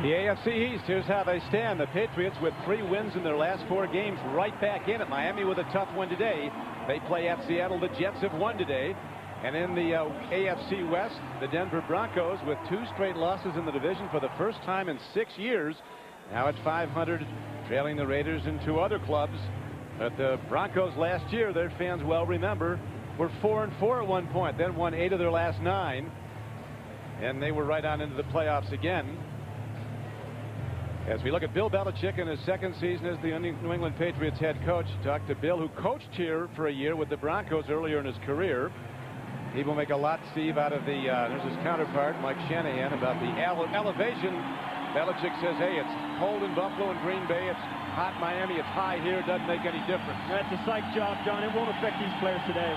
The AFC East, here's how they stand. The Patriots with 3 wins in their last 4 games, right back in it. Miami with a tough one today. They play at Seattle. The Jets have won today. And in the AFC West, the Denver Broncos with 2 straight losses in the division for the first time in 6 years. Now at 500, trailing the Raiders and 2 other clubs. But the Broncos last year, their fans well remember, were 4-4 at one point, then won 8 of their last 9. And they were right on into the playoffs again. As we look at Bill Belichick in his 2nd season as the New England Patriots head coach, talked to Bill, who coached here for a year with the Broncos earlier in his career. He will make a lot, Steve, out of the there's his counterpart, Mike Shanahan, about the elevation. Belichick says, hey, it's cold in Buffalo and Green Bay. It's hot in Miami. It's high here. It doesn't make any difference. That's a psych job, John. It won't affect these players today.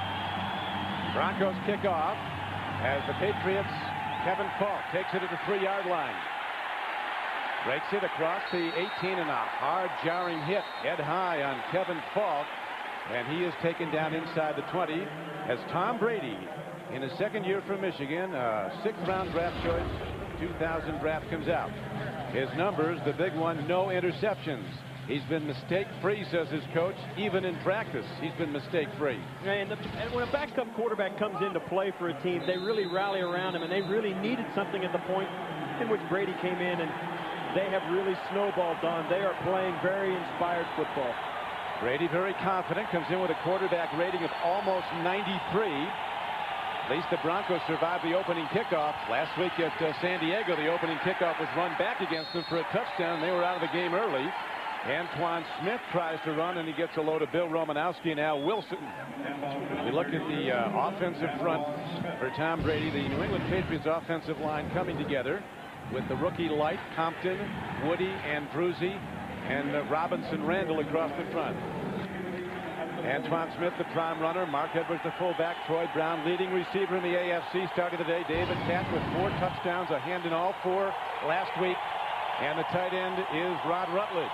Broncos kick off as the Patriots, Kevin Falk takes it at the 3-yard line. Breaks it across the 18 and a hard jarring hit head high on Kevin Falk, and he is taken down inside the 20 as Tom Brady, in his 2nd year from Michigan, 6th round draft choice, 2000 draft, comes out. His numbers, the big one, no interceptions. He's been mistake-free, says his coach. Even in practice, he's been mistake-free. And when a backup quarterback comes into play for a team, they really rally around him, and they really needed something at the point in which Brady came in, and they have really snowballed, Don. They are playing very inspired football. Brady very confident, comes in with a quarterback rating of almost 93. At least the Broncos survived the opening kickoff. Last week at San Diego, the opening kickoff was run back against them for a touchdown. They were out of the game early. Antoine Smith tries to run, and he gets a load of Bill Romanowski and Al Wilson. We look at the offensive front for Tom Brady. The New England Patriots offensive line coming together with the rookie Light, Compton, Woody, Andruzzi, and Robinson Randall across the front. Antoine Smith, the prime runner. Mark Edwards, the fullback. Troy Brown, leading receiver in the AFC, started the day. David Katz with 4 touchdowns, a hand in all 4 last week. And the tight end is Rod Rutledge.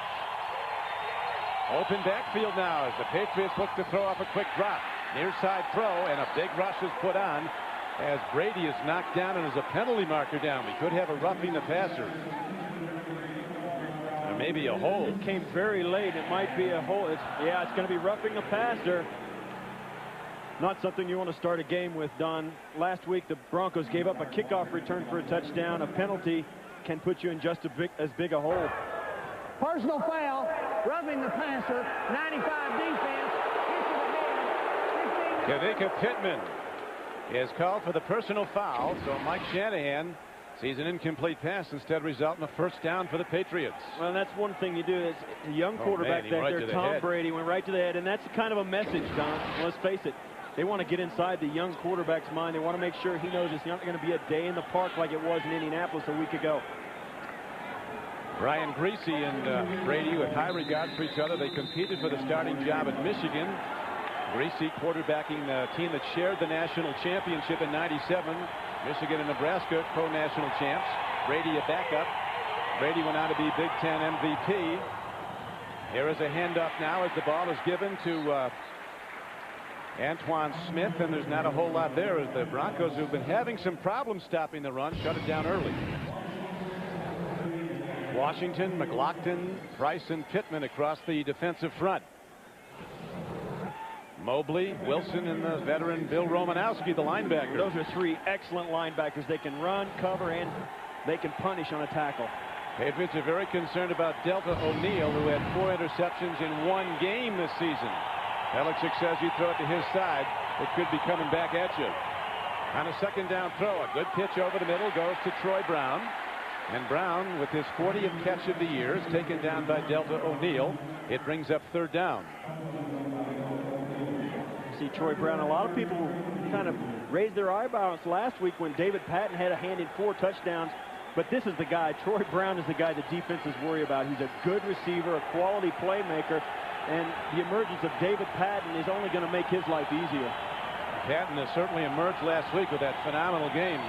Open backfield now as the Patriots look to throw off a quick drop. Near side throw, and a big rush is put on as Brady is knocked down and is a penalty marker down. We could have a roughing the passer. Or maybe a hold. It came very late. It might be a hold. It's going to be roughing the passer. Not something you want to start a game with, Don. Last week, the Broncos gave up a kickoff return for a touchdown. A penalty can put you in just as big a hole. Personal foul, roughing the passer, 95 defense. Kavika Pittman is called for the personal foul, so Mike Shanahan sees an incomplete pass instead result in a first down for the Patriots. Well, that's one thing you do. Is a young quarterback back there, Tom Brady, went right to the head, and that's kind of a message, Don. Let's face it. They want to get inside the young quarterback's mind. They want to make sure he knows it's not going to be a day in the park like it was in Indianapolis a week ago. Brian Greasy and Brady, with high regard for each other, they competed for the starting job at Michigan. Greasy quarterbacking the team that shared the national championship in '97. Michigan and Nebraska, co-national champs. Brady a backup. Brady went on to be Big Ten MVP. Here is a handoff now as the ball is given to Antoine Smith, and there's not a whole lot there as the Broncos, who've been having some problems stopping the run, shut it down early. Washington, McLaughlin, Price, and Pittman across the defensive front. Mobley, Wilson, and the veteran Bill Romanowski, the linebacker. Those are 3 excellent linebackers. They can run, cover, and they can punish on a tackle. Patriots are very concerned about Delta O'Neal, who had 4 interceptions in 1 game this season. Belichick says you throw it to his side, it could be coming back at you. On a second down throw, a good pitch over the middle goes to Troy Brown. And Brown, with his 40th catch of the year, is taken down by Delta O'Neal. It brings up 3rd down. See Troy Brown. A lot of people kind of raised their eyebrows last week when David Patton had a hand in 4 touchdowns. But this is the guy. Troy Brown is the guy the defenses worry about. He's a good receiver, a quality playmaker. And the emergence of David Patton is only going to make his life easier. Patton has certainly emerged last week with that phenomenal game.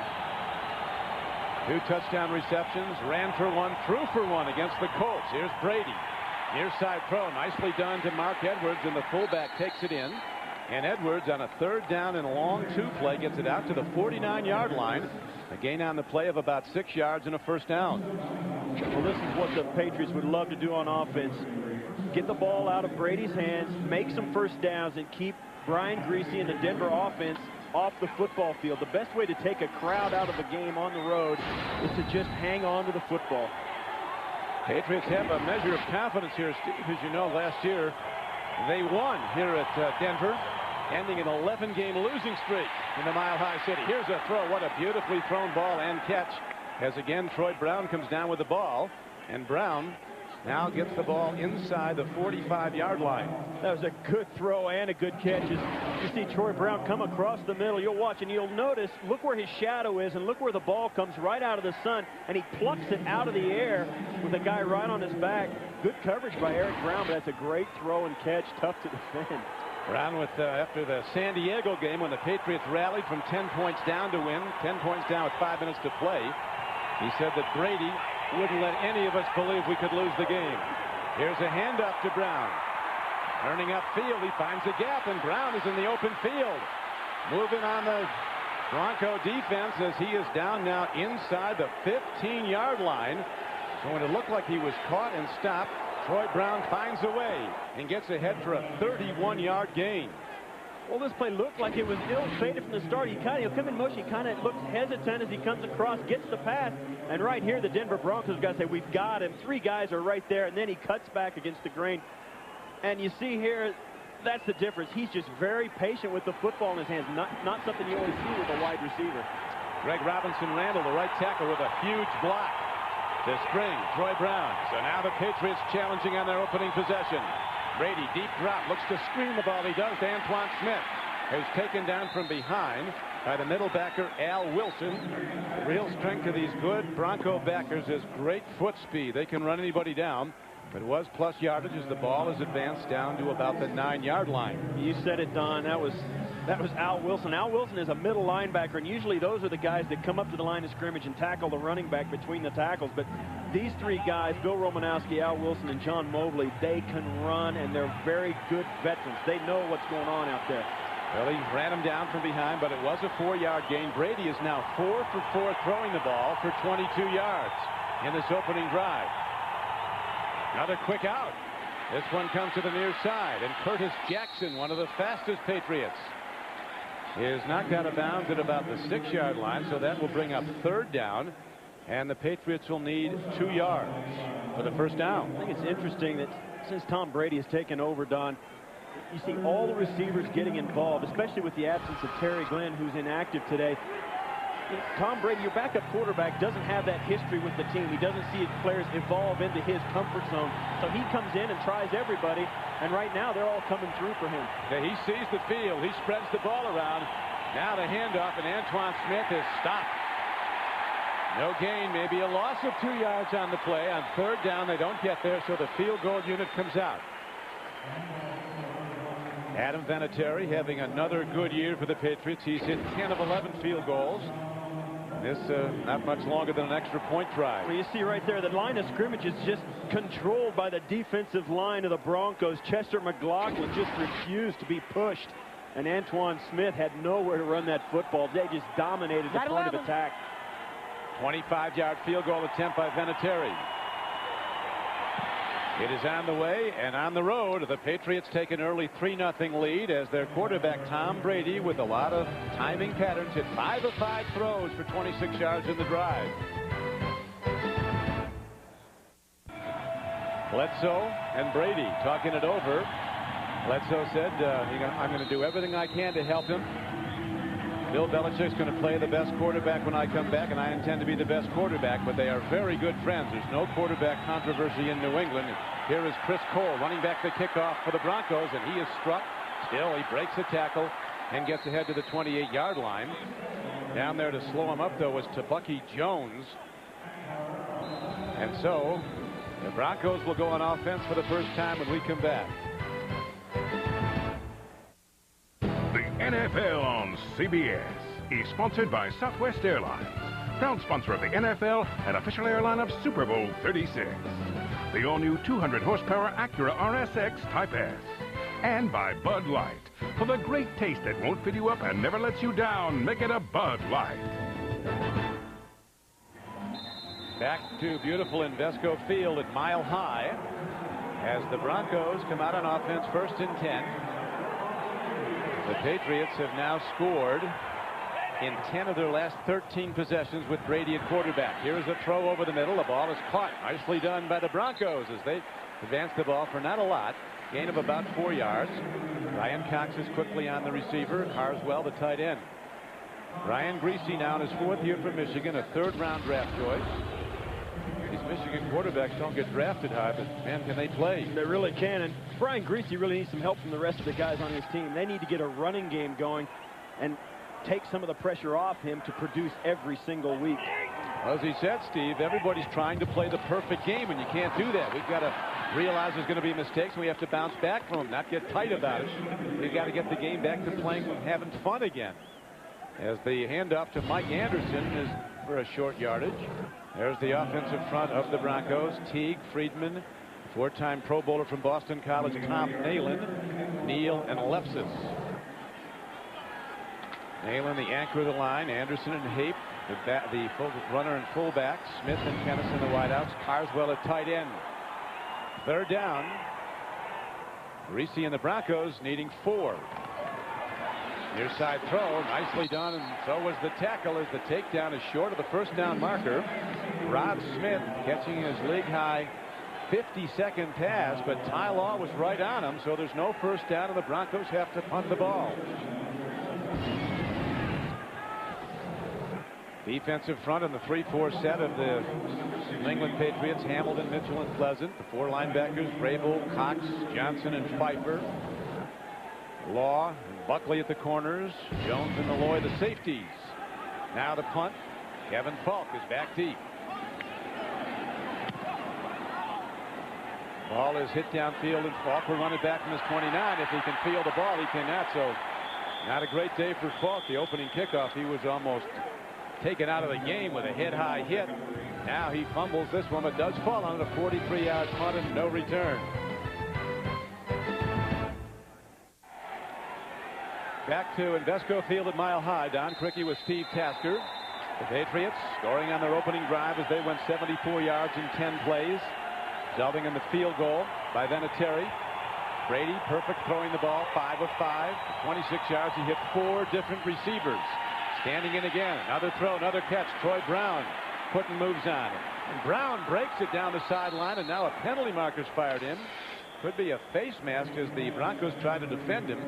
2 touchdown receptions, ran for 1, threw for 1 against the Colts. Here's Brady. Near side throw, nicely done to Mark Edwards, and the fullback takes it in. And Edwards, on a 3rd down and a long 2 play, gets it out to the 49-yard line. A gain on the play of about 6 yards and a first down. Well, this is what the Patriots would love to do on offense. Get the ball out of Brady's hands, make some first downs, and keep Brian Griese and the Denver offense off the football field. The best way to take a crowd out of the game on the road is to just hang on to the football. Patriots have a measure of confidence here, Steve. As you know, last year they won here at Denver, ending an 11-game losing streak in the Mile High City. Here's a throw. What a beautifully thrown ball and catch, as again Troy Brown comes down with the ball, and Brown now gets the ball inside the 45-yard line. That was a good throw and a good catch. As you see Troy Brown come across the middle, you'll watch and you'll notice, look where his shadow is, and look where the ball comes right out of the sun, and he plucks it out of the air with a guy right on his back. Good coverage by Eric Brown, but that's a great throw and catch, tough to defend. Brown with, after the San Diego game when the Patriots rallied from 10 points down to win, 10 points down with 5 minutes to play, he said that Brady wouldn't let any of us believe we could lose the game. Here's a handoff to Brown. Turning upfield, he finds a gap, and Brown is in the open field. Moving on the Bronco defense as he is down now inside the 15-yard line. So when it looked like he was caught and stopped, Troy Brown finds a way and gets ahead for a 31-yard gain. Well, this play looked like it was ill-fated from the start. He'll come in motion. He kind of looks hesitant as he comes across, gets the pass. And right here, the Denver Broncos guys say, we've got him. 3 guys are right there, and then he cuts back against the grain. And you see here, that's the difference. He's just very patient with the football in his hands. Not something you always see with a wide receiver. Greg Robinson-Randall, the right tackle, with a huge block to spring Troy Brown. So now the Patriots challenging on their opening possession. Brady, deep drop, looks to screen the ball. He does to Antoine Smith, who's taken down from behind by the middle backer, Al Wilson. The real strength of these good Bronco backers is great foot speed. They can run anybody down. But it was plus yardage as the ball is advanced down to about the 9-yard line. You said it, Don. That was Al Wilson. Al Wilson is a middle linebacker, and usually those are the guys that come up to the line of scrimmage and tackle the running back between the tackles. But these 3 guys, Bill Romanowski, Al Wilson, and John Mobley, they can run, and they're very good veterans. They know what's going on out there. Well, he ran him down from behind, but it was a 4-yard gain. Brady is now 4 for 4 throwing the ball for 22 yards in this opening drive. Another quick out. This one comes to the near side, and Curtis Jackson, one of the fastest Patriots, is knocked out of bounds at about the 6-yard line, so that will bring up 3rd down, and the Patriots will need 2 yards for the first down. I think it's interesting that since Tom Brady has taken over, Don, you see all the receivers getting involved, especially with the absence of Terry Glenn, who's inactive today. Tom Brady, your backup quarterback, doesn't have that history with the team. He doesn't see his players evolve into his comfort zone. So he comes in and tries everybody, and right now they're all coming through for him. Yeah, he sees the field. He spreads the ball around. Now the handoff, and Antoine Smith is stopped. No gain, maybe a loss of 2 yards on the play. On 3rd down, they don't get there, so the field goal unit comes out. Adam Vinatieri having another good year for the Patriots. He's hit 10 of 11 field goals. This not much longer than an extra point try. Well, you see right there, the line of scrimmage is just controlled by the defensive line of the Broncos. Chester McLaughlin just refused to be pushed, and Antoine Smith had nowhere to run that football. They just dominated the point of attack. 25-yard field goal attempt by Vinatieri. It is on the way and on the road. The Patriots take an early 3-0 lead as their quarterback Tom Brady, with a lot of timing patterns, hit 5 of 5 throws for 26 yards in the drive. Bledsoe and Brady talking it over. Bledsoe said, I'm going to do everything I can to help him. Bill Belichick's going to play the best quarterback when I come back, and I intend to be the best quarterback, but they are very good friends. There's no quarterback controversy in New England. Here is Chris Cole running back the kickoff for the Broncos, and he is struck. Still, he breaks a tackle and gets ahead to the 28-yard line. Down there to slow him up, though, was Tabucky Jones. And so the Broncos will go on offense for the first time when we come back. NFL on CBS is sponsored by Southwest Airlines, proud sponsor of the NFL and official airline of Super Bowl 36. The all-new 200-horsepower Acura RSX Type S. And by Bud Light, for the great taste that won't fill you up and never lets you down. Make it a Bud Light. Back to beautiful Invesco Field at Mile High as the Broncos come out on offense, 1st and 10. The Patriots have now scored in 10 of their last 13 possessions with Brady at quarterback. Here's a throw over the middle. The ball is caught. Nicely done by the Broncos as they advance the ball for not a lot. Gain of about 4 yards. Ryan Cox is quickly on the receiver. Carswell, the tight end. Ryan Greasy now in his 4th year for Michigan, a 3rd-round draft choice. These Michigan quarterbacks don't get drafted high, but man, can they play. They really can. And Brian Greasy really needs some help from the rest of the guys on his team. They need to get a running game going and take some of the pressure off him to produce every single week. Well, as he said, Steve, everybody's trying to play the perfect game, and you can't do that. We've got to realize there's going to be mistakes, and we have to bounce back from them, not get tight about it. We've got to get the game back to playing and having fun again. As the handoff to Mike Anderson is for a short yardage. There's the offensive front of the Broncos. Teague, Friedman, 4-time Pro Bowler from Boston College, Tom Nalen, Neal, and Lepsis. Nalen, the anchor of the line. Anderson and Hape, the full runner and fullback. Smith and Kennison, the wideouts. Carswell at tight end. 3rd down. Reese and the Broncos needing 4. Near side throw, nicely done, and so was the tackle as the takedown is short of the 1st down marker. Rob Smith catching his league-high 52nd pass, but Ty Law was right on him, so there's no 1st down, and the Broncos have to punt the ball. Defensive front in the 3-4 set of the New England Patriots. Hamilton, Mitchell, and Pleasant. The 4 linebackers, Vrabel, Cox, Johnson, and Pfeiffer. Law and Buckley at the corners. Jones and Malloy the safeties. Now the punt. Kevin Falk is back deep. Ball is hit downfield, and Falk will run it back from his 29. If he can field the ball, he cannot. So not a great day for Falk. The opening kickoff, he was almost taken out of the game with a head-high hit. Now he fumbles this one, but does fall on a 43-yard punt and no return. Back to Invesco Field at Mile High. Don Criqui with Steve Tasker. The Patriots scoring on their opening drive as they went 74 yards in 10 plays, resulting in the field goal by Vinatieri. Brady, perfect throwing the ball, 5 of 5, 26 yards. He hit 4 different receivers. Standing in again, another throw, another catch. Troy Brown putting moves on. And Brown breaks it down the sideline, and now a penalty marker's fired in. Could be a face mask as the Broncos try to defend him.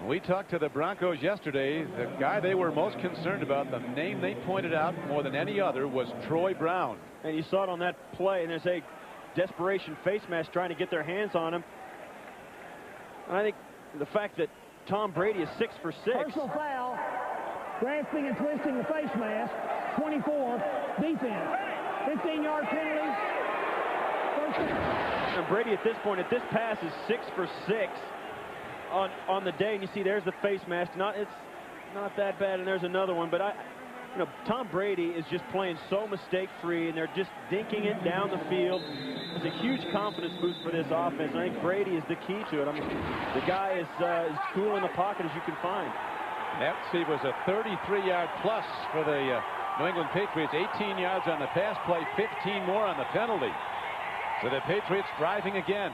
We talked to the Broncos yesterday. The guy they were most concerned about, the name they pointed out more than any other, was Troy Brown. And you saw it on that play, and there's a desperation face mask trying to get their hands on him. And I think the fact that Tom Brady is 6 for 6. Personal foul. Grasping and twisting the face mask. 24. Defense. 15-yard penalty. And Brady at this point, at this pass, is 6 for 6 on the day. And you see there's the face mask. It's not that bad, and there's another one. But Tom Brady is just playing so mistake-free, and they're just dinking it down the field. It's a huge confidence boost for this offense. And I think Brady is the key to it. I mean, the guy is as cool in the pocket as you can find. That, Steve, was a 33-yard plus for the New England Patriots. 18 yards on the pass play, 15 more on the penalty. So the Patriots driving again.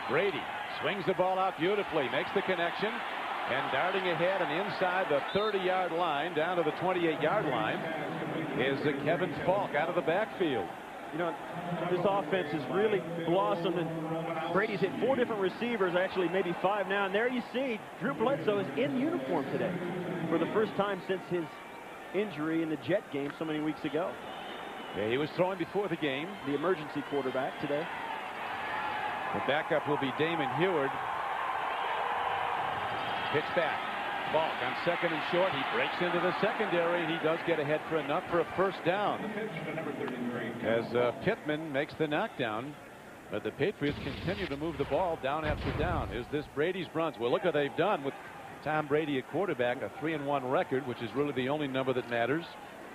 Brady swings the ball out beautifully, makes the connection, and darting ahead and inside the 30-yard line down to the 28-yard line is Kevin Falk out of the backfield. This offense has really blossomed, and Brady's hit 4 different receivers, actually maybe 5 now. And there you see Drew Bledsoe is in uniform today for the first time since his injury in the Jet game so many weeks ago. Yeah, he was throwing before the game. The emergency quarterback today. The backup will be Damon Heward. Pitch back. Falk on 2nd and short. He breaks into the secondary, and he does get ahead for enough for a 1st down. As Pittman makes the knockdown. But the Patriots continue to move the ball down after down. Is this Brady's Bruns? Well, look what they've done with Tom Brady at quarterback, a 3-1 record, which is really the only number that matters.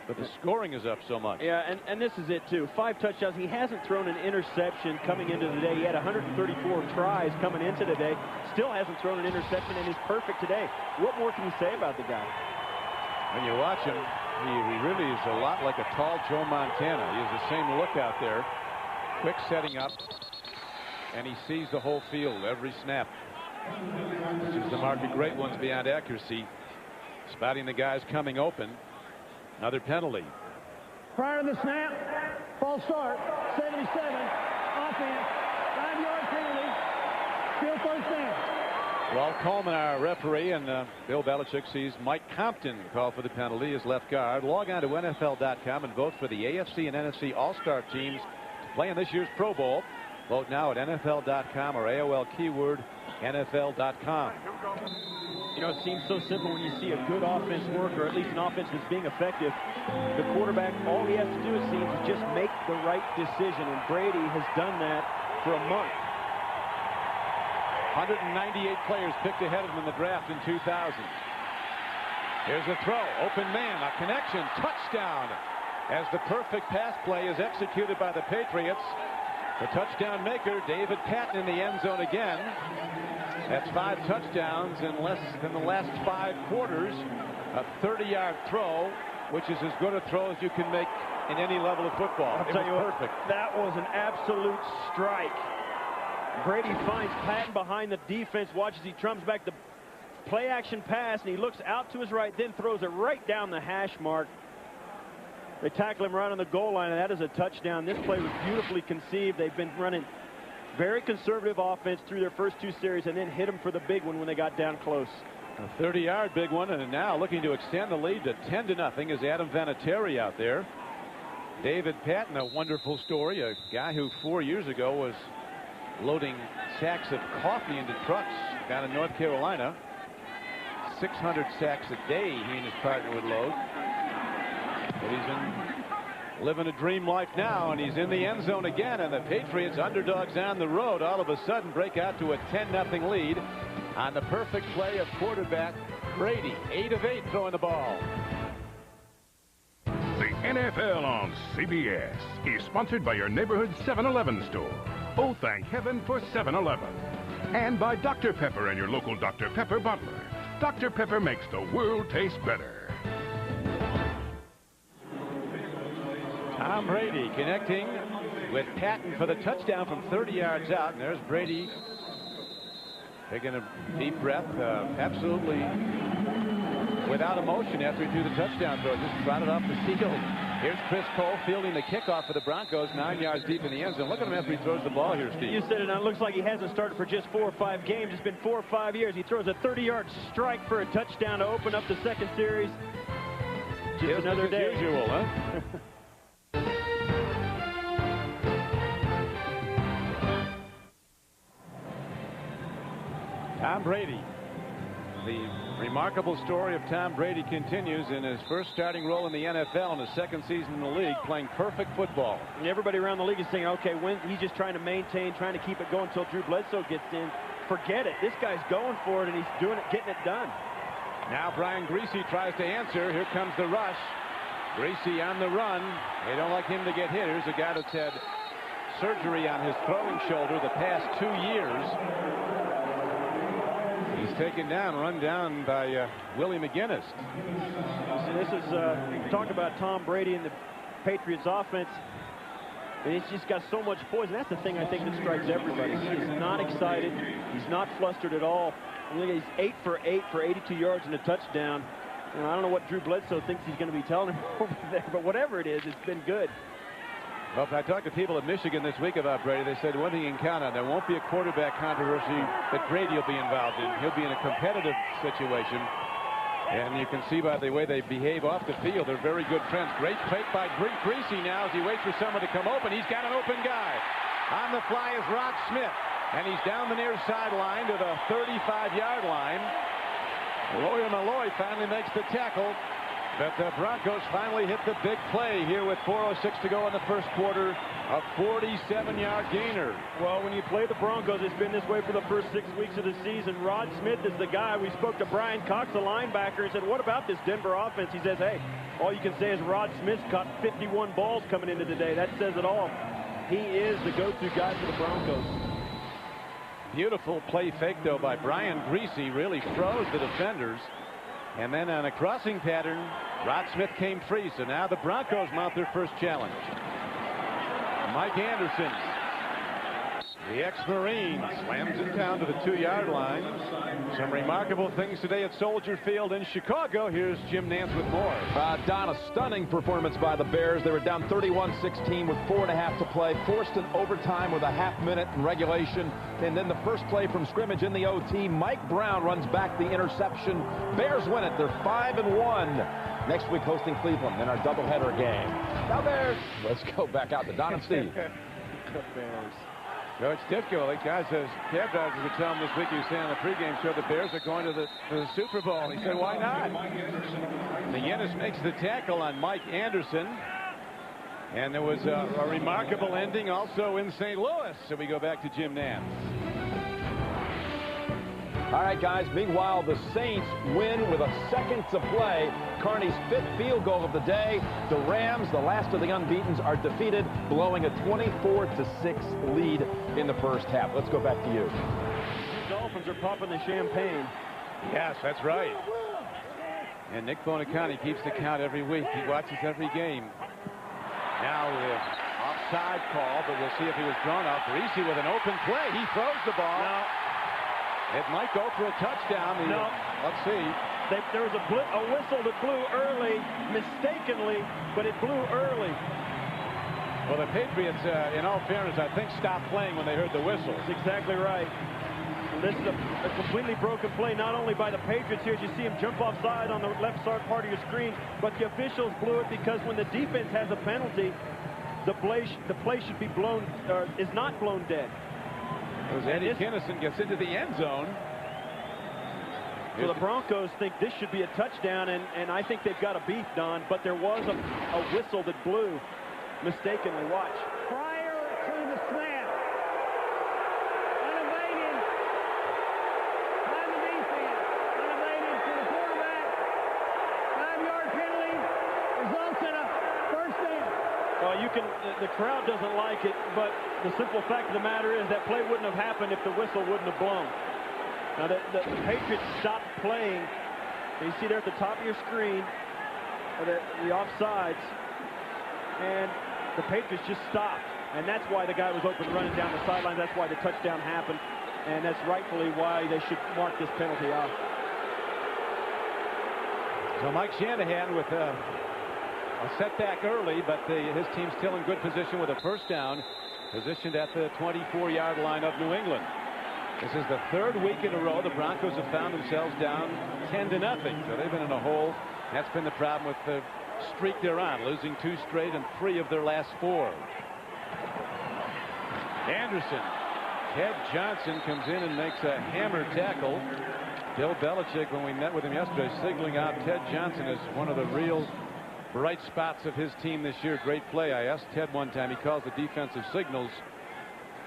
But the scoring is up so much. Yeah, and this is it, too. 5 touchdowns. He hasn't thrown an interception coming into the day. He had 134 tries coming into the day. Still hasn't thrown an interception and is perfect today. What more can you say about the guy? When you watch him, He really is a lot like a tall Joe Montana. He has the same look out there. Quick setting up. And he sees the whole field every snap. Which is the mark of great ones beyond accuracy. Spotting the guys coming open. Another penalty. Prior to the snap, false start, 77, offense, 5-yard penalty, still first down. Well, Coleman, our referee, and Bill Belichick sees Mike Compton call for the penalty as left guard. Log on to NFL.com and vote for the AFC and NFC All-Star teams to play in this year's Pro Bowl. Vote now at NFL.com or AOL keyword NFL.com. You know, it seems so simple when you see a good offense work, or at least an offense that's being effective. The quarterback, all he has to do, it seems, is just make the right decision, and Brady has done that for a month. 198 players picked ahead of him in the draft in 2000. Here's a throw, open man, a connection, touchdown. As the perfect pass play is executed by the Patriots. The touchdown maker, David Patton, in the end zone again. That's 5 touchdowns in less than the last 5 quarters. A 30-yard throw, which is as good a throw as you can make in any level of football. I'll tell you what, perfect. That was an absolute strike. Brady finds Patton behind the defense, watches he trumps back the play action pass, and he looks out to his right, then throws it right down the hash mark. They tackle him right on the goal line, and that is a touchdown. This play was beautifully conceived. They've been running very conservative offense through their first 2 series, and then hit him for the big one when they got down close. A 30-yard big one, and now looking to extend the lead to 10-0 is Adam Vinatieri out there. David Patton, a wonderful story, a guy who 4 years ago was loading sacks of coffee into trucks down in North Carolina. 600 sacks a day he and his partner would load. But he's living a dream life now, and he's in the end zone again, and the Patriots, underdogs on the road, all of a sudden break out to a 10-0 lead on the perfect play of quarterback Brady. 8 of 8 throwing the ball. The NFL on CBS is sponsored by your neighborhood 7-Eleven store. Oh, thank heaven for 7-Eleven. And by Dr. Pepper and your local Dr. Pepper bottler. Dr. Pepper makes the world taste better. Tom Brady connecting with Patton for the touchdown from 30 yards out. And there's Brady taking a deep breath, absolutely without emotion after he threw the touchdown throw. Just trotted off the field. Here's Chris Cole fielding the kickoff for the Broncos, 9 yards deep in the end zone. Look at him after he throws the ball here, Steve. You said it, and it looks like he hasn't started for just 4 or 5 games. It's been 4 or 5 years. He throws a 30-yard strike for a touchdown to open up the second series. Just another day. As usual, huh? Tom Brady. The remarkable story of Tom Brady continues in his first starting role in the NFL in his second season in the league, playing perfect football. And everybody around the league is saying, okay, when he's just trying to maintain, trying to keep it going until Drew Bledsoe gets in. Forget it. This guy's going for it, and he's doing it, getting it done. Now Brian Griese tries to answer. Here comes the rush. Griese on the run. They don't like him to get hit. Here's a guy that's had surgery on his throwing shoulder the past 2 years. He's taken down, run down by Willie McGinnis. So this is, talk about Tom Brady and the Patriots offense. And he's just got so much poison. That's the thing I think that strikes everybody. He is not excited. He's not flustered at all. He's 8 for 8 for 82 yards and a touchdown. And I don't know what Drew Bledsoe thinks he's going to be telling him over there, but whatever it is, it's been good. Well, if I talked to people at Michigan this week about Brady, they said one thing you can count on, there won't be a quarterback controversy that Brady will be involved in. He'll be in a competitive situation. And you can see by the way they behave off the field, they're very good friends. Great fake by Griese now as he waits for someone to come open. He's got an open guy. On the fly is Rod Smith. And he's down the near sideline to the 35-yard line. Lawyer Malloy finally makes the tackle. But the Broncos finally hit the big play here with 4:06 to go in the first quarter. A 47-yard gainer. Well, when you play the Broncos, it's been this way for the first 6 weeks of the season. Rod Smith is the guy. We spoke to Brian Cox, the linebacker, and said, what about this Denver offense? He says, hey, all you can say is Rod Smith caught 51 balls coming into today. That says it all. He is the go-to guy for the Broncos. Beautiful play fake, though, by Brian Griese. Really froze the defenders. And then on a crossing pattern, Rod Smith came free, so now the Broncos mount their first challenge. Mike Anderson, the ex-Marine, slams it down to the 2-yard line. Some remarkable things today at Soldier Field in Chicago. Here's Jim Nantz with more. Don, a stunning performance by the Bears. They were down 31-16 with 4.5 to play, forced an overtime with a half minute in regulation, and then the first play from scrimmage in the OT. Mike Brown runs back the interception. Bears win it. They're 5-1. Next week hosting Cleveland in our doubleheader game. Now Bears. Let's go back out to Don and Steve. The Bears. Coach Ditko, like guys, as cab drivers were telling him this week, he was saying on the pregame show, the Bears are going to the Super Bowl. He said, why not? McGinnis makes the tackle on Mike Anderson. And there was a remarkable ending also in St. Louis. So we go back to Jim Nantz. All right, guys. Meanwhile, the Saints win with a second to play. Carney's 5th field goal of the day. The Rams, the last of the unbeatens, are defeated, blowing a 24-6 lead in the first half. Let's go back to you. The Dolphins are popping the champagne. Yes, that's right. And Nick Bonacani keeps the count every week. He watches every game. Now the offside call, but we'll see if he was drawn up. Reese with an open play. He throws the ball. No. It might go for a touchdown. No. Let's see. There was a whistle that blew early, mistakenly, but it blew early. Well, the Patriots, in all fairness, I think stopped playing when they heard the whistle. That's exactly right. And this is a completely broken play, not only by the Patriots here, as you see him jump offside on the left side part of your screen, but the officials blew it because when the defense has a penalty, the play should be blown, or is not blown dead. As Eddie Kinnison gets into the end zone. So the Broncos think this should be a touchdown, and I think they've got a beat, Don, but there was a whistle that blew mistakenly. Watch. Prior to the snap, unabated by the defense, unabated to the quarterback, 5-yard penalty, results in a first down. The crowd doesn't like it, but the simple fact of the matter is that play wouldn't have happened if the whistle wouldn't have blown. Now, the Patriots stopped playing. You see there at the top of your screen, the offsides, and the Patriots just stopped. And that's why the guy was open running down the sideline. That's why the touchdown happened. And that's rightfully why they should mark this penalty off. So Mike Shanahan with a setback early, but his team's still in good position with a first down, positioned at the 24-yard line of New England. This is the 3rd week in a row the Broncos have found themselves down 10-0. So they've been in a hole. That's been the problem with the streak they're on, losing 2 straight and 3 of their last 4. Anderson. Ted Johnson comes in and makes a hammer tackle. Bill Belichick, when we met with him yesterday, signaling out Ted Johnson as one of the real bright spots of his team this year. Great play. I asked Ted one time, he calls the defensive signals.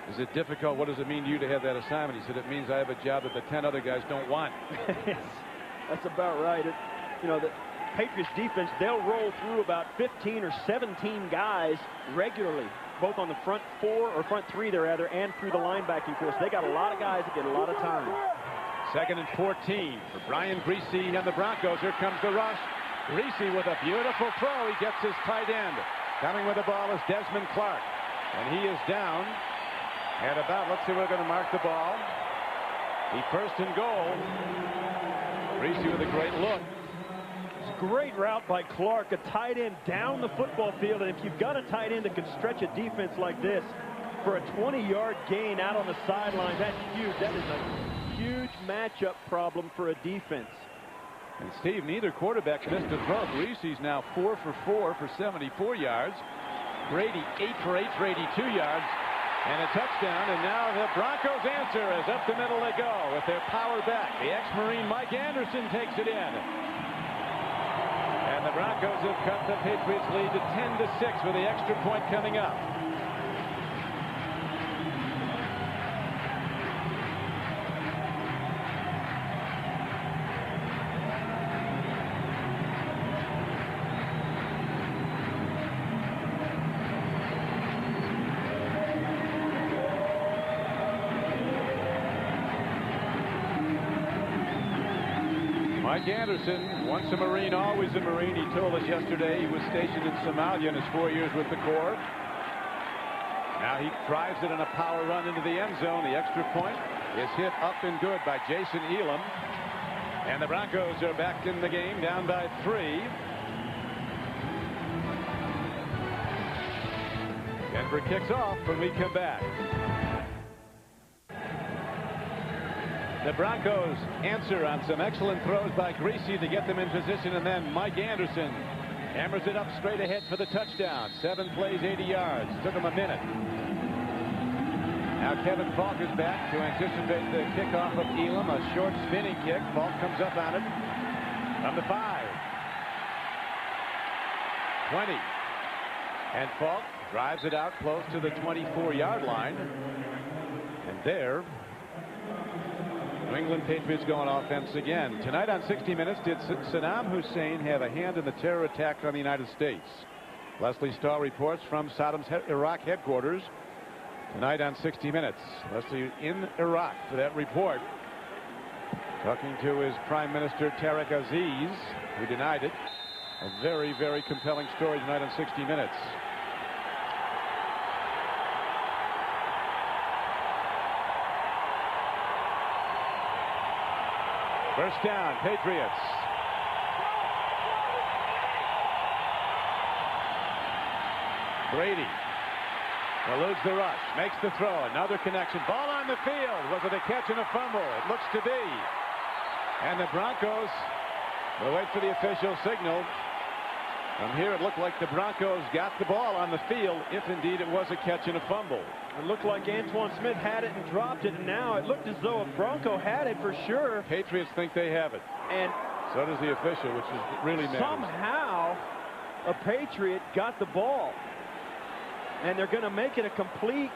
Is it difficult? What does it mean to you to have that assignment? He said, it means I have a job that the 10 other guys don't want. That's about right. The Patriots defense, they'll roll through about 15 or 17 guys regularly, both on the front 4 or front 3 they're rather, and through the linebacking force. They got a lot of guys that get a lot of time. 2nd and 14 for Brian Griese and the Broncos. Here comes the rush. Griese with a beautiful throw. He gets his tight end. Coming with the ball is Desmond Clark. And he is down at about, let's see, we're going to mark the ball. The 1st and goal. Griese with a great look. It's a great route by Clark, a tight end down the football field. And if you've got a tight end that can stretch a defense like this for a 20-yard gain out on the sideline, that's huge. That is a huge matchup problem for a defense. And Steve, neither quarterback missed a throw. Griese's now 4 for 4 for 74 yards. Brady 8 for 8 for 82 yards. And a touchdown. And now the Broncos answer as up the middle they go with their power back. The ex-Marine Mike Anderson takes it in. And the Broncos have cut the Patriots lead to 10-6 with the extra point coming up. Mike Anderson, once a Marine, always a Marine. He told us yesterday he was stationed in Somalia in his 4 years with the Corps. Now he drives it in a power run into the end zone. The extra point is hit up and good by Jason Elam. And the Broncos are back in the game, down by 3. Denver kicks off when we come back. The Broncos answer on some excellent throws by Greasy to get them in position, and then Mike Anderson hammers it up straight ahead for the touchdown. 7 plays, 80 yards. Took him a minute. Now Kevin Falk is back to anticipate the kickoff of Elam. A short spinning kick. Falk comes up on it from the 5. 20. And Falk drives it out close to the 24-yard line. And there, New England Patriots go on offense again. Tonight on 60 Minutes, did Saddam Hussein have a hand in the terror attack on the United States? Leslie Stahl reports from Saddam's Iraq headquarters. Tonight on 60 Minutes, Leslie in Iraq for that report. Talking to his Prime Minister Tariq Aziz, who denied it. A very, very compelling story tonight on 60 Minutes. First down, Patriots. Brady eludes the rush, makes the throw, another connection, ball on the field. Was it a catch and a fumble? It looks to be. And the Broncos will wait for the official signal. From here, it looked like the Broncos got the ball on the field, if indeed it was a catch and a fumble. It looked like Antoine Smith had it and dropped it, and now it looked as though a Bronco had it for sure. Patriots think they have it. And so does the official, which is really matters. Somehow, a Patriot got the ball. And they're going to make it a completion.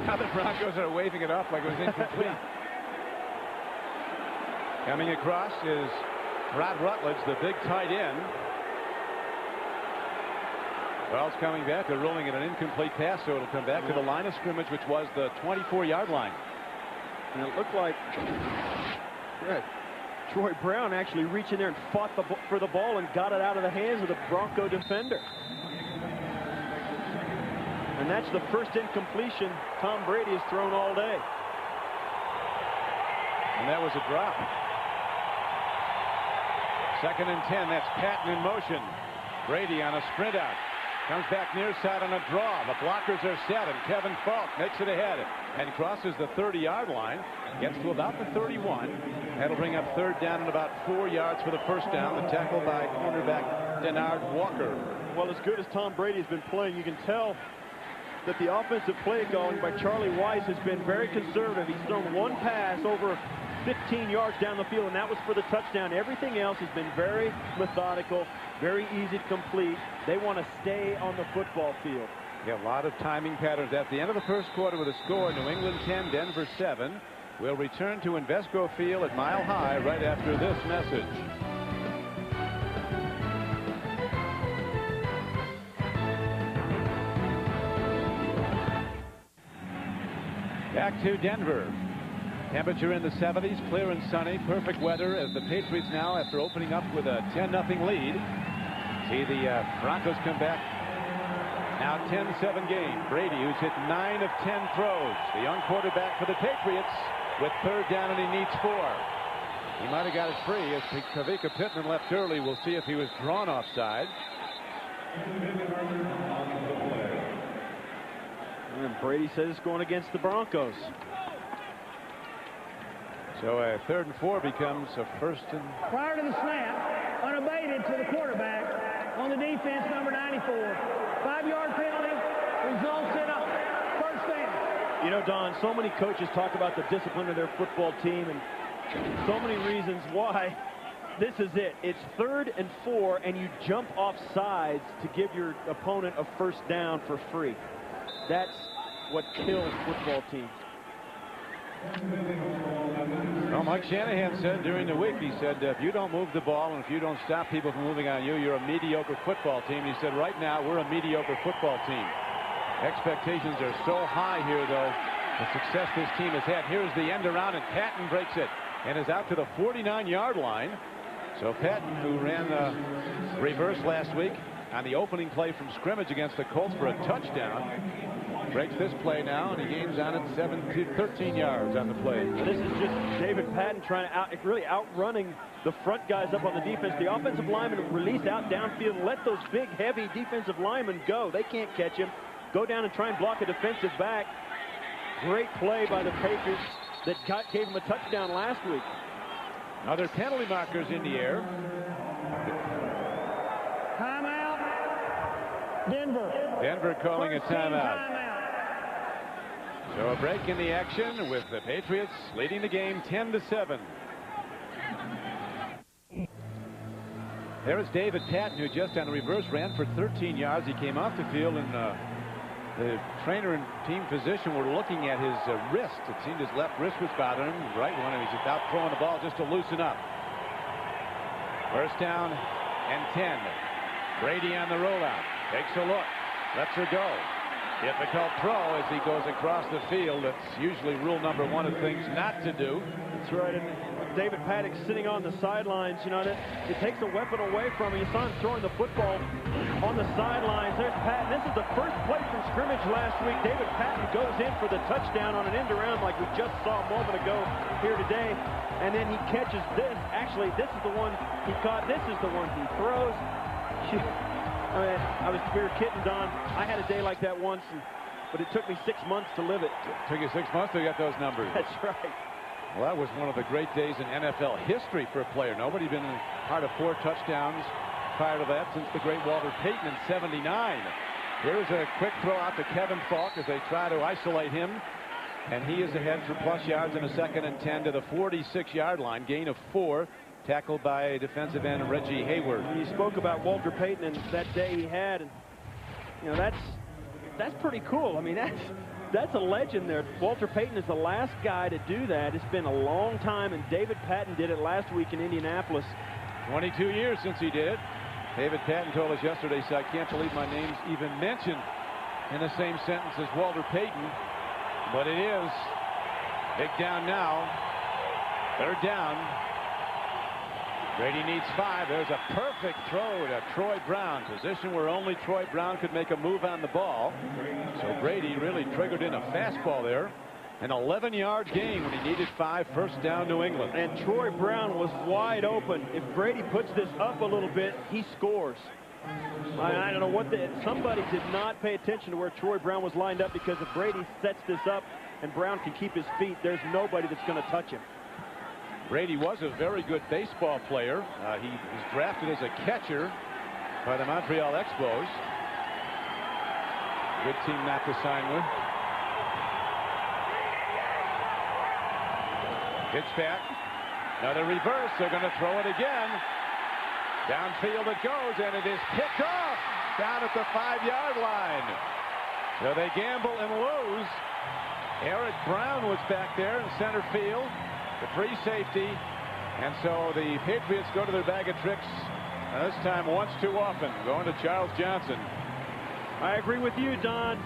Now the Broncos are waving it off like it was incomplete. Coming across is Rod Rutledge, the big tight end. Ball's coming back. They're rolling it an incomplete pass, so it'll come back to the line of scrimmage, which was the 24-yard line. And it looked like Troy Brown actually reached in there and fought for the ball and got it out of the hands of the Bronco defender. And that's the first incompletion Tom Brady has thrown all day. And that was a drop. 2nd and 10. That's Patton in motion. Brady on a sprint out. Comes back near side on a draw. The blockers are set, and Kevin Falk makes it ahead and crosses the 30-yard line. Gets to about the 31. That'll bring up 3rd down and about 4 yards for the first down. The tackle by cornerback Denard Walker. Well, as good as Tom Brady has been playing, you can tell that the offensive play calling by Charlie Weiss has been very conservative. He's thrown one pass over 15 yards down the field, and that was for the touchdown. Everything else has been very methodical, very easy to complete. They want to stay on the football field. Yeah, a lot of timing patterns. At the end of the first quarter with a score, New England 10, Denver 7. We'll return to Invesco Field at Mile High right after this message. Back to Denver. Temperature in the 70s, clear and sunny, perfect weather as the Patriots now, after opening up with a 10-0 lead, see the Broncos come back. Now 10-7 game. Brady, who's hit 9 of 10 throws. The young quarterback for the Patriots with 3rd down, and he needs 4. He might have got it free as Kavika Pittman left early. We'll see if he was drawn offside. And Brady says it's going against the Broncos. So a 3rd and 4 becomes a 1st and... Prior to the snap, unabated to the quarterback on the defense, number 94. 5-yard penalty results in a 1st down. You know, Don, so many coaches talk about the discipline of their football team and so many reasons why. This is it. It's 3rd and 4, and you jump off sides to give your opponent a 1st down for free. That's what kills football teams. Well, Mike Shanahan said during the week, he said, if you don't move the ball and if you don't stop people from moving on you, you're a mediocre football team. He said, right now, we're a mediocre football team. Expectations are so high here, though, the success this team has had. Here's the end around, and Patton breaks it. and is out to the 49-yard line. So Patton, who ran the reverse last week on the opening play from scrimmage against the Colts for a touchdown, breaks this play now, and he gains on it 13 yards on the play. This is just David Patton trying to really outrunning the front guys up on the defense. The offensive linemen release out downfield and let those big, heavy defensive linemen go. They can't catch him. Go down and try and block a defensive back. Great play by the Patriots that gave him a touchdown last week. Other penalty markers in the air. Timeout. Denver. Denver calling a First team timeout. So a break in the action with the Patriots leading the game 10-7. There is David Patton, who just on the reverse ran for 13 yards. He came off the field, and the trainer and team physician were looking at his wrist. It seemed his left wrist was bothering him, the right one, and he's about throwing the ball just to loosen up. First down and 10. Brady on the rollout. Takes a look. Lets her go. Difficult throw as he goes across the field. That's usually rule number one of things not to do. That's right. And David Patton sitting on the sidelines, you know, it takes a weapon away from him. You saw him throwing the football on the sidelines. There's Patton. This is the first play from scrimmage last week. David Patton goes in for the touchdown on an end around like we just saw a moment ago here today. And then he catches this. Actually, this is the one he caught. This is the one he throws. We were kidding, Don. I had a day like that once, but it took me 6 months to live it. Took you 6 months to get those numbers. That's right. Well, that was one of the great days in NFL history for a player. Nobody had been part of 4 touchdowns prior to that since the great Walter Payton in '79. Here's a quick throw out to Kevin Falk as they try to isolate him. And he is ahead for plus yards in a 2nd and 10 to the 46-yard line. Gain of 4. Tackled by defensive end Reggie Hayward. You spoke about Walter Payton and that day he had, and you know that's pretty cool. I mean that's a legend there. Walter Payton is the last guy to do that. It's been a long time, and David Patton did it last week in Indianapolis. 22 years since he did it. David Patton told us yesterday, so I can't believe my name's even mentioned in the same sentence as Walter Payton, but it is. Big down now. 3rd down. Brady needs 5. There's a perfect throw to Troy Brown. Position where only Troy Brown could make a move on the ball. So Brady really triggered in a fastball there. An 11-yard gain when he needed 5. First down, New England. And Troy Brown was wide open. If Brady puts this up a little bit, he scores. I don't know what somebody did not pay attention to where Troy Brown was lined up, because if Brady sets this up and Brown can keep his feet, there's nobody that's going to touch him. Brady was a very good baseball player. He was drafted as a catcher by the Montreal Expos. Good team not to sign with. Pitch back. Another reverse. They're going to throw it again. Downfield it goes, and it is picked off down at the 5-yard line. So they gamble and lose. Eric Brown was back there in center field. The free safety, and so the Patriots go to their bag of tricks. This time once too often, going to Charles Johnson. I agree with you, Don.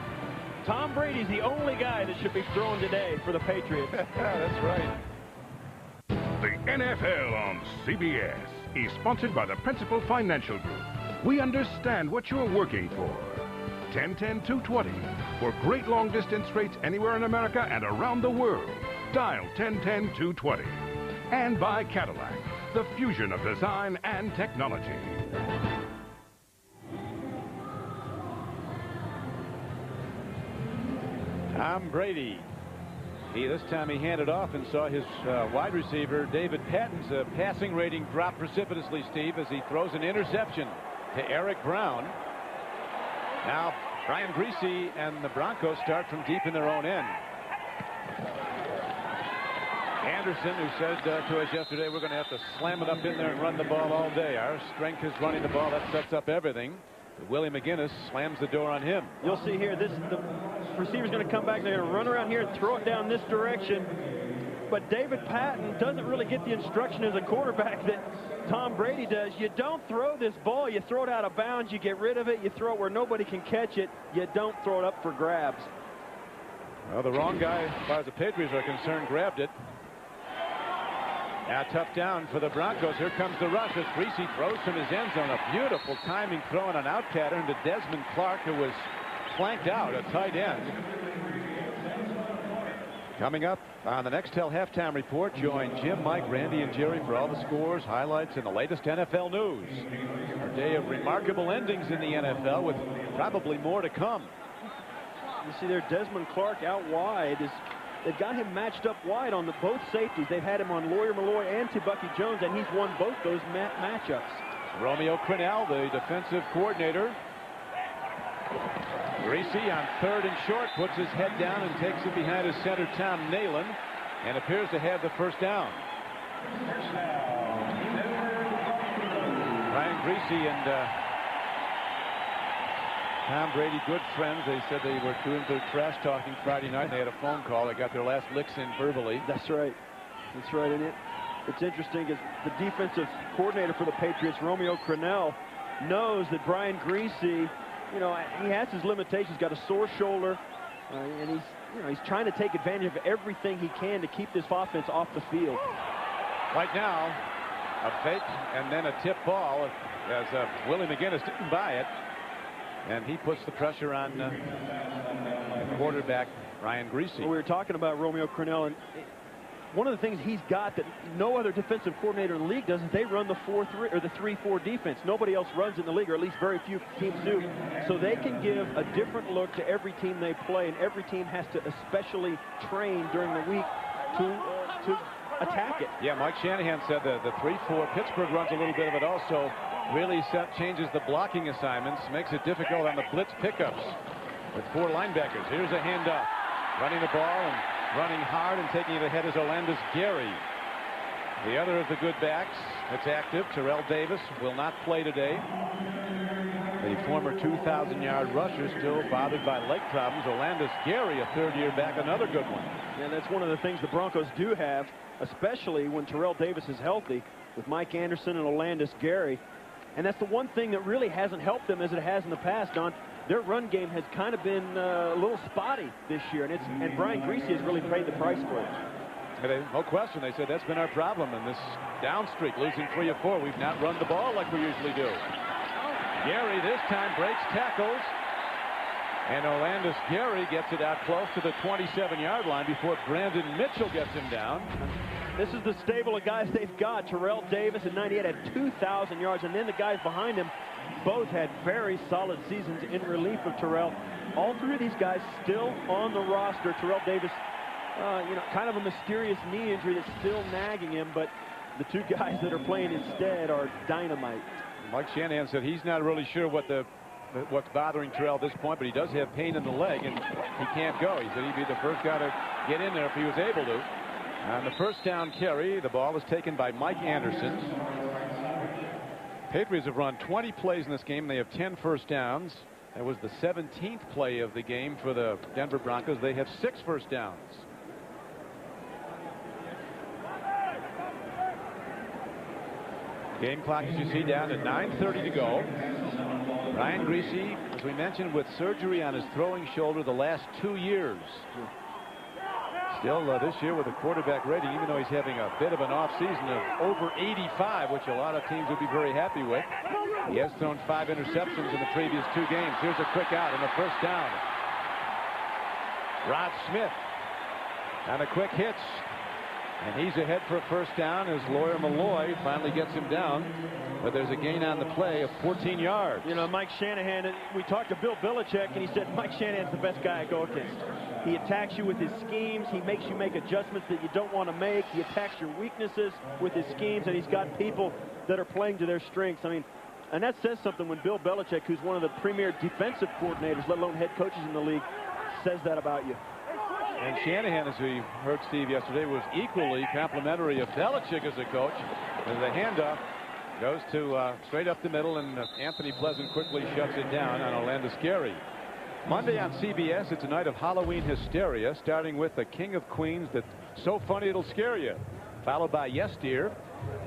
Tom Brady's the only guy that should be thrown today for the Patriots. That's right. The NFL on CBS is sponsored by the Principal Financial Group. We understand what you're working for. 10-10-220 for great long distance rates anywhere in America and around the world. Dial 10-10-220. And by Cadillac, the fusion of design and technology. Tom Brady. This time he handed off and saw his wide receiver David Patton's passing rating drop precipitously, Steve, as he throws an interception to Eric Brown. Now Brian Griese and the Broncos start from deep in their own end. Anderson, who said to us yesterday, we're going to have to slam it up in there and run the ball all day. Our strength is running the ball. That sets up everything. But Willie McGinnis slams the door on him. You'll see here, the receiver's going to come back. They're going to run around here and throw it down this direction. But David Patton doesn't really get the instruction as a quarterback that Tom Brady does. You don't throw this ball. You throw it out of bounds. You get rid of it. You throw it where nobody can catch it. You don't throw it up for grabs. Well, the wrong guy, as far as the Patriots are concerned, grabbed it. Now tough down for the Broncos. Here comes the rush as Greasy throws from his end zone. A beautiful timing throw and an out pattern to Desmond Clark, who was flanked out, a tight end. Coming up on the Nextel halftime report, join Jim, Mike, Randy, and Jerry for all the scores, highlights, and the latest NFL news. A day of remarkable endings in the NFL with probably more to come. You see there, Desmond Clark out wide. They've got him matched up wide on both safeties. They've had him on Lawyer Malloy and Bucky Jones, and he's won both those matchups. Romeo Crennel, the defensive coordinator. Greasy on 3rd and short, puts his head down and takes it behind his center, Tom Nalen, and appears to have the first down. Ryan Greasy and Tom Brady, good friends. They said they were doing their trash talking Friday night, and they had a phone call. They got their last licks in verbally. That's right. That's right. And it's interesting because the defensive coordinator for the Patriots, Romeo Crennel, knows that Brian Greasy, you know, he has his limitations. He's got a sore shoulder, and he's trying to take advantage of everything he can to keep this offense off the field. Right now, a fake and then a tip ball as Willie McGinnis didn't buy it. And he puts the pressure on quarterback Ryan Greasy. Well, we were talking about Romeo Crennel, and one of the things he's got that no other defensive coordinator in the league does is they run the 4-3 or the 3-4 defense. Nobody else runs in the league, or at least very few teams do. So they can give a different look to every team they play, and every team has to especially train during the week to attack it. Yeah, Mike Shanahan said the 3-4. Pittsburgh runs a little bit of it also. Really changes the blocking assignments, makes it difficult on the blitz pickups with 4 linebackers. Here's a handoff. Running the ball and running hard and taking it ahead is Olandis Gary. The other of the good backs that's active, Terrell Davis, will not play today. The former 2,000-yard rusher still bothered by leg problems. Olandis Gary, a 3rd-year back, another good one. Yeah, that's one of the things the Broncos do have, especially when Terrell Davis is healthy, with Mike Anderson and Olandis Gary. And that's the one thing that really hasn't helped them as it has in the past, Don. Their run game has kind of been a little spotty this year, and Brian Greasy has really paid the price for it. No question. They said that's been our problem in this down streak, losing 3 of 4. We've not run the ball like we usually do. Gary this time breaks tackles, and Olandis Gary gets it out close to the 27-yard line before Brandon Mitchell gets him down. This is the stable of guys they've got. Terrell Davis at 98 had 2,000 yards, and then the guys behind him both had very solid seasons in relief of Terrell. All 3 of these guys still on the roster. Terrell Davis, kind of a mysterious knee injury that's still nagging him, but the 2 guys that are playing instead are dynamite. Mike Shanahan said he's not really sure what's bothering Terrell at this point, but he does have pain in the leg, and he can't go. He said he'd be the first guy to get in there if he was able to. On the first down carry, the ball is taken by Mike Anderson. Patriots have run 20 plays in this game. They have 10 first downs. That was the 17th play of the game for the Denver Broncos. They have 6 first downs. Game clock, as you see, down to 9:30 to go. Ryan Greasy, as we mentioned, with surgery on his throwing shoulder the last 2 years. Still this year with a quarterback rating, even though he's having a bit of an off season of over 85, which a lot of teams would be very happy with. He has thrown 5 interceptions in the previous 2 games. Here's a quick out and a first down. Rod Smith on a quick hitch, and he's ahead for a first down as Lawyer Malloy finally gets him down. But there's a gain on the play of 14 yards. You know, Mike Shanahan, we talked to Bill Belichick, and he said Mike Shanahan's the best guy I go against. He attacks you with his schemes. He makes you make adjustments that you don't want to make. He attacks your weaknesses with his schemes, and he's got people that are playing to their strengths. I mean, and that says something when Bill Belichick, who's one of the premier defensive coordinators, let alone head coaches in the league, says that about you. And Shanahan, as we heard Steve yesterday, was equally complimentary of Belichick as a coach. And the handoff goes to straight up the middle, and Anthony Pleasant quickly shuts it down on Olandis Gary. Monday on CBS, it's a night of Halloween hysteria, starting with the King of Queens that's so funny it'll scare you, followed by Yes Dear.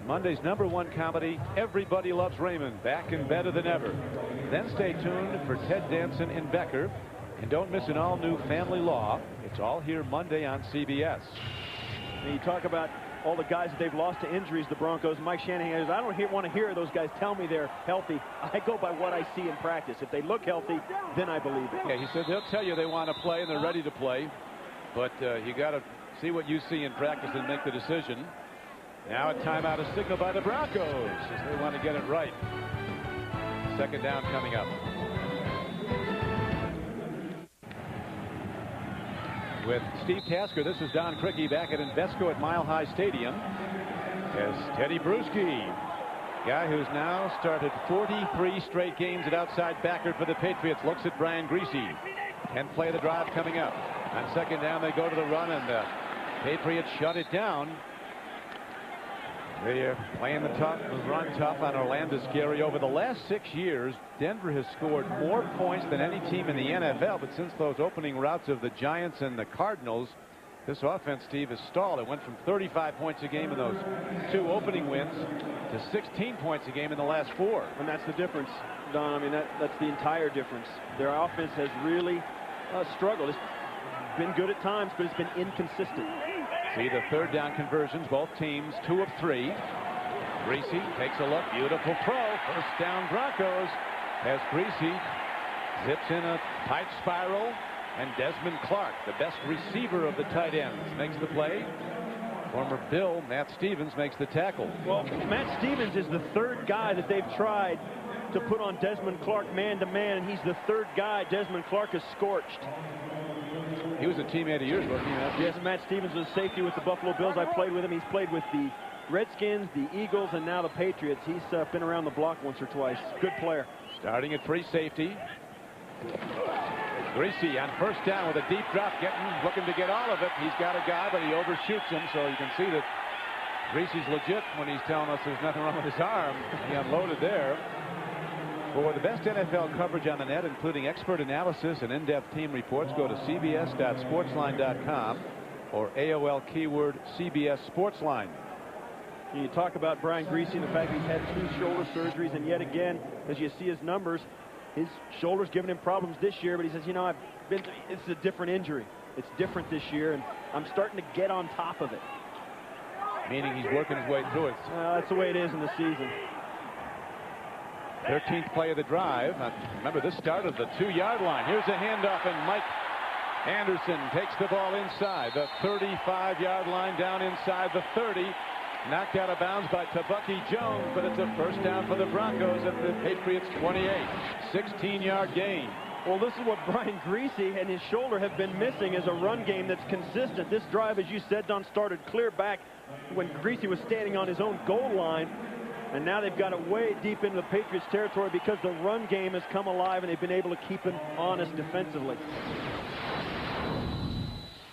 Monday's #1 comedy, Everybody Loves Raymond, back and better than ever. Then stay tuned for Ted Danson and Becker. And don't miss an all-new Family Law. It's all here Monday on CBS. And you talk about all the guys that they've lost to injuries, the Broncos, Mike Shanahan says, I don't want to hear those guys tell me they're healthy. I go by what I see in practice. If they look healthy, then I believe it. Yeah, he said they'll tell you they want to play and they're ready to play, but you got to see what you see in practice and make the decision. Now a timeout is signaled by the Broncos as they want to get it right. Second down coming up. With Steve Tasker, this is Don Criqui back at Invesco at Mile High Stadium. As Teddy Bruschi, guy who's now started 43 straight games at outside backer for the Patriots, looks at Brian Griese. 10 play the drive coming up. On second down, they go to the run, and the Patriots shut it down. They're playing the run tough on Orlando Scary. Over the last 6 years, Denver has scored more points than any team in the NFL. But since those opening routes of the Giants and the Cardinals, this offense, Steve, has stalled. It went from 35 points a game in those 2 opening wins to 16 points a game in the last 4. And that's the difference, Don. I mean, that's the entire difference. Their offense has really struggled. It's been good at times, but it's been inconsistent. See the third down conversions, both teams 2 of 3. Griese takes a look, beautiful throw, first down Broncos, as Griese zips in a tight spiral, and Desmond Clark, the best receiver of the tight ends, makes the play. Former Bill Matt Stevens makes the tackle. Well, Matt Stevens is the third guy that they've tried to put on Desmond Clark man-to-man, and he's the third guy Desmond Clark has scorched. He was a teammate of yours, wasn't he? Yes, Matt Stevens was safety with the Buffalo Bills. I played with him. He's played with the Redskins, the Eagles, and now the Patriots. He's been around the block once or twice. Good player. Starting at free safety. Griese on first down with a deep drop, looking to get all of it. He's got a guy, but he overshoots him, so you can see that Griese's legit when he's telling us there's nothing wrong with his arm. He unloaded there. For the best NFL coverage on the net, including expert analysis and in-depth team reports, go to cbs.sportsline.com or AOL keyword CBS Sportsline. You talk about Brian Griese and the fact he's had 2 shoulder surgeries, and yet again, as you see his numbers, his shoulder's given him problems this year, but he says, you know, it's a different injury. It's different this year, and I'm starting to get on top of it. Meaning he's working his way through it. That's the way it is in the season. 13th play of the drive. Remember, this started the 2-yard line. Here's a handoff, and Mike Anderson takes the ball inside the 35-yard line, down inside the 30. Knocked out of bounds by Tabucky Jones, but it's a first down for the Broncos at the Patriots 28. 16-yard gain. Well, this is what Brian Griese and his shoulder have been missing, is a run game that's consistent. This drive, as you said, Don, started clear back when Griese was standing on his own goal line. And now they've got it way deep into the Patriots territory because the run game has come alive and they've been able to keep him honest defensively.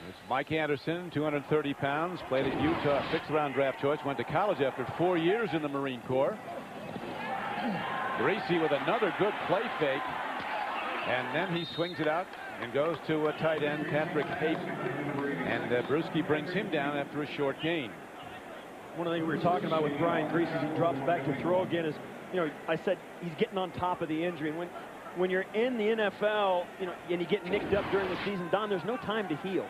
It's Mike Anderson, 230 pounds, played at Utah, 6th-round draft choice, went to college after 4 years in the Marine Corps. Griese with another good play fake, and then he swings it out and goes to a tight end, Patrick Hayden, and Bruschi brings him down after a short gain. One of the things we were talking about with Brian Griese as he drops back to throw again is, you know, I said he's getting on top of the injury. And when you're in the NFL, you know, and you get nicked up during the season, Don, there's no time to heal.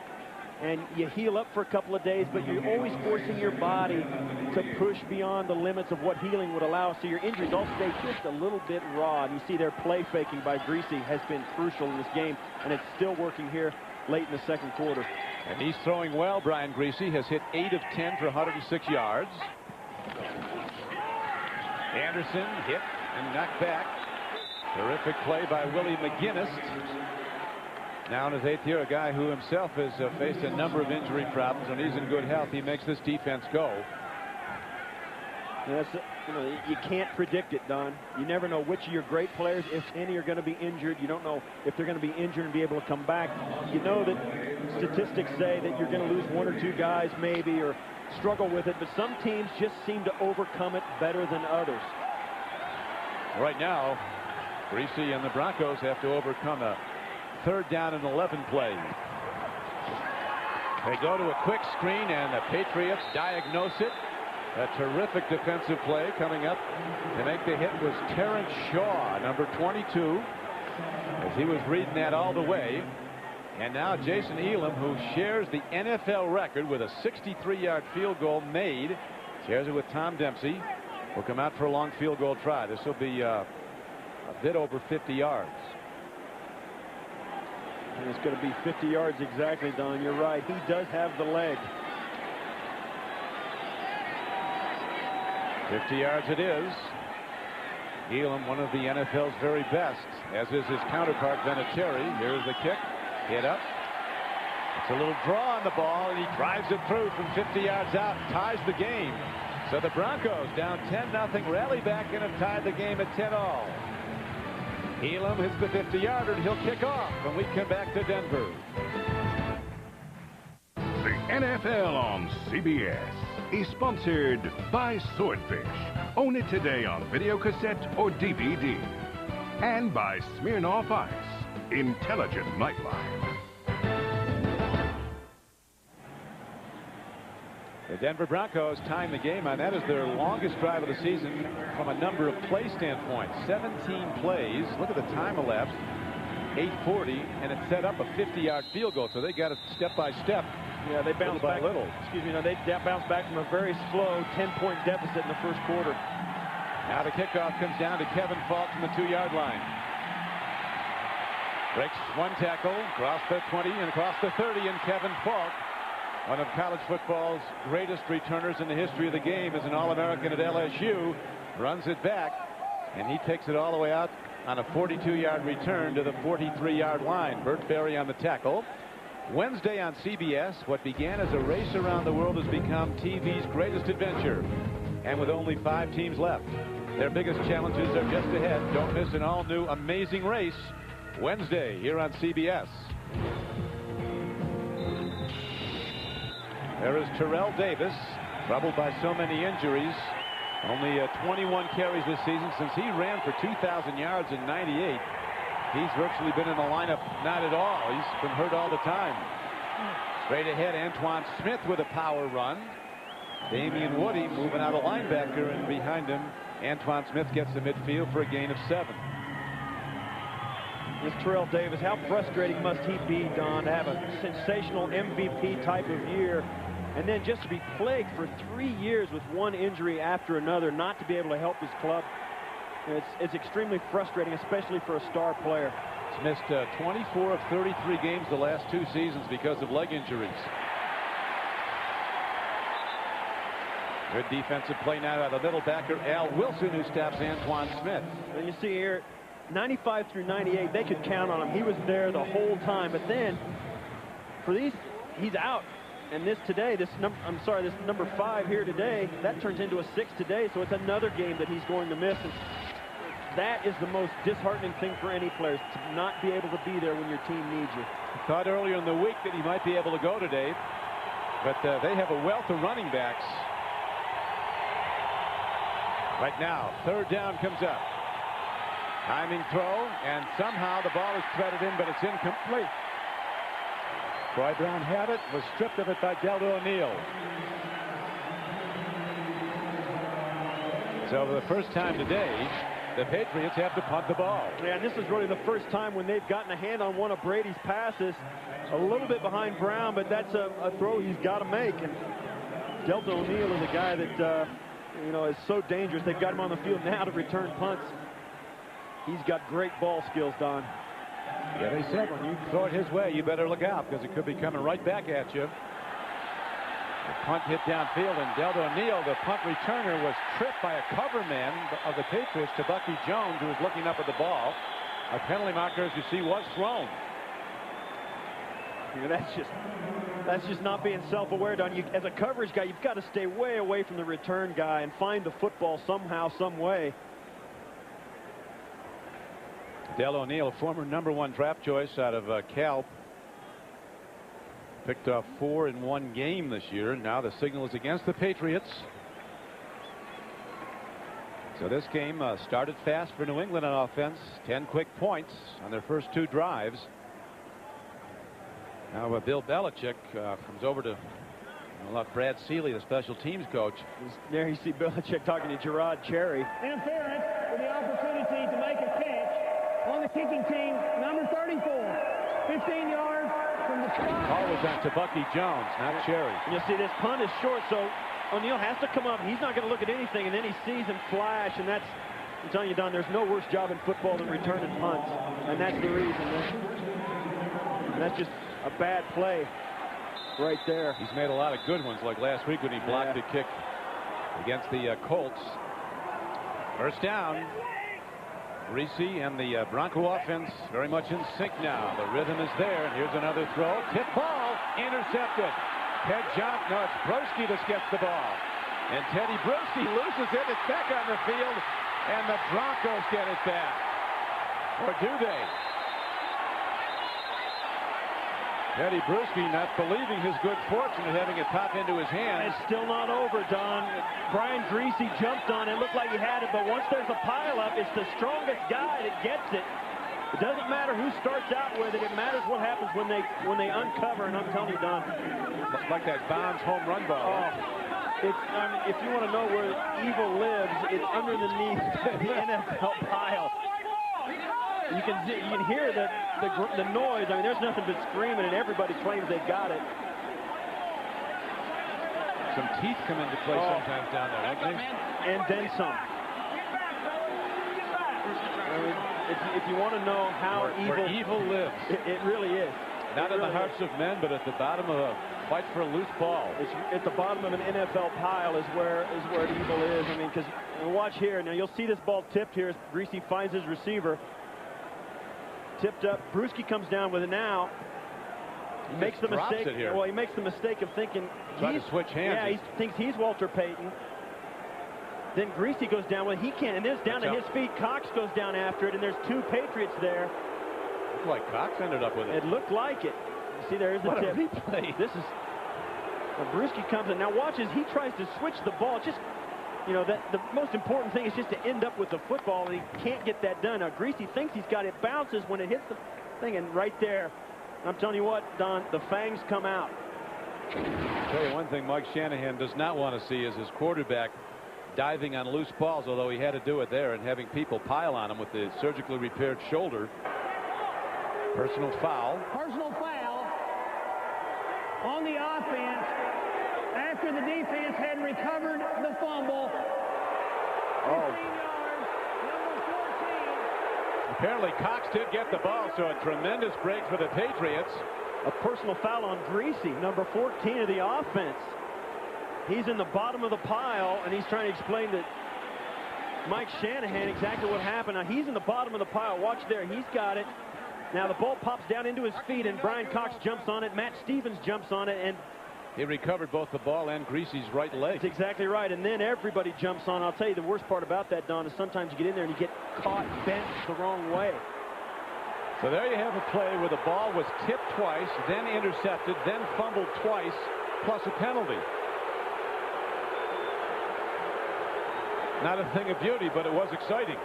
And you heal up for a couple of days, but you're always forcing your body to push beyond the limits of what healing would allow. So your injuries all stay just a little bit raw. And you see their play faking by Griese has been crucial in this game, and it's still working here late in the second quarter. And he's throwing well. Brian Griese has hit 8 of 10 for 106 yards. Anderson hit and knocked back. Terrific play by Willie McGinnis. Now in his 8th year, a guy who himself has faced a number of injury problems. When he's in good health, he makes this defense go. Yes, you know, you can't predict it, Don. You never know which of your great players, if any, are going to be injured. You don't know if they're going to be injured and be able to come back. You know that statistics say that you're going to lose 1 or 2 guys maybe, or struggle with it, but some teams just seem to overcome it better than others. Right now, Griese and the Broncos have to overcome a 3rd down and 11 play. They go to a quick screen, and the Patriots diagnose it. A terrific defensive play coming up to make the hit was Terrence Shaw, number 22, as he was reading that all the way. And now Jason Elam, who shares the NFL record with a 63-yard field goal made, shares it with Tom Dempsey, will come out for a long field goal try. This will be a bit over 50 yards. And it's going to be 50 yards exactly, Don. You're right. He does have the leg. 50 yards it is. Elam, one of the NFL's very best, as is his counterpart, Vinatieri. Here's the kick. Hit up. It's a little draw on the ball, and he drives it through from 50 yards out, ties the game. So the Broncos down 10-0, rally back and have tied the game at 10-all. Elam hits the 50-yarder, and he'll kick off when we come back to Denver. The NFL on CBS is sponsored by Swordfish. Own it today on videocassette or DVD. And by Smirnoff Ice. Intelligent nightlife. The Denver Broncos tying the game, and that is their longest drive of the season from a number of play standpoint. 17 plays. Look at the time elapsed. 8:40, and it set up a 50-yard field goal. So they got it step by step. Yeah, they bounced back. Little. Excuse me. No, they bounced back from a very slow 10-point deficit in the first quarter. Now the kickoff comes down to Kevin Falk from the 2-yard line. Breaks one tackle, across the 20 and across the 30, and Kevin Falk, one of college football's greatest returners in the history of the game, is an All-American at LSU, runs it back, and he takes it all the way out on a 42-yard return to the 43-yard line. Burt Berry on the tackle. Wednesday on CBS, what began as a race around the world has become TV's greatest adventure. And with only 5 teams left, their biggest challenges are just ahead. Don't miss an all-new amazing race Wednesday here on CBS. There is Terrell Davis, troubled by so many injuries. Only 21 carries this season since he ran for 2,000 yards in '98. He's virtually been in the lineup not at all. He's been hurt all the time. Straight ahead, Antoine Smith with a power run. Damian Woody moving out a linebacker, and behind him, Antoine Smith gets the midfield for a gain of 7. This Terrell Davis, how frustrating must he be, Don, to have a sensational MVP type of year, and then just to be plagued for 3 years with one injury after another, not to be able to help his club. It's extremely frustrating, especially for a star player. He's missed 24 of 33 games the last 2 seasons because of leg injuries. Good defensive play now by the middle backer, Al Wilson, who stops Antoine Smith. And you see here, 95 through 98, they could count on him. He was there the whole time. But then, for these, he's out. And this today, this number 5 here today, that turns into a 6 today. So it's another game that he's going to miss. And that is the most disheartening thing for any player, to not be able to be there when your team needs you. I thought earlier in the week that he might be able to go today, but they have a wealth of running backs. Right now, 3rd down comes up. Timing throw, and somehow the ball is threaded in, but it's incomplete. Troy Brown had it, was stripped of it by Deldo O'Neal. So for the first time today, the Patriots have to punt the ball. Yeah, and this is really the first time when they've gotten a hand on one of Brady's passes. A little bit behind Brown, but that's a throw he's got to make. And Deldo O'Neal is a guy that is so dangerous. They've got him on the field now to return punts. He's got great ball skills, Don. Yeah, they said when you throw it his way, you better look out, because it could be coming right back at you. The punt hit downfield, and Deldo O'Neal, the punt returner, was tripped by a cover man of the Patriots to Bucky Jones, who was looking up at the ball. A penalty marker, as you see, was thrown. That's just not being self-aware, Don. As a coverage guy, you've got to stay way away from the return guy and find the football somehow, some way. Del O'Neal, former #1 draft choice out of Cal, picked off 4 in 1 game this year. Now the signal is against the Patriots. So this game started fast for New England on offense. 10 quick points on their first 2 drives. Now Bill Belichick comes over to Brad Seeley, the special teams coach. There you see Belichick talking to Gerard Cherry. Interference with the opportunity to make a catch on the kicking team, number 34. 15 yards, from the spot. Call was on to Bucky Jones, not Cherry. You'll see this punt is short, so O'Neal has to come up. He's not going to look at anything, and then he sees him flash, and that's, I'm telling you, Don, there's no worse job in football than returning punts, and that's the reason. And that's just a bad play right there. He's made a lot of good ones, like last week when he blocked the kick against the Colts. First down. Reese and the Bronco offense very much in sync now. The rhythm is there, and here's another throw. Tip ball, intercepted. it's Brosky that gets the ball. And Teddy Brosky loses it. It's back on the field, and the Broncos get it back. Or do they? Teddy Bruschi not believing his good fortune of having it pop into his hands. It's still not over, Don. Brian Greasy jumped on it. Looked like he had it, but once there's a pileup, it's the strongest guy that gets it. It doesn't matter who starts out with it. It matters what happens when they uncover. And I'm telling you, Don, like that Bonds home run ball. Oh, I mean, if you want to know where evil lives, it's underneath the NFL pile. You can hear the noise. I mean, there's nothing but screaming, and everybody claims they've got it. Some teeth come into play sometimes down there, don't they? And then some. I mean, if you want to know how where evil lives, it really is. Not in the hearts of men, but at the bottom of a fight for a loose ball. It's at the bottom of an NFL pile is where evil is. I mean, because watch here. Now you'll see this ball tipped here as Greasy finds his receiver. Tipped up. Bruschi comes down with it now. He makes the mistake. Well, he makes the mistake of thinking he's to switch hands. Yeah, he thinks he's Walter Payton. Then Greasy goes down with it. He can't. And then it's down to his feet. Cox goes down after it, and there's two Patriots there. Looked like Cox ended up with it. It looked like it. See, there is the tip. Replay. This is. Bruschi comes in. Now watch as he tries to switch the ball. Just, you know, the most important thing is just to end up with the football, and he can't get that done. Now Greasy thinks he's got it. Bounces when it hits the thing, and right there, I'm telling you what, Don, the fangs come out. I'll tell you one thing Mike Shanahan does not want to see is his quarterback diving on loose balls, although he had to do it there, and having people pile on him with the surgically repaired shoulder. Personal foul. Personal foul on the offense after the defense had recovered the fumble. 15 yards, number 14. Apparently Cox did get the ball, so a tremendous break for the Patriots. A personal foul on Greasy, number 14 of the offense. He's in the bottom of the pile, and he's trying to explain to Mike Shanahan exactly what happened. Now he's in the bottom of the pile. Watch there. He's got it. Now the ball pops down into his feet, and Brian Cox jumps on it. Matt Stevens jumps on it, and he recovered both the ball and Greasy's right leg. That's exactly right. And then everybody jumps on. I'll tell you the worst part about that, Don, is sometimes you get in there and you get caught bent the wrong way. So there you have a play where the ball was tipped twice, then intercepted, then fumbled twice, plus a penalty. Not a thing of beauty, but it was exciting.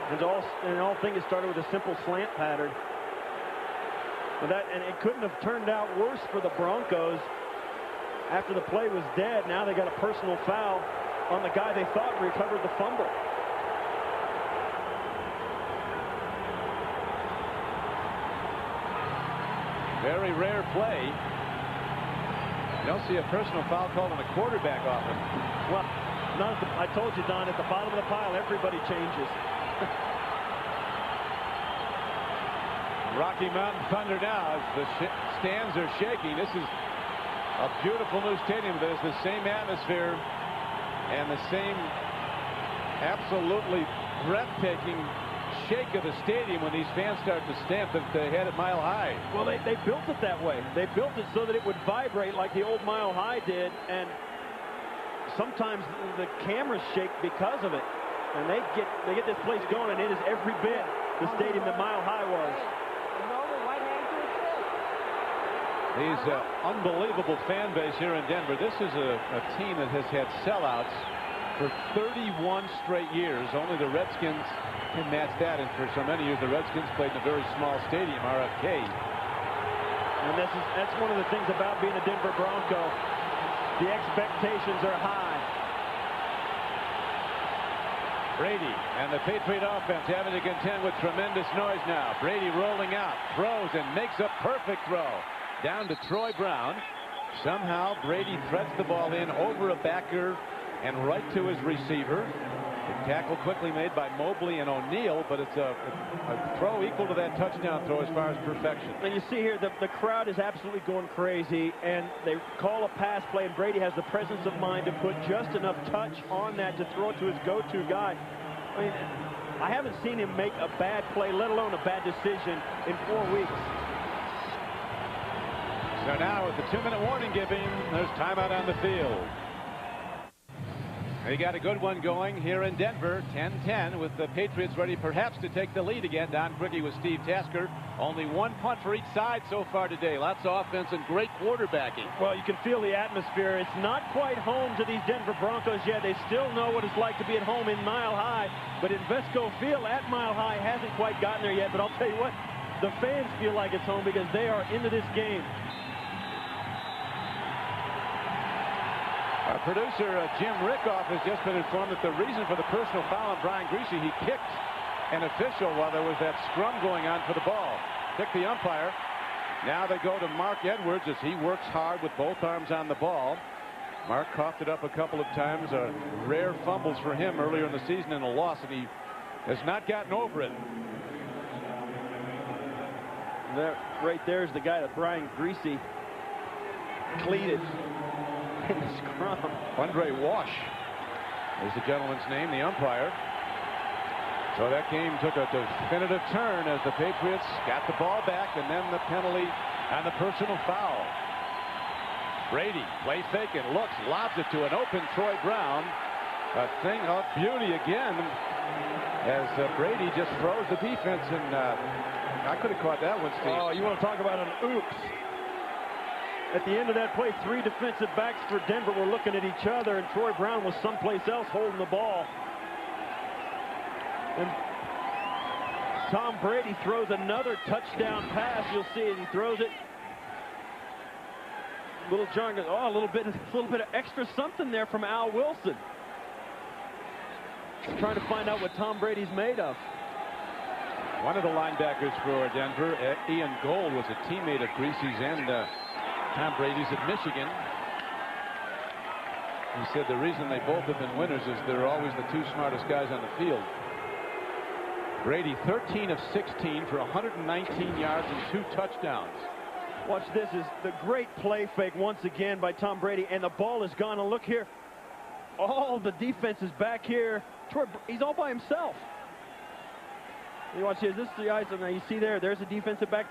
And all thing it started with a simple slant pattern. And it couldn't have turned out worse for the Broncos. After the play was dead, now they got a personal foul on the guy they thought recovered the fumble. Very rare play. You don't see a personal foul called on a quarterback often. Well, I told you, Don, at the bottom of the pile, everybody changes. Rocky Mountain Thunder now as the stands are shaking. This is a beautiful new stadium. There's the same atmosphere and the same absolutely breathtaking shake of the stadium when these fans start to stamp the head at Mile High. Well, they built it that way. They built it so that it would vibrate like the old Mile High did, and sometimes the cameras shake because of it. And they get this place going, and it is every bit the stadium that Mile High was. These unbelievable fan base here in Denver. This is a team that has had sellouts for 31 straight years. Only the Redskins can match that, and for so many years the Redskins played in a very small stadium, RFK. And that's one of the things about being a Denver Bronco. The expectations are high. Brady and the Patriot offense having to contend with tremendous noise now. Brady rolling out, throws, throws and makes a perfect throw down to Troy Brown. Somehow Brady threads the ball in over a backer and right to his receiver. The tackle quickly made by Mobley and O'Neal, but it's a throw equal to that touchdown throw as far as perfection. And you see here the crowd is absolutely going crazy, and they call a pass play, and Brady has the presence of mind to put just enough touch on that to throw it to his go-to guy. I mean, I haven't seen him make a bad play, let alone a bad decision, in 4 weeks. So now with the 2-minute warning given, there's timeout on the field. They got a good one going here in Denver, 10-10, with the Patriots ready perhaps to take the lead again. Don Quickie with Steve Tasker. Only one punt for each side so far today. Lots of offense and great quarterbacking. Well, you can feel the atmosphere. It's not quite home to these Denver Broncos yet. They still know what it's like to be at home in Mile High. But Invesco Field at Mile High hasn't quite gotten there yet. But I'll tell you what, the fans feel like it's home because they are into this game. Our producer, Jim Rickoff, has just been informed that the reason for the personal foul on Brian Griese, he kicked an official while there was that scrum going on for the ball. Kicked the umpire. Now they go to Mark Edwards as he works hard with both arms on the ball. Mark coughed it up a couple of times. Rare fumbles for him earlier in the season in a loss, and he has not gotten over it. That right there is the guy that Brian Griese cleated in the scrum. Andre Wash is the gentleman's name, the umpire. So that game took a definitive turn as the Patriots got the ball back, and then the penalty on the personal foul. Brady play fake and looks, lobs it to an open Troy Brown. A thing of beauty again as Brady just throws the defense, and I could have caught that one, Steve. Oh, you want to talk about an oops. At the end of that play, 3 defensive backs for Denver were looking at each other, and Troy Brown was someplace else holding the ball. And Tom Brady throws another touchdown pass. You'll see it. He throws it. Little John goes, oh, a little bit of extra something there from Al Wilson. Trying to find out what Tom Brady's made of. One of the linebackers for Denver, Ian Gold, was a teammate of Griese's and Tom Brady's at Michigan. He said the reason they both have been winners is they're always the 2 smartest guys on the field. Brady 13 of 16 for 119 yards and 2 touchdowns. Watch this, is the great play fake once again by Tom Brady, and the ball is gone. And look here, all the defense is back here. He's all by himself. You watch here, this is the eyes. Now you see there's a defensive back,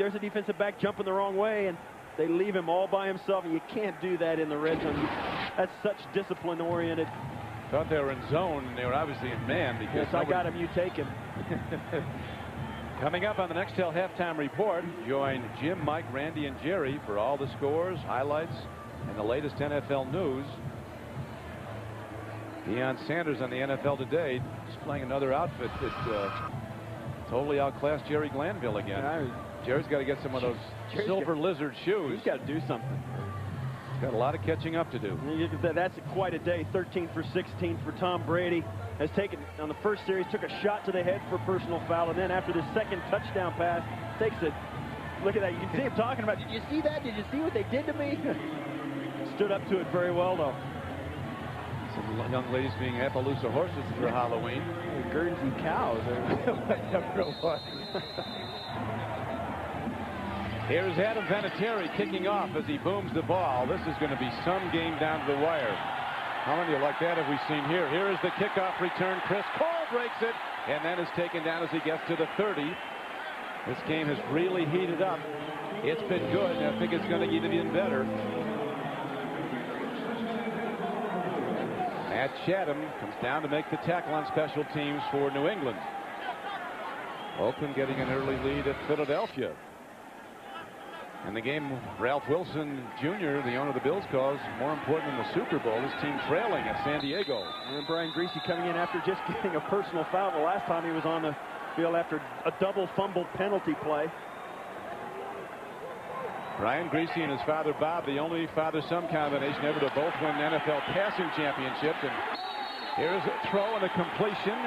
jumping the wrong way, and they leave him all by himself, and you can't do that in the red zone. That's such discipline-oriented. Thought they were in zone, and they were obviously in man. Because yes, I got him, you take him. Coming up on the Nextel Halftime Report, join Jim, Mike, Randy, and Jerry for all the scores, highlights, and the latest NFL news. Deion Sanders on the NFL Today displaying another outfit that totally outclassed Jerry Glanville again. Jerry's got to get some of those silver lizard shoes. He's got to do something. He's got a lot of catching up to do. That's quite a day. 13 for 16 for Tom Brady. Has taken, on the first series, took a shot to the head for a personal foul, and then after the second touchdown pass, takes it. Look at that. You can see him talking about, did you see that? Did you see what they did to me? Stood up to it very well, though. Some young ladies being Appaloosa horses for Halloween. Guernsey cows. Whatever it was. Here's Adam Vinatieri kicking off as he booms the ball. This is going to be some game down to the wire. How many like that have we seen here? Here is the kickoff return. Chris Cole breaks it and then is taken down as he gets to the 30. This game has really heated up. It's been good, and I think it's going to get even better. Matt Chatham comes down to make the tackle on special teams for New England. Oakland getting an early lead at Philadelphia. And the game, Ralph Wilson Jr., the owner of the Bills, calls more important than the Super Bowl. His team trailing at San Diego. And Brian Griese coming in after just getting a personal foul. The last time he was on the field after a double fumble penalty play. Brian Griese and his father Bob, the only father-son combination ever to both win NFL passing championships. And here's a throw and a completion.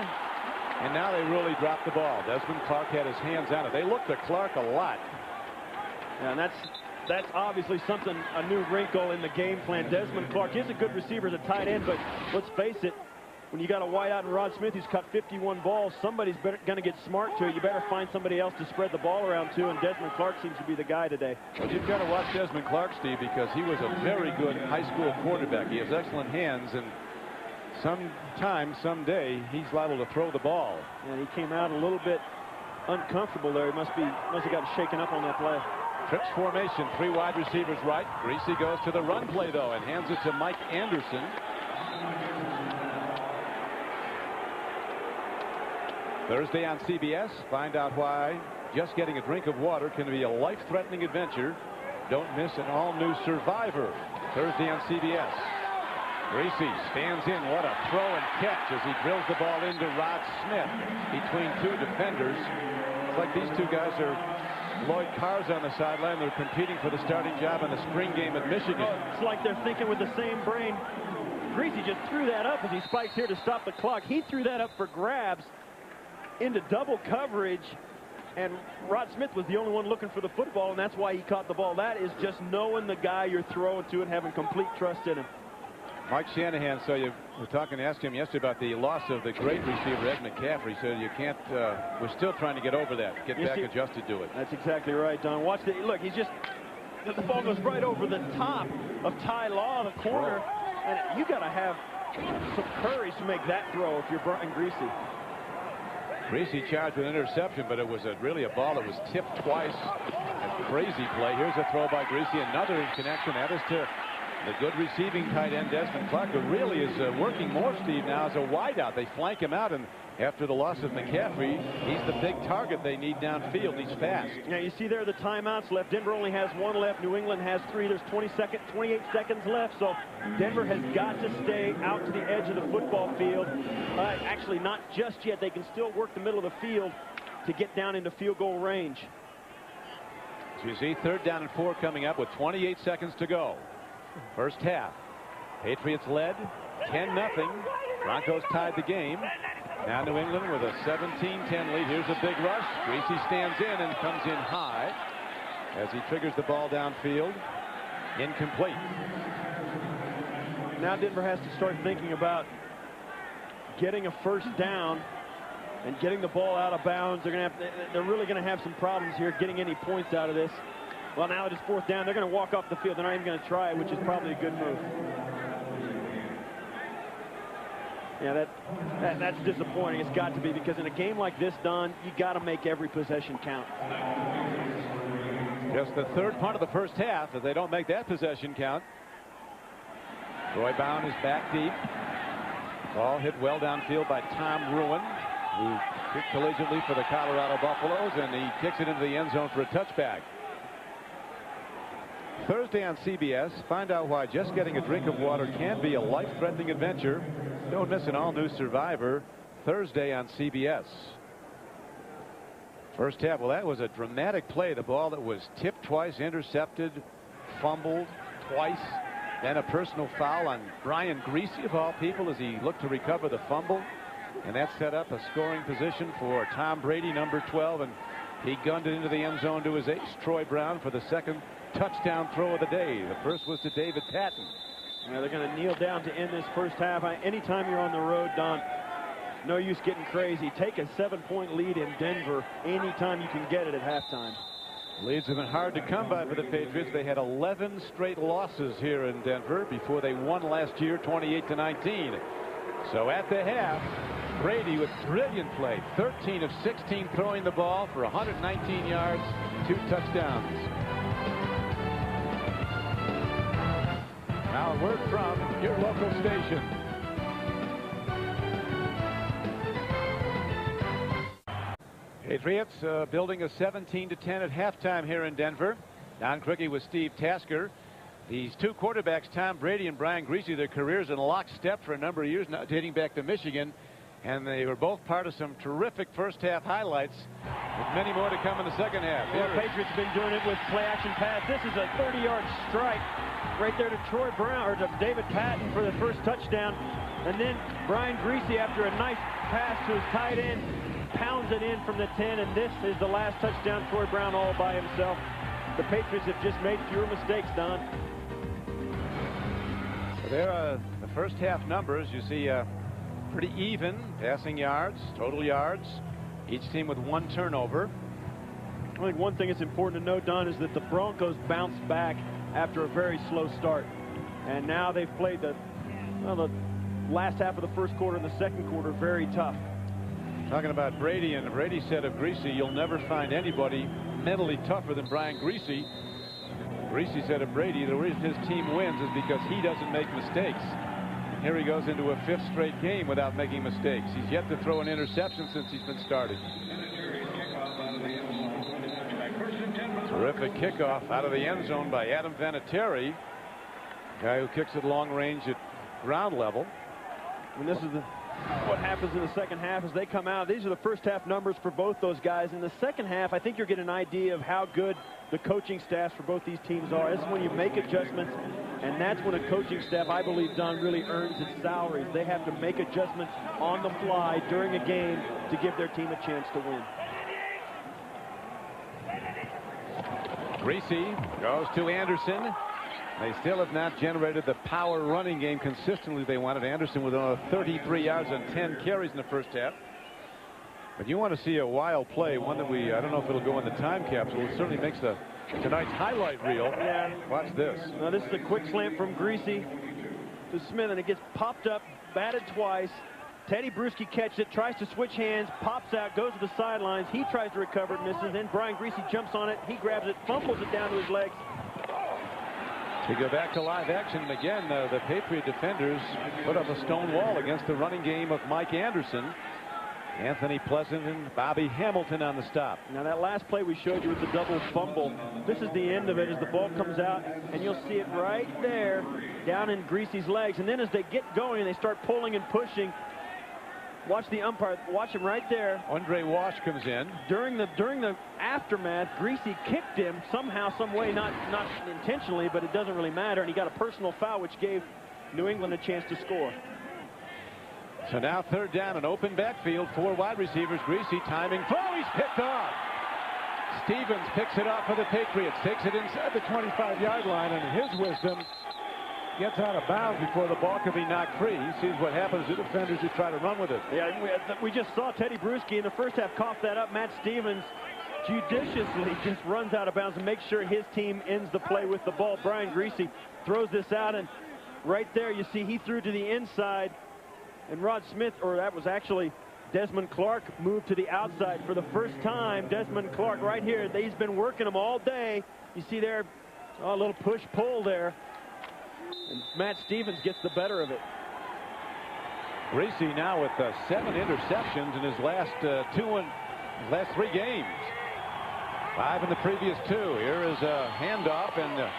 And now they really dropped the ball. Desmond Clark had his hands on it. They looked at Clark a lot. And that's obviously something, a new wrinkle in the game plan. Desmond Clark is a good receiver as a tight end, but let's face it, when you got a wideout in Rod Smith who's caught 51 balls, somebody's going to get smart to it. You better find somebody else to spread the ball around to, and Desmond Clark seems to be the guy today. Well, you've got to watch Desmond Clark, Steve, because he was a very good high school quarterback. He has excellent hands, and someday, he's liable to throw the ball. And he came out a little bit uncomfortable there. He must have gotten shaken up on that play. Trips formation, 3 wide receivers right. Greasy goes to the run play, though, and hands it to Mike Anderson. Thursday on CBS, find out why just getting a drink of water can be a life-threatening adventure. Don't miss an all-new Survivor. Thursday on CBS. Greasy stands in. What a throw and catch as he drills the ball into Rod Smith between 2 defenders. It's like these 2 guys are Lloyd Carr's on the sideline. They're competing for the starting job in the spring game at Michigan. Oh, it's like they're thinking with the same brain. Greasy just threw that up as he spikes here to stop the clock. He threw that up for grabs into double coverage, and Rod Smith was the only one looking for the football, and that's why he caught the ball. That is just knowing the guy you're throwing to and having complete trust in him. Mike Shanahan, so you were asked him yesterday about the loss of the great receiver Ed McCaffrey. He said you can't, we're still trying to get over that, get back adjusted to it. That's exactly right, Don. Watch the look. He's just, the ball goes right over the top of Ty Law, the corner, and you got to have some courage to make that throw if you're Brian Greasy. Greasy charged with an interception, but it was really a ball that was tipped twice. A crazy play. Here's a throw by Greasy. Another connection. That is to the good receiving tight end Desmond Clark, who really is working more, Steve, now as a wideout. They flank him out, and after the loss of McCaffrey, he's the big target they need downfield. He's fast. Yeah, you see there the timeouts left. Denver only has 1 left. New England has 3. There's 28 seconds left. So Denver has got to stay out to the edge of the football field. Actually, not just yet. They can still work the middle of the field to get down into field goal range. So you see 3rd down and 4 coming up with 28 seconds to go. First half. Patriots led 10-0. Broncos tied the game. Now New England with a 17-10 lead. Here's a big rush. Greasy stands in and comes in high as he triggers the ball downfield. Incomplete. Now Denver has to start thinking about getting a first down and getting the ball out of bounds. They're really going to have some problems here getting any points out of this. Well, now it is 4th down. They're going to walk off the field. They're not even going to try it, which is probably a good move. Yeah, that's disappointing. It's got to be, because in a game like this, Don, you got to make every possession count. Just the 3rd punt of the first half. If they don't make that possession count. Troy Bound is back deep. Ball hit well downfield by Tom Ruin, who kicked collegiately for the Colorado Buffaloes, and he kicks it into the end zone for a touchback. Thursday on CBS, find out why just getting a drink of water can be a life-threatening adventure. Don't miss an all-new Survivor. Thursday on CBS. First half, well, that was a dramatic play. The ball that was tipped twice, intercepted, fumbled twice, then a personal foul on Brian Greasy, of all people, as he looked to recover the fumble. And that set up a scoring position for Tom Brady, number 12, and he gunned it into the end zone to his ace, Troy Brown, for the 2nd touchdown throw of the day. The first was to David Patton. Now they're going to kneel down to end this first half. Anytime you're on the road, Don, no use getting crazy. Take a 7-point lead in Denver anytime you can get it at halftime. Leads have been hard to come by for the Patriots. They had 11 straight losses here in Denver before they won last year, 28-19. So at the half, Brady with brilliant play, 13 of 16 throwing the ball for 119 yards, 2 touchdowns. Now a word from your local station. Patriots building a 17-10 at halftime here in Denver. Don Criqui with Steve Tasker. These 2 quarterbacks, Tom Brady and Brian Greasy, their careers in lockstep for a number of years now, dating back to Michigan. And they were both part of some terrific first half highlights, with many more to come in the second half. Well, the Patriots have been doing it with play action pass. This is a 30-yard strike right there to Troy Brown, or to David Patton for the first touchdown. And then Brian Greasy, after a nice pass to his tight end, pounds it in from the 10, and this is the last touchdown. Troy Brown all by himself. the Patriots have just made fewer mistakes, Don. There are the first half numbers. You see pretty even passing yards, total yards. Each team with 1 turnover. I think one thing that's important to note, Don, is that the Broncos bounced back after a very slow start. And now they've played the last half of the first quarter and the second quarter very tough. Talking about Brady, and Brady said of Greasy, you'll never find anybody mentally tougher than Brian Greasy. Greasy said of Brady, the reason his team wins is because he doesn't make mistakes. And here he goes into a 5th straight game without making mistakes. He's yet to throw an interception since he's been started. Terrific kickoff out of the end zone by Adam Vinatieri, guy who kicks at long range at ground level. And this is what happens in the second half as they come out. These are the first half numbers for both those guys. In the second half, I think you're getting an idea of how good the coaching staffs for both these teams are. This is when you make adjustments, and that's when a coaching staff, I believe, Don, really earns its salaries. They have to make adjustments on the fly during a game to give their team a chance to win. Greasy goes to Anderson. They still have not generated the power running game consistently they wanted. Anderson with 33 yards on 10 carries in the first half. But you want to see a wild play, one that I don't know if it'll go in the time capsule. It certainly makes tonight's highlight reel. Yeah. Watch this. Now this is a quick slant from Greasy to Smith, and it gets popped up, batted twice. Teddy Bruschi catches it, tries to switch hands, pops out, goes to the sidelines. He tries to recover it, misses. Then Brian Greasy jumps on it. He grabs it, fumbles it down to his legs. We go back to live action, and again, the Patriot defenders put up a stone wall against the running game of Mike Anderson. Anthony Pleasant and Bobby Hamilton on the stop. Now that last play we showed you with the double fumble, this is the end of it as the ball comes out, and you'll see it right there down in Greasy's legs. And then as they get going and they start pulling and pushing, watch the umpire, watch him right there. Andre Wash comes in. During the aftermath, Greasy kicked him somehow, some way, not intentionally, but it doesn't really matter, and he got a personal foul which gave New England a chance to score. So now 3rd down, an open backfield, 4 wide receivers. Greasy timing, throw, he's picked off. Stevens picks it up for the Patriots, takes it inside the 25-yard line, and his wisdom gets out of bounds before the ball can be knocked free. He sees what happens to defenders who try to run with it. Yeah, we just saw Teddy Bruschi in the first half cough that up. Matt Stevens judiciously just runs out of bounds and makes sure his team ends the play with the ball. Brian Greasy throws this out, and right there you see he threw to the inside, and Rod Smith, or that was actually Desmond Clark, moved to the outside for the first time. Desmond Clark right here, he's been working him all day. You see there, a little push-pull there. And Matt Stevens gets the better of it. Greasy now with 7 interceptions in his last 3 games. 5 in the previous 2. Here is a handoff, and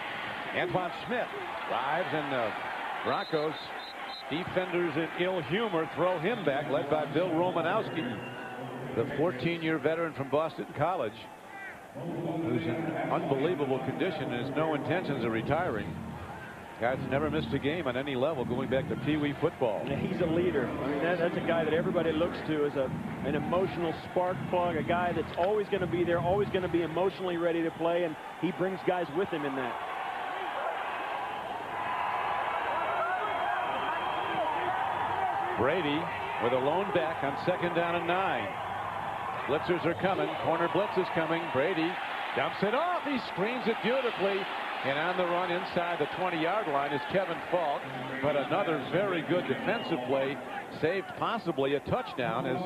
Antoine Smith drives, and Broncos defenders in ill humor throw him back, led by Bill Romanowski, the 14-year veteran from Boston College, who's in unbelievable condition and has no intentions of retiring. Guy's never missed a game on any level going back to Pee Wee football. Yeah, he's a leader. I mean, that's a guy that everybody looks to as an emotional spark plug, a guy that's always going to be there, always going to be emotionally ready to play, and he brings guys with him in that. Brady with a lone back on 2nd down and 9. Blitzers are coming. Corner blitz is coming. Brady dumps it off. He screens it beautifully. And on the run inside the 20-yard line is Kevin Falk. But another very good defensive play saved possibly a touchdown as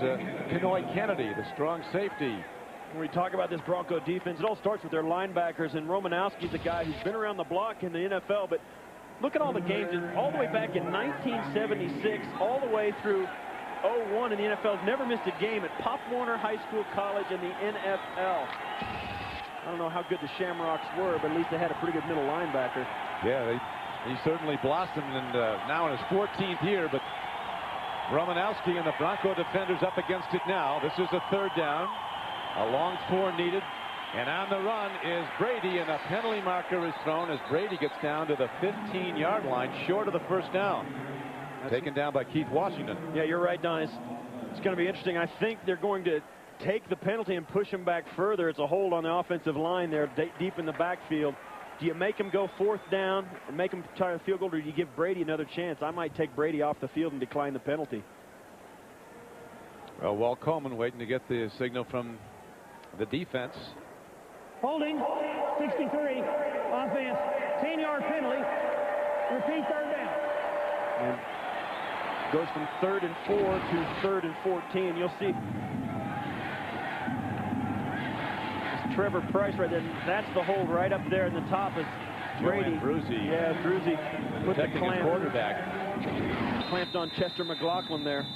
Kenoy Kennedy, the strong safety. When we talk about this Bronco defense, it all starts with their linebackers. And Romanowski's a guy who's been around the block in the NFL, but look at all the games, all the way back in 1976, all the way through 01 in the NFL. Never missed a game at Pop Warner High School, college, and the NFL. I don't know how good the Shamrocks were, but at least they had a pretty good middle linebacker. Yeah, he certainly blossomed, and now in his 14th year. But Romanowski and the Bronco defenders up against it now. This is a 3rd down. A long 4 needed. And on the run is Brady, and a penalty marker is thrown as Brady gets down to the 15-yard line, short of the 1st down. Taken down by Keith Washington. Yeah, you're right, Don. It's going to be interesting. I think they're going to take the penalty and push him back further. It's a hold on the offensive line there, deep in the backfield. Do you make him go 4th down and make him try a field goal, or do you give Brady another chance? I might take Brady off the field and decline the penalty. Well, Walt Coleman waiting to get the signal from the defense. Holding, 63, offense, 10-yard penalty, repeat 3rd down. And goes from 3rd and 4 to 3rd and 14. You'll see it's Trevor Price right there. That's the hold right up there in the top is Brady. Bruzy. Yeah, Bruzy put the clamp. Quarterback. Clamped on Chester McLaughlin there.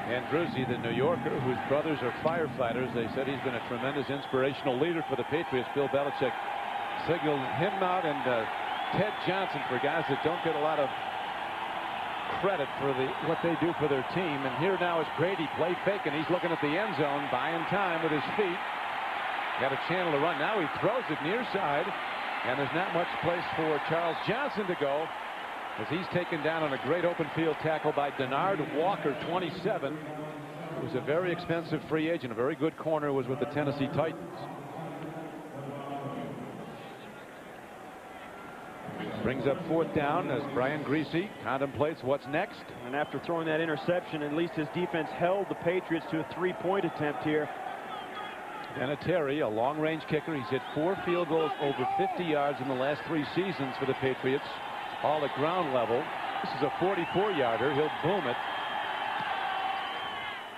And Bruzy, the New Yorker, whose brothers are firefighters, they said he's been a tremendous inspirational leader for the Patriots. Bill Belichick signaled him out, and Ted Johnson, for guys that don't get a lot of credit for what they do for their team. And here now is Brady, play fake, and he's looking at the end zone, buying time with his feet. Got a channel to run. Now he throws it near side, and there's not much place for Charles Johnson to go, as he's taken down on a great open field tackle by Denard Walker, 27. It was a very expensive free agent. A very good corner was with the Tennessee Titans. Brings up 4th down as Brian Griese contemplates what's next. And after throwing that interception, at least his defense held the Patriots to a 3-point attempt here. Vinatieri, a long-range kicker. He's hit 4 field goals over 50 yards in the last 3 seasons for the Patriots, all at ground level. This is a 44-yarder. He'll boom it.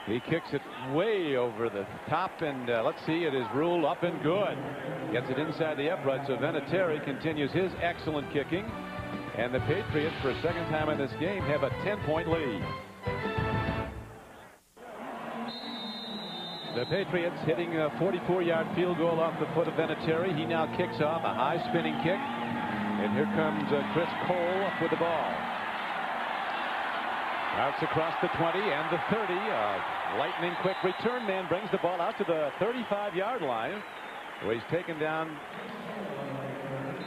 He kicks it way over the top, and let's see, it is ruled up and good. Gets it inside the upright, so Vinatieri continues his excellent kicking. And the Patriots, for a second time in this game, have a 10-point lead. The Patriots hitting a 44-yard field goal off the foot of Vinatieri. He now kicks off a high spinning kick. And here comes Chris Cole up with the ball. Outs across the 20 and the 30. Lightning quick return man brings the ball out to the 35-yard line, where he's taken down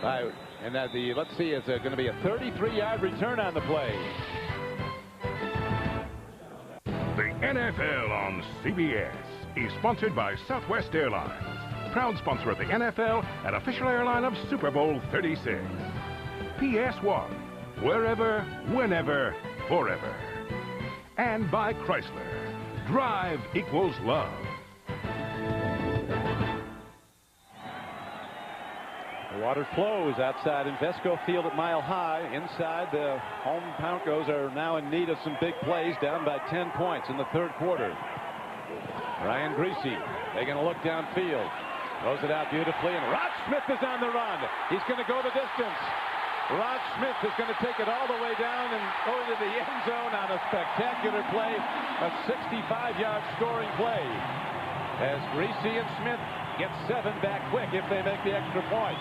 by, and let's see, it's going to be a 33-yard return on the play. The NFL on CBS is sponsored by Southwest Airlines, proud sponsor of the NFL and official airline of Super Bowl 36. PS1, wherever, whenever, forever. And by Chrysler, drive equals love. The water flows outside Invesco Field at Mile High. Inside, the home Broncos are now in need of some big plays, down by 10 points in the 3rd quarter. Brian Griese taking a look downfield. Throws it out beautifully, and Rod Smith is on the run. He's going to go the distance. Rod Smith is going to take it all the way down and go to the end zone on a spectacular play, a 65-yard scoring play, as Griese and Smith get 7 back quick if they make the extra point.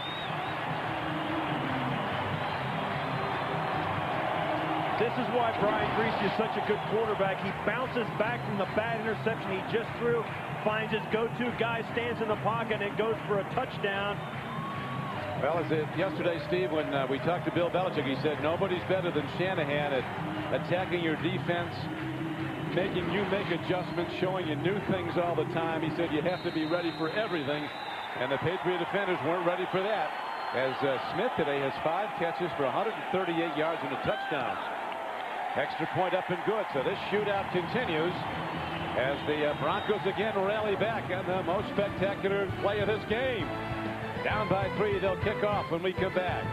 This is why Brian Griese is such a good quarterback. He bounces back from the bad interception he just threw, finds his go-to guy, stands in the pocket, and goes for a touchdown. Well, yesterday, Steve, when we talked to Bill Belichick, he said nobody's better than Shanahan at attacking your defense, making you make adjustments, showing you new things all the time. He said you have to be ready for everything, and the Patriot defenders weren't ready for that, as Smith today has 5 catches for 138 yards and a touchdown. Extra point up and good, so this shootout continues as the Broncos again rally back on the most spectacular play of this game. Down by 3, they'll kick off when we come back.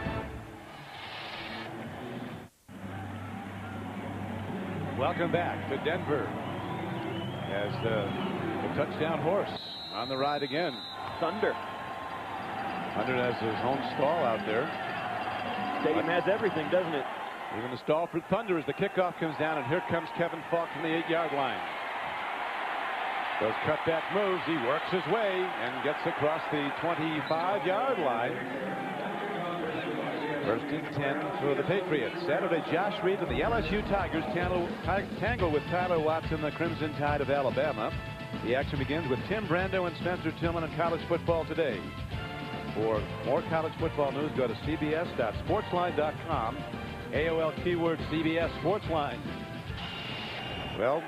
Welcome back to Denver as the touchdown horse on the ride again. Thunder. Thunder has his own stall out there. Stadium has everything, doesn't it? Even the stall for Thunder as the kickoff comes down, and here comes Kevin Falk from the 8-yard line. Those cutback moves, he works his way and gets across the 25-yard line. First and 10 for the Patriots. Saturday, Josh Reed and the LSU Tigers tangle with Tyler Watts and the Crimson Tide of Alabama. The action begins with Tim Brando and Spencer Tillman on College Football Today. For more college football news, go to cbs.sportsline.com. AOL keyword CBS Sportsline. Well,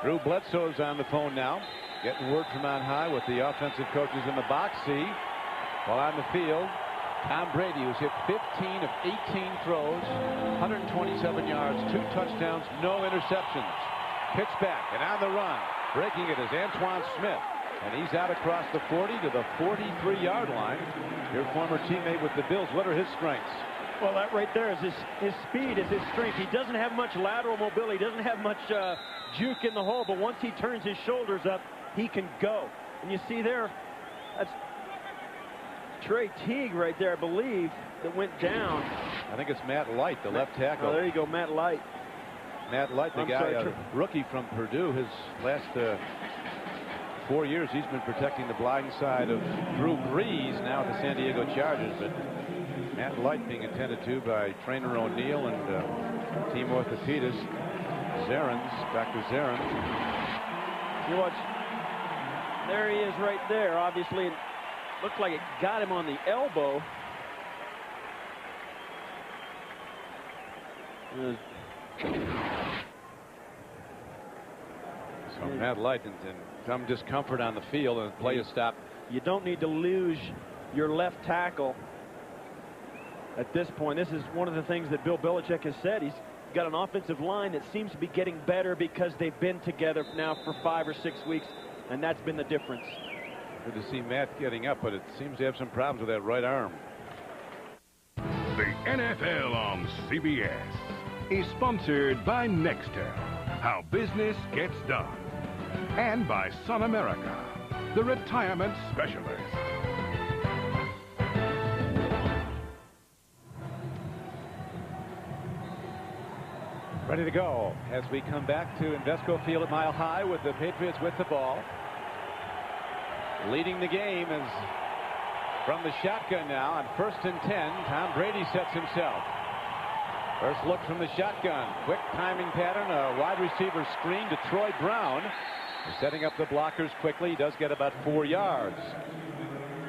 Drew Bledsoe's on the phone now. Getting word from on high with the offensive coaches in the box. See, while on the field, Tom Brady, who's hit 15 of 18 throws, 127 yards, 2 touchdowns, no interceptions. Pitch back and on the run. Breaking it is Antoine Smith. And he's out across the 40 to the 43-yard line. Your former teammate with the Bills, what are his strengths? Well, that right there is his speed is his strength. He doesn't have much lateral mobility. He doesn't have much juke in the hole. But once he turns his shoulders up, he can go. And you see there, that's Trey Teague right there, I believe, that went down. I think it's Matt Light, the left tackle. Oh, there you go, Matt Light. Matt Light, the rookie from Purdue. His last 4 years, he's been protecting the blind side of Drew Brees, now at the San Diego Chargers. But Matt Light being attended to by trainer O'Neill and team orthopedist Dr. Zarens. You watch. There he is right there. Obviously, it looked like it got him on the elbow. So Matt Light and some discomfort on the field, and the play is stopped. You don't need to lose your left tackle at this point. This is one of the things that Bill Belichick has said. He's got an offensive line that seems to be getting better because they've been together now for 5 or 6 weeks, and that's been the difference. Good to see Matt getting up, but it seems to have some problems with that right arm. The NFL on CBS is sponsored by Nextel, how business gets done, and by Sun America, the retirement specialist. Ready to go as we come back to Invesco Field at Mile High with the Patriots with the ball. Leading the game is from the shotgun now on 1st and 10. Tom Brady sets himself. First look from the shotgun. Quick timing pattern. A wide receiver screen to Troy Brown. He's setting up the blockers quickly. He does get about 4 yards.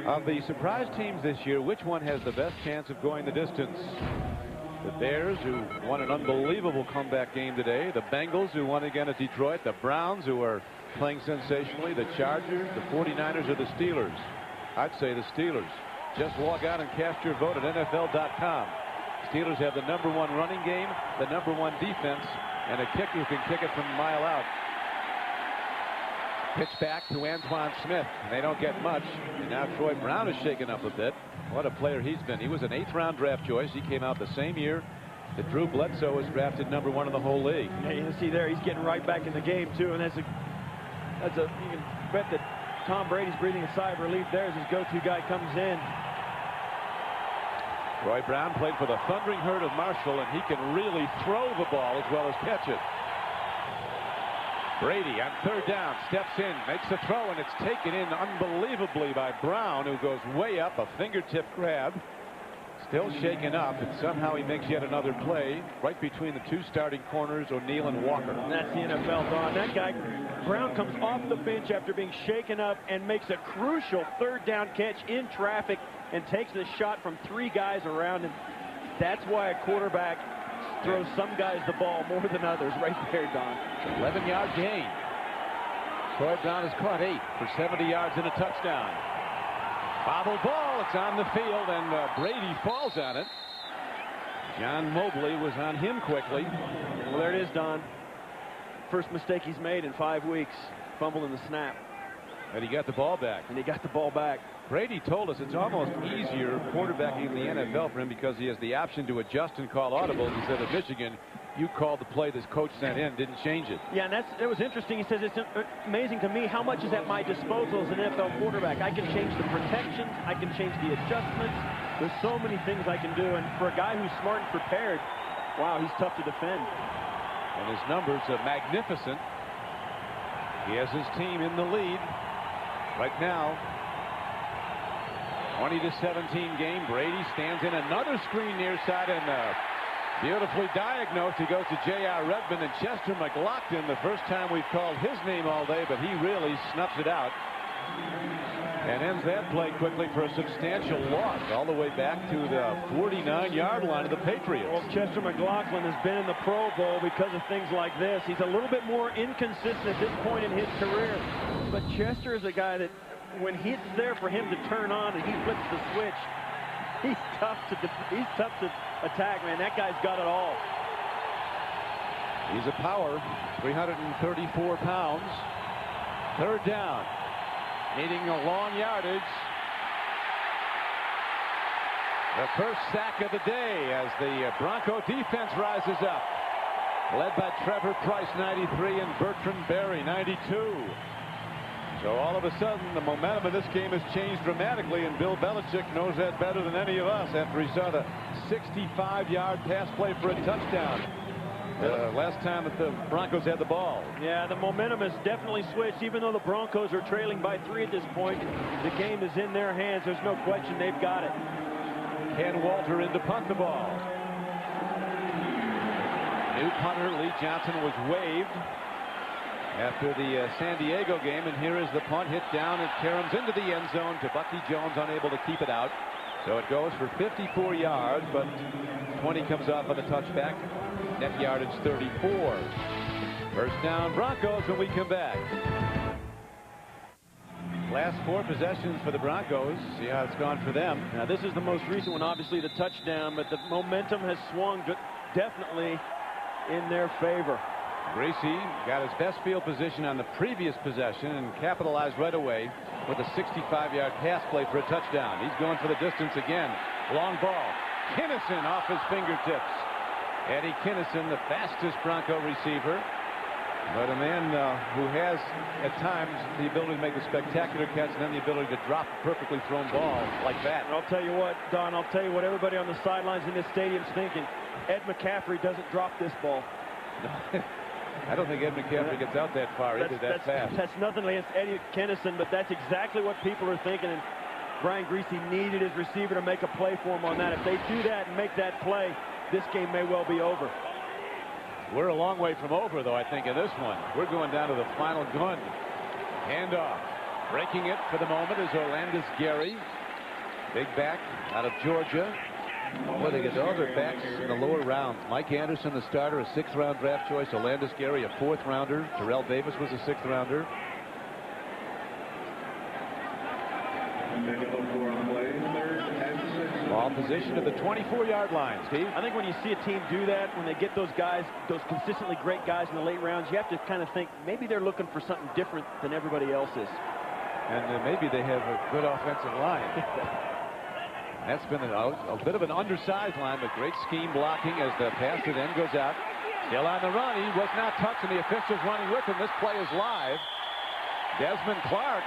Of the surprise teams this year, which one has the best chance of going the distance? The Bears, who won an unbelievable comeback game today. The Bengals, who won again at Detroit. The Browns, who are playing sensationally. The Chargers, the 49ers, or the Steelers? I'd say the Steelers. Just log out and cast your vote at NFL.com. Steelers have the #1 running game, the #1 defense, and a kicker who can kick it from a mile out. Pitch back to Antoine Smith. And they don't get much. And now Troy Brown is shaken up a bit. What a player he's been. He was an 8th-round draft choice. He came out the same year that Drew Bledsoe was drafted #1 in the whole league. Yeah, you see there, he's getting right back in the game too, and you can bet that Tom Brady's breathing a sigh of relief there as his go-to guy comes in. Troy Brown played for the Thundering Herd of Marshall, and he can really throw the ball as well as catch it. Brady on 3rd down steps in, makes a throw, and it's taken in unbelievably by Brown, who goes way up, a fingertip grab. Still shaken up, and somehow he makes yet another play right between the 2 starting corners, O'Neill and Walker. And that's the NFL, Don. That guy, Brown, comes off the bench after being shaken up and makes a crucial 3rd down catch in traffic and takes the shot from 3 guys around him. That's why a quarterback throws some guys the ball more than others right there, Don. 11-yard gain. Troy Brown has caught 8 for 70 yards and a touchdown. Bobble ball, it's on the field, and Brady falls on it. John Mobley was on him quickly. Well, there it is, Don. First mistake he's made in 5 weeks, fumbling the snap. And he got the ball back. Brady told us it's almost easier quarterbacking in the NFL for him because he has the option to adjust and call audibles. Instead of Michigan, you called the play this coach sent in, didn't change it. Yeah, and it was interesting. He says it's amazing to me how much is at my disposal as an NFL quarterback. I can change the protections. I can change the adjustments. There's so many things I can do. And for a guy who's smart and prepared, wow, he's tough to defend. And his numbers are magnificent. He has his team in the lead right now. 20-17 game. Brady stands in another screen near side and beautifully diagnosed. He goes to J.R. Redmond and Chester McLaughlin. The first time we've called his name all day, but he really snuffs it out and ends that play quickly for a substantial loss all the way back to the 49-yard line of the Patriots. Well, Chester McLaughlin has been in the Pro Bowl because of things like this. He's a little bit more inconsistent at this point in his career. But Chester is a guy that when it's there for him to turn on and he flips the switch, he's tough to attack, man. That guy's got it all. He's a power, 334 pounds. Third down, needing a long yardage. The first sack of the day as the Bronco defense rises up. Led by Trevor Price, 93, and Bertrand Berry, 92. So all of a sudden, the momentum of this game has changed dramatically, and Bill Belichick knows that better than any of us after he saw the 65-yard pass play for a touchdown last time that the Broncos had the ball. Yeah, the momentum has definitely switched. Even though the Broncos are trailing by 3 at this point, the game is in their hands. There's no question they've got it. Ken Walter in to punt the ball. New punter Lee Johnson was waived after the San Diego game, and here is the punt, hit down and caroms into the end zone to Bucky Jones, unable to keep it out. So it goes for 54 yards, but 20 comes off on the touchback. Net yardage 34. First down Broncos when we come back. Last 4 possessions for the Broncos. See how it's gone for them. Now this is the most recent one, obviously the touchdown, but the momentum has swung definitely in their favor. Gracie got his best field position on the previous possession and capitalized right away with a 65-yard pass play for a touchdown. He's going for the distance again. Long ball. Kinnison off his fingertips. Eddie Kinnison, the fastest Bronco receiver, but a man who has at times the ability to make a spectacular catch and then the ability to drop a perfectly thrown ball like that. And I'll tell you what, Don, I'll tell you what everybody on the sidelines in this stadium's thinking. Ed McCaffrey doesn't drop this ball. I don't think Ed McCaffrey gets out that far either that fast. That's nothing against Eddie Kinnison, but that's exactly what people are thinking. And Brian Griese needed his receiver to make a play for him on that. If they do that and make that play, this game may well be over. We're a long way from over, though, I think, in this one. We're going down to the final gun. Handoff. Breaking it for the moment is Orlandis Gary. Big back out of Georgia. Boy, they get all their backs in the lower rounds. Mike Anderson, the starter, a 6th-round draft choice. Orlandis Gary, a 4th-rounder. Terrell Davis was a 6th-rounder. Ball position at the 24-yard line, Steve. I think when you see a team do that, when they get those guys, those consistently great guys in the late rounds, you have to kind of think maybe they're looking for something different than everybody else is. And maybe they have a good offensive line. That's been a bit of an undersized line, but great scheme blocking as the pass to them goes out. Still on the run. He was not touched, and the officials running with him. This play is live. Desmond Clark.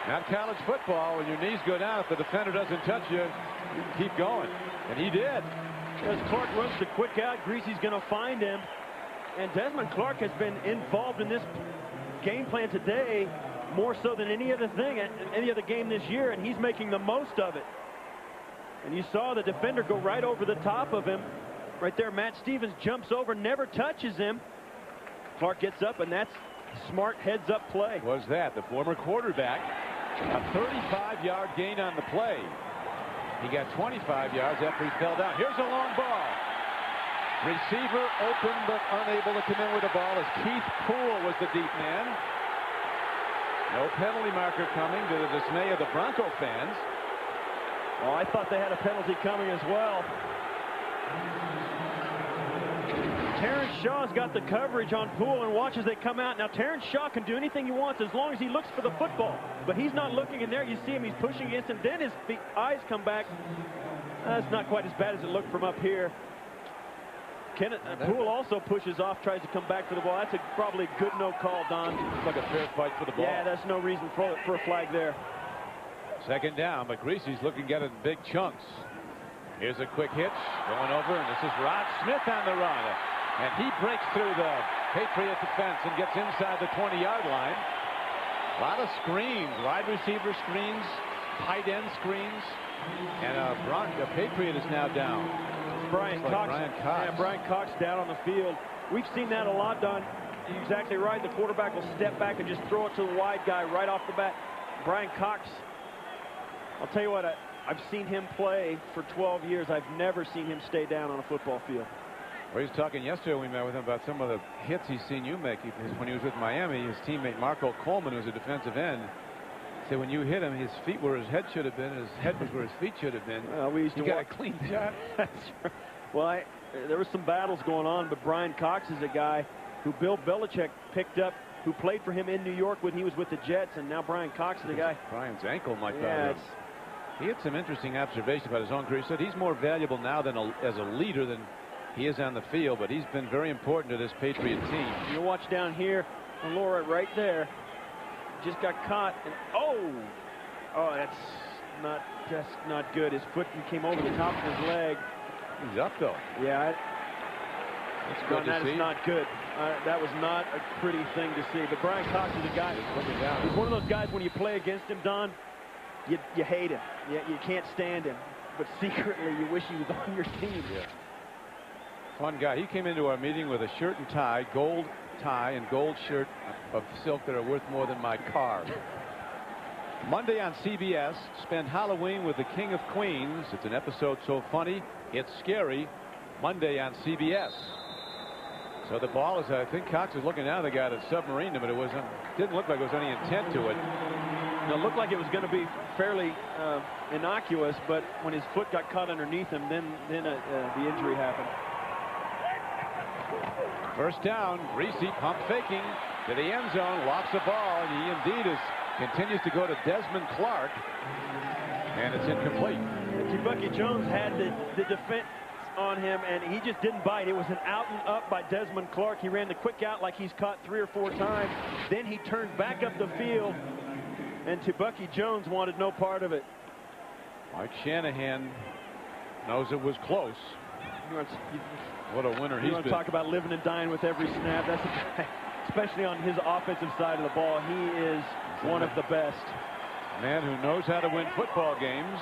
Not college football. When your knees go down, if the defender doesn't touch you, you can keep going. And he did. As Clark runs the quick out, Griese's going to find him. And Desmond Clark has been involved in this game plan today more so than any other game this year, and he's making the most of it. And you saw the defender go right over the top of him. Right there, Matt Stevens jumps over, never touches him. Clark gets up, and that's smart heads-up play. Was that the former quarterback? A 35-yard gain on the play. He got 25 yards after he fell down. Here's a long ball. Receiver open but unable to come in with the ball as Keith Poole was the deep man. No penalty marker coming, to the dismay of the Bronco fans. Oh, I thought they had a penalty coming as well. Terrence Shaw's got the coverage on Poole and watches they come out. Now, Terrence Shaw can do anything he wants as long as he looks for the football. But he's not looking in there. You see him, he's pushing against him. Then his eyes come back. That's not quite as bad as it looked from up here. Poole also pushes off, tries to come back for the ball. That's probably a good no call, Don. It's like a fair fight for the ball. Yeah, that's no reason for a flag there. Second down, but Griese's looking at it in big chunks. Here's a quick hitch going over, and this is Rod Smith on the run. And he breaks through the Patriot defense and gets inside the 20-yard line. A lot of screens, wide receiver screens, tight end screens, and a Patriot is now down. Brian Cox. Yeah, Brian Cox down on the field. We've seen that a lot, Don. You're exactly right. The quarterback will step back and just throw it to the wide guy right off the bat. Brian Cox, I'll tell you what, I've seen him play for 12 years. I've never seen him stay down on a football field. Well, he was talking yesterday when we met with him about some of the hits he's seen you make. When he was with Miami, his teammate Marco Coleman, who's a defensive end, said when you hit him, his feet were his head should have been, his head was where his feet should have been. We used to got a clean shot. That's right. Well, there were some battles going on, but Brian Cox is a guy who Bill Belichick picked up, who played for him in New York when he was with the Jets, and now Brian Cox is the guy. Brian's ankle might yeah, bother him. He had some interesting observations about his own career. He said he's more valuable now as a leader than he is on the field, but he's been very important to this Patriot team. You watch down here, and Laura right there, just got caught, and that's not good. His foot came over the top of his leg. He's up though. Yeah, that's good to see. That is not good. That was not a pretty thing to see. But Brian Cox is a guy. He's one of those guys when you play against him, Don, you hate him. You can't stand him, but secretly you wish he was on your team. Yeah. Fun guy. He came into our meeting with a shirt and tie, gold tie and gold shirt of silk that are worth more than my car. Monday on CBS, spend Halloween with the King of Queens. It's an episode so funny, it's scary. Monday on CBS. So the ball is, I think Cox is looking down. The guy that submarined him, but it didn't look like there was any intent to it. It looked like it was going to be fairly innocuous, but when his foot got caught underneath him, then the injury happened. First down, Greasy pump faking to the end zone, locks the ball, and he indeed continues to go to Desmond Clark, and it's incomplete. Bucky Jones had the defense on him, and he just didn't bite. It was an out and up by Desmond Clark. He ran the quick out like he's caught 3 or 4 times. Then he turned back up the field, and Bucky Jones wanted no part of it. Mike Shanahan knows it was close. What a winner he's been. You want to talk about living and dying with every snap. That's a guy, especially on his offensive side of the ball. He is one of the best. A man who knows how to win football games.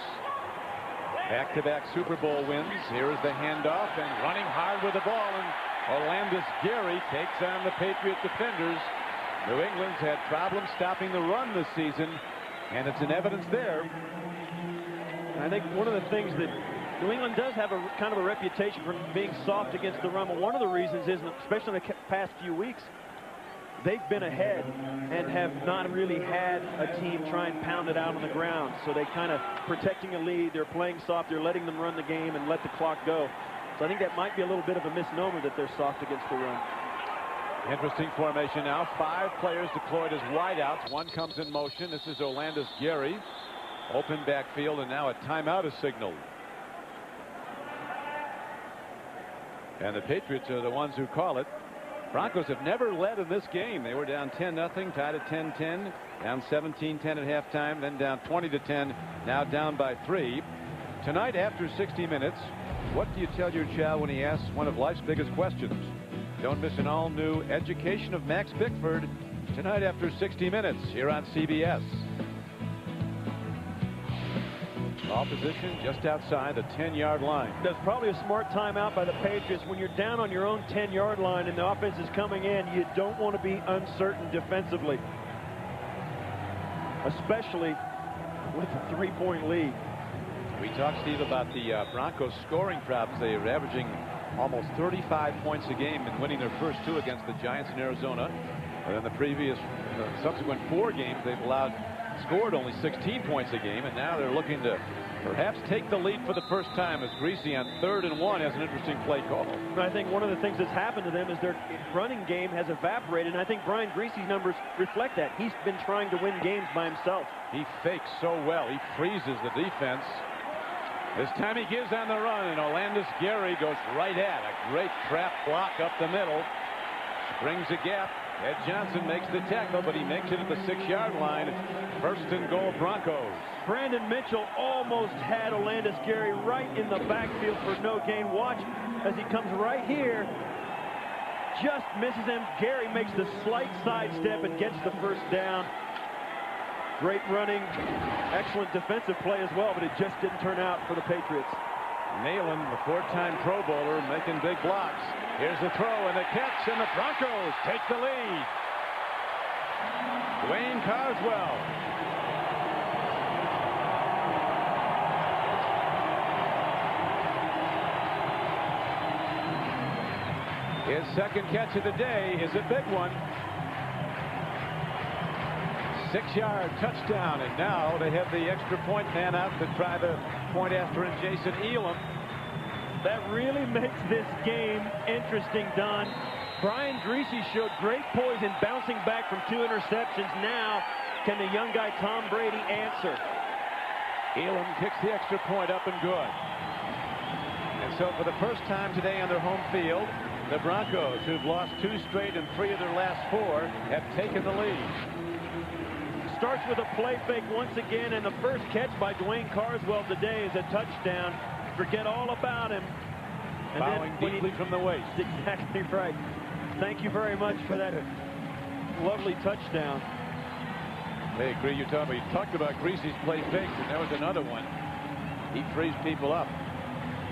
Back-to-back Super Bowl wins. Here is the handoff, and running hard with the ball, and Orlandis Gary takes on the Patriot defenders. New England's had problems stopping the run this season, and it's in evidence there. I think one of the things that New England does have a kind of a reputation for being soft against the run, but one of the reasons is, especially in the past few weeks, they've been ahead and have not really had a team try and pound it out on the ground. So they kind of protecting a lead. They're playing soft. They're letting them run the game and let the clock go. So I think that might be a little bit of a misnomer that they're soft against the run. Interesting formation now. 5 players deployed as wideouts. One comes in motion. This is Orlandis Gary. Open backfield, and now a timeout is signaled. And the Patriots are the ones who call it. Broncos have never led in this game. They were down 10-0, tied at 10-10, down 17-10 at halftime, then down 20-10, now down by 3. Tonight, after 60 minutes, what do you tell your child when he asks one of life's biggest questions? Don't miss an all-new Education of Max Bickford tonight after 60 minutes here on CBS. Ball position just outside the 10-yard line. That's probably a smart timeout by the Patriots. When you're down on your own 10-yard line and the offense is coming in, you don't want to be uncertain defensively, especially with a 3-point lead. We talked, Steve, about the Broncos scoring problems. They are averaging almost 35 points a game and winning their first 2 against the Giants in Arizona. And in the subsequent 4 games, they've scored only 16 points a game, and now they're looking to perhaps take the lead for the first time as Greasy on 3rd and 1 has an interesting play call. I think one of the things that's happened to them is their running game has evaporated, and I think Brian Greasy's numbers reflect that. He's been trying to win games by himself. He fakes so well. He freezes the defense. This time he gives on the run, and Orlandis Gary goes right at a great trap block up the middle. Springs a gap. Ed Johnson makes the tackle, but he makes it at the 6-yard line. 1st and goal, Broncos. Brandon Mitchell almost had Orlandis Gary right in the backfield for no gain. Watch as he comes right here. Just misses him. Gary makes the slight sidestep and gets the first down. Great running, excellent defensive play as well, but it just didn't turn out for the Patriots. Nalen, the 4-time Pro Bowler, making big blocks. Here's the throw and the catch, and the Broncos take the lead. Dwayne Carswell. His second catch of the day is a big one. 6-yard touchdown, and now they have the extra point man out to try the point after in Jason Elam. That really makes this game interesting, Don. Brian Griese showed great poise in bouncing back from 2 interceptions. Now, can the young guy Tom Brady answer? Elam kicks the extra point up and good. And so for the first time today on their home field, the Broncos, who've lost 2 straight and 3 of their last 4, have taken the lead. Starts with a play fake once again, and the first catch by Dwayne Carswell today is a touchdown. Forget all about him. And bowing deeply from the waist. Exactly right. Thank you very much for that lovely touchdown. Hey, Gree, you talked about Griese's play fakes, and there was another one. He frees people up.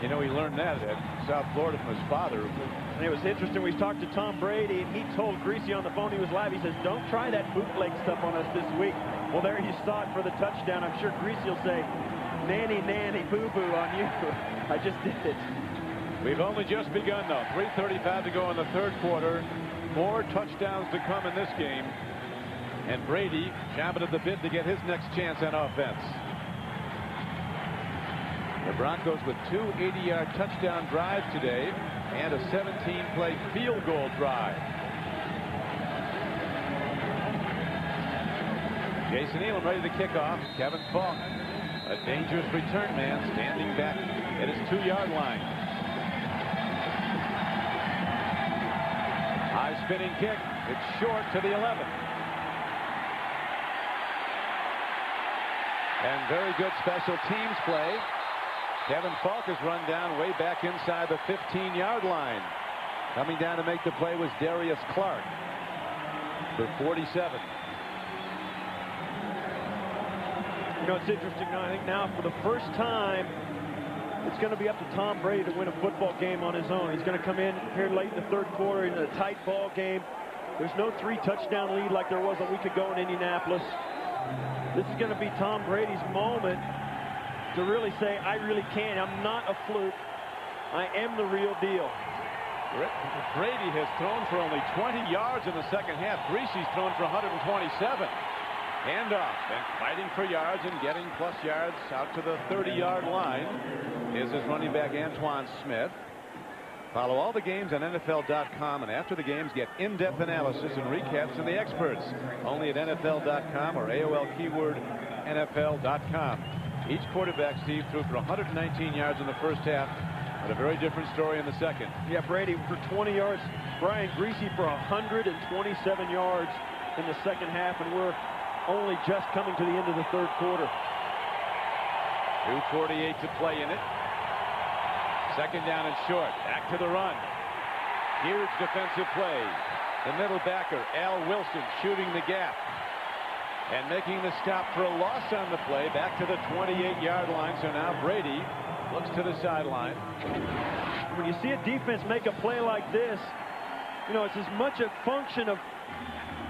You know, he learned that at South Florida from his father. And it was interesting. We talked to Tom Brady, and he told Griese on the phone, he was live. He says, "Don't try that bootleg stuff on us this week." Well, there you saw it for the touchdown. I'm sure Griese will say, "Nanny, nanny, boo-boo on you." I just did it. We've only just begun, though. 3:35 to go in the third quarter. More touchdowns to come in this game. And Brady chomping at the bit to get his next chance on offense. The Broncos with 2 80-yard touchdown drives today and a 17-play field goal drive. Jason Elam ready to kick off. Kevin Falk, a dangerous return man, standing back at his 2-yard line. High spinning kick. It's short to the 11. And very good special teams play. Kevin Falk is run down way back inside the 15-yard line. Coming down to make the play was Darius Clark for 47. You know, it's interesting. I think now for the first time, it's going to be up to Tom Brady to win a football game on his own. He's going to come in here late in the third quarter in a tight ball game. There's no 3-touchdown lead like there was a week ago in Indianapolis. This is going to be Tom Brady's moment to really say, I really can. I'm not a fluke. I am the real deal. Brady has thrown for only 20 yards in the second half. Griese's thrown for 127. Handoff and fighting for yards and getting plus yards out to the 30-yard line is his running back Antoine Smith. Follow all the games on NFL.com, and after the games get in-depth analysis and recaps from the experts. Only at NFL.com or AOL keyword NFL.com. Each quarterback, Steve, threw for 119 yards in the first half, but a very different story in the second. Yeah, Brady for 20 yards. Brian Griese for 127 yards in the second half, and we're only just coming to the end of the third quarter. 2:48 to play in it. Second down and short. Back to the run. Huge defensive play. The middle backer, Al Wilson, shooting the gap. And making the stop for a loss on the play. Back to the 28-yard line. So now Brady looks to the sideline. When you see a defense make a play like this, you know, it's as much a function of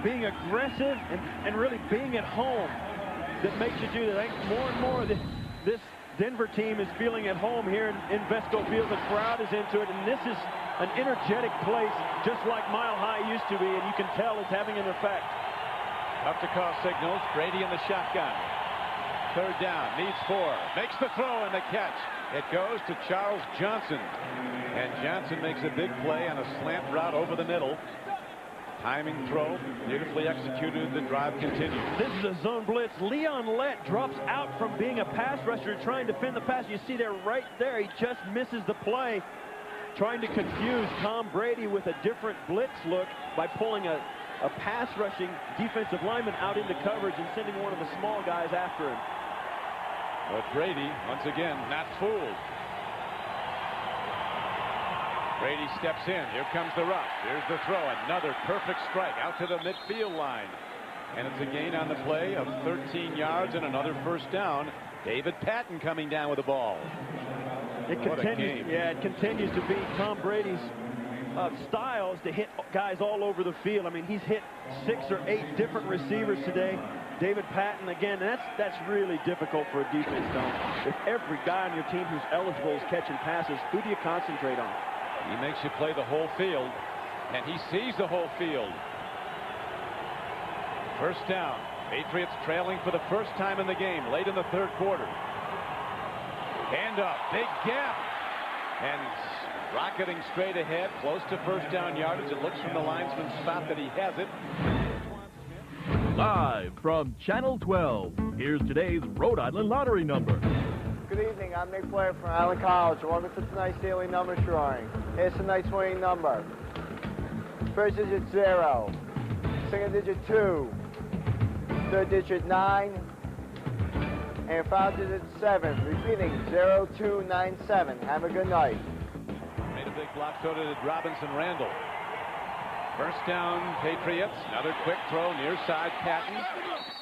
being aggressive and really being at home that makes you do that. I think more and more this Denver team is feeling at home here in Vesco Field. The crowd is into it, and this is an energetic place just like Mile High used to be, and you can tell it's having an effect. Up to call signals. Brady in the shotgun. Third down. Needs 4. Makes the throw and the catch. It goes to Charles Johnson. And Johnson makes a big play on a slant route over the middle. Timing throw. Beautifully executed. The drive continues. This is a zone blitz. Leon Lett drops out from being a pass rusher trying to defend the pass. You see there right there. He just misses the play. Trying to confuse Tom Brady with a different blitz look by pulling a pass rushing defensive lineman out into coverage and sending one of the small guys after him. But Brady, once again, not fooled. Brady steps in. Here comes the rush. Here's the throw. Another perfect strike out to the midfield line. And it's a gain on the play of 13 yards and another first down. David Patton coming down with the ball. It continues. Yeah, it continues to be Tom Brady's styles to hit guys all over the field. I mean, he's hit 6 or 8 different receivers today. David Patton again. That's really difficult for a defense, Don. If every guy on your team who's eligible is catching passes, who do you concentrate on? He makes you play the whole field. And he sees the whole field. First down. Patriots trailing for the first time in the game late in the third quarter. Hand up. Big gap. And rocketing straight ahead, close to first down yardage. It looks from the linesman's spot that he has it. Live from Channel 12, here's today's Rhode Island lottery number. Good evening, I'm Nick Blair from Island College. Welcome to tonight's daily number drawing. Here's tonight's winning number. First digit 0, second digit 2, third digit 9, and final digit 7. Repeating 0297. Have a good night. Made a big block, so did Robinson Randall. First down, Patriots. Another quick throw near side. Patton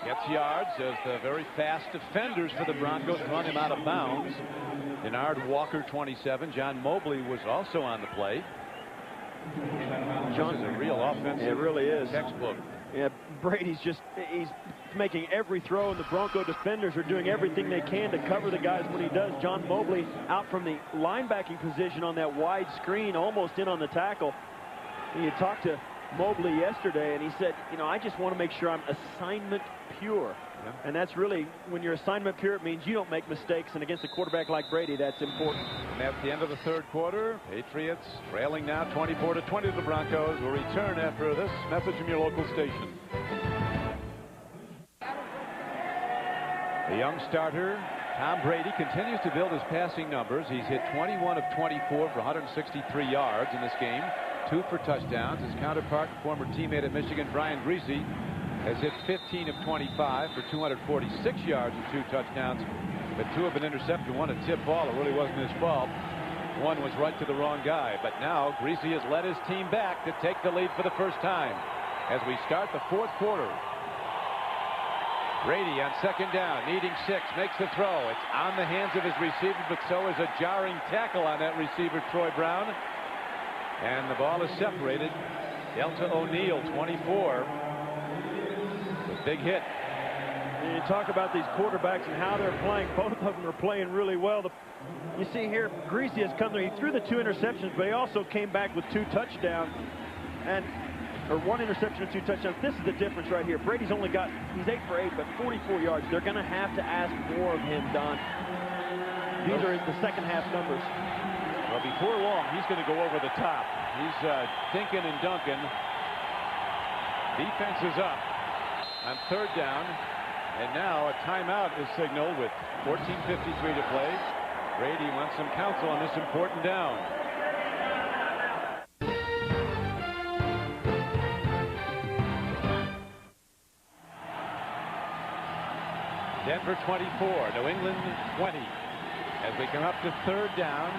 gets yards as the very fast defenders for the Broncos run him out of bounds. Denard Walker, 27. John Mobley was also on the play. John is a real offensive. It really is. Textbook. Yeah, Brady's he's making every throw, and the Bronco defenders are doing everything they can to cover the guys when he does. John Mobley out from the linebacking position on that wide screen, almost in on the tackle. He had talked to Mobley yesterday, and he said, you know, I just want to make sure I'm assignment pure. Yeah. And that's really, when you're assignment pure, it means you don't make mistakes, and against a quarterback like Brady, that's important. And at the end of the third quarter, Patriots trailing now 24-20 to the Broncos. Will return after this message from your local station. The young starter, Tom Brady, continues to build his passing numbers. He's hit 21 of 24 for 163 yards in this game. 2 for touchdowns. His counterpart, former teammate at Michigan, Brian Greasy, has hit 15 of 25 for 246 yards and 2 touchdowns. But 2 have been intercepted. 1 a tip ball. It really wasn't his fault. 1 was right to the wrong guy. But now Greasy has led his team back to take the lead for the first time as we start the fourth quarter. Brady on second down, needing 6, makes the throw. It's on the hands of his receiver, but so is a jarring tackle on that receiver, Troy Brown. And the ball is separated. Delta O'Neal, 24. A big hit. And you talk about these quarterbacks and how they're playing. Both of them are playing really well. You see here, Greasy has come there. He threw the 2 interceptions, but he also came back with 2 touchdowns. Or 1 interception and 2 touchdowns. This is the difference right here. Brady's only got, he's 8 for 8, but 44 yards. They're going to have to ask more of him, Don. These are the second half numbers. Well, before long, he's going to go over the top. He's dinking and dunking. Defense is up on third down. And now a timeout is signaled with 14:53 to play. Brady wants some counsel on this important down. Denver 24, New England 20. As we come up to third down,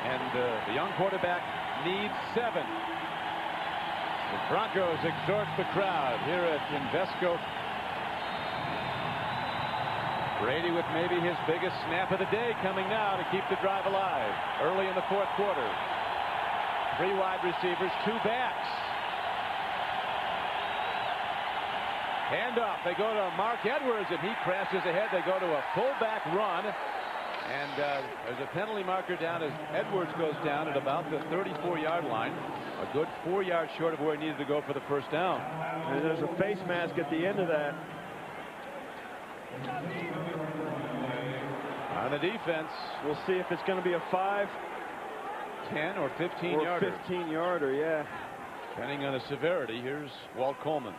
and the young quarterback needs 7. The Broncos exhort the crowd here at Invesco. Brady with maybe his biggest snap of the day coming now to keep the drive alive. Early in the fourth quarter. 3 wide receivers, 2 backs. Hand off. They go to Mark Edwards, and he crashes ahead. They go to a fullback run. And there's a penalty marker down as Edwards goes down at about the 34-yard line. A good 4 yards short of where he needed to go for the first down. And there's a face mask at the end of that. On the defense, we'll see if it's going to be a 5, 10, or 15-yarder. 15-yarder, yeah. Depending on the severity, here's Walt Coleman.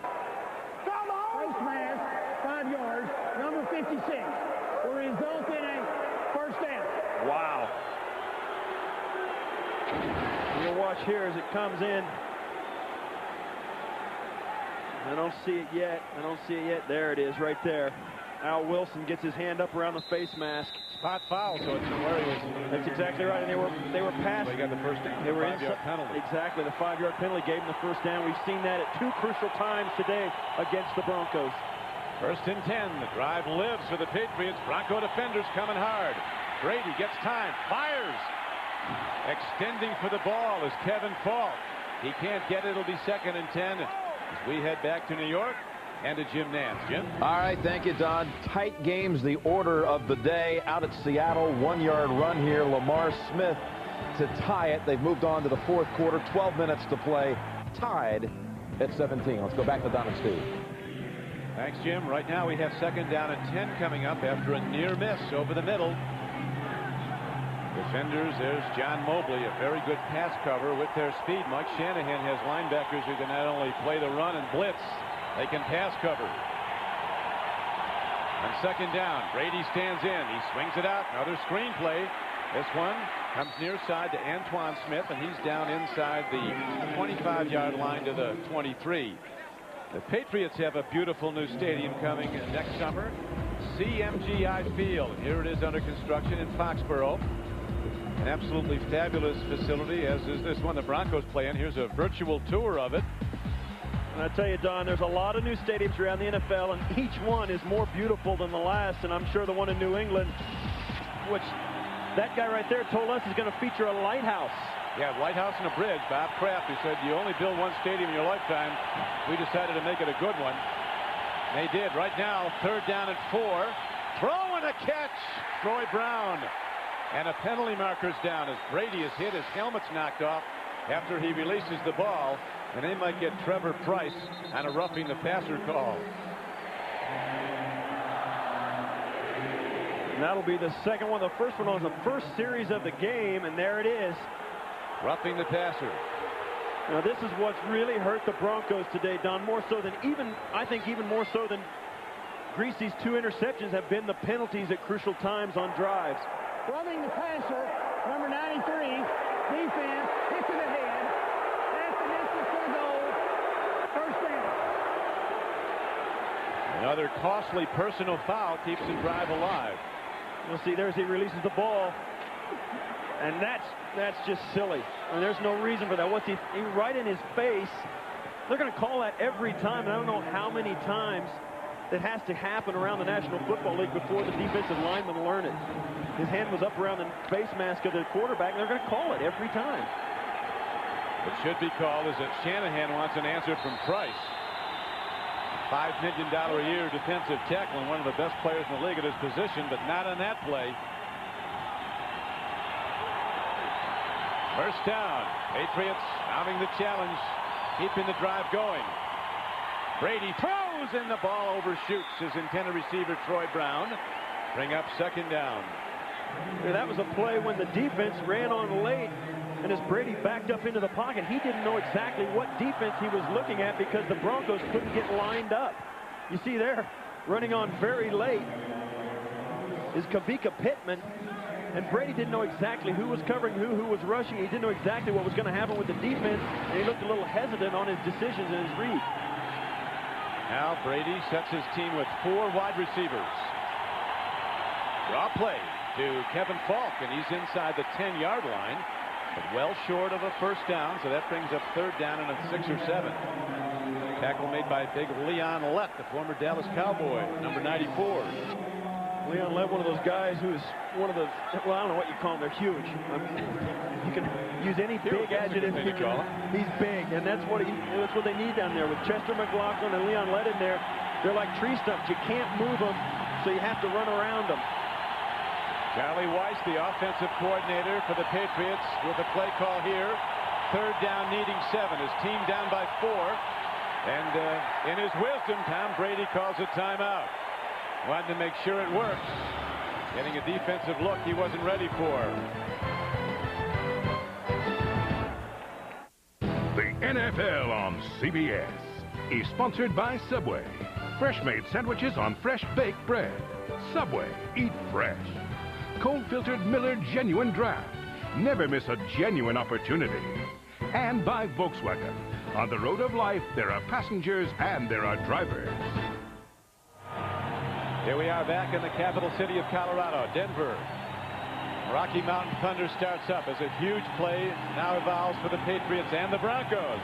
Face mask, 5 yards, number 56, will result in a first down. Wow. You'll watch here as it comes in. I don't see it yet. There it is right there. Al Wilson gets his hand up around the face mask. Spot foul, so it's where he was. That's exactly right. And they were past. They got the first down. They were 5-yard penalty. Exactly. The 5-yard penalty gave them the first down. We've seen that at 2 crucial times today against the Broncos. First and 10. The drive lives for the Patriots. Bronco defenders coming hard. Brady gets time. Fires. Extending for the ball is Kevin Falk. He can't get it. It'll be second and 10 as we head back to New York. And to Jim Nance. Jim? All right, thank you, Don. Tight games, the order of the day. Out at Seattle, 1-yard run here. Lamar Smith to tie it. They've moved on to the fourth quarter. 12 minutes to play. Tied at 17. Let's go back to Don and Steve. Thanks, Jim. Right now we have second down and 10 coming up after a near miss over the middle. Defenders, there's John Mobley, a very good pass cover with their speed. Mike Shanahan has linebackers who can not only play the run and blitz, they can pass cover. On second down, Brady stands in. He swings it out. Another screen play. This one comes near side to Antoine Smith, and he's down inside the 25-yard line to the 23. The Patriots have a beautiful new stadium coming next summer. CMGI Field. Here it is under construction in Foxborough. An absolutely fabulous facility, as is this one the Broncos play in. Here's a virtual tour of it. And I tell you, Don, there's a lot of new stadiums around the NFL, and each one is more beautiful than the last. And I'm sure the one in New England, which that guy right there told us is going to feature a lighthouse. Yeah, lighthouse and a bridge. Bob Kraft, who said you only build one stadium in your lifetime. We decided to make it a good one. They did. Right now, third down and 4. Throw and a catch. Troy Brown. And a penalty marker's down as Brady is hit. His helmet's knocked off after he releases the ball. And they might get Trevor Price on a roughing the passer call. And that'll be the second one. The first one was the first series of the game, and there it is. Roughing the passer. Now this is what's really hurt the Broncos today, Don, more so than I think even more so than Greasy's 2 interceptions have been the penalties at crucial times on drives. Roughing the passer, number 93, defense, hit to the head. That's the distance for the goal. First down. Another costly personal foul keeps the drive alive. You'll see there as he releases the ball. And that's just silly. I mean, there's no reason for that. What's he right in his face? They're going to call that every time. And I don't know how many times that has to happen around the National Football League before the defensive linemen learn it. His hand was up around the face mask of the quarterback, and they're going to call it every time. What should be called is that Shanahan wants an answer from Price. $5 million a year defensive tackle and one of the best players in the league at his position, but not on that play. First down. Patriots mounting the challenge, keeping the drive going. Brady throws and the ball overshoots his intended receiver Troy Brown. Bring up second down. Yeah, that was a play when the defense ran on late, and as Brady backed up into the pocket, he didn't know exactly what defense he was looking at because the Broncos couldn't get lined up. You see there, running on very late is Kavika Pittman, and Brady didn't know exactly who was covering who was rushing. He didn't know exactly what was going to happen with the defense, and he looked a little hesitant on his decisions and his read. Now Brady sets his team with 4 wide receivers. Draw play to Kevin Falk, and he's inside the 10-yard line, but well short of a first down, so that brings up third down and a 6 or 7. Tackle made by big Leon Lett, the former Dallas Cowboy, number 94. Leon Lett, one of those guys who's one of the, well, I don't know what you call them, they're huge. I mean, you can use any big adjective. He's big, and that's what they need down there with Chester McLaughlin and Leon Lett in there. They're like tree stumps. You can't move them, so you have to run around them. Charlie Weiss, the offensive coordinator for the Patriots, with a play call here. Third down, needing 7. His team down by 4. And in his wisdom, Tom Brady calls a timeout. Wanted to make sure it worked. Getting a defensive look he wasn't ready for. The NFL on CBS is sponsored by Subway. Fresh-made sandwiches on fresh baked bread. Subway, eat fresh. Cold-filtered Miller Genuine Draft. Never miss a genuine opportunity. And by Volkswagen. On the road of life, there are passengers and there are drivers. Here we are back in the capital city of Colorado, Denver. Rocky Mountain Thunder starts up as a huge play now evolves for the Patriots and the Broncos.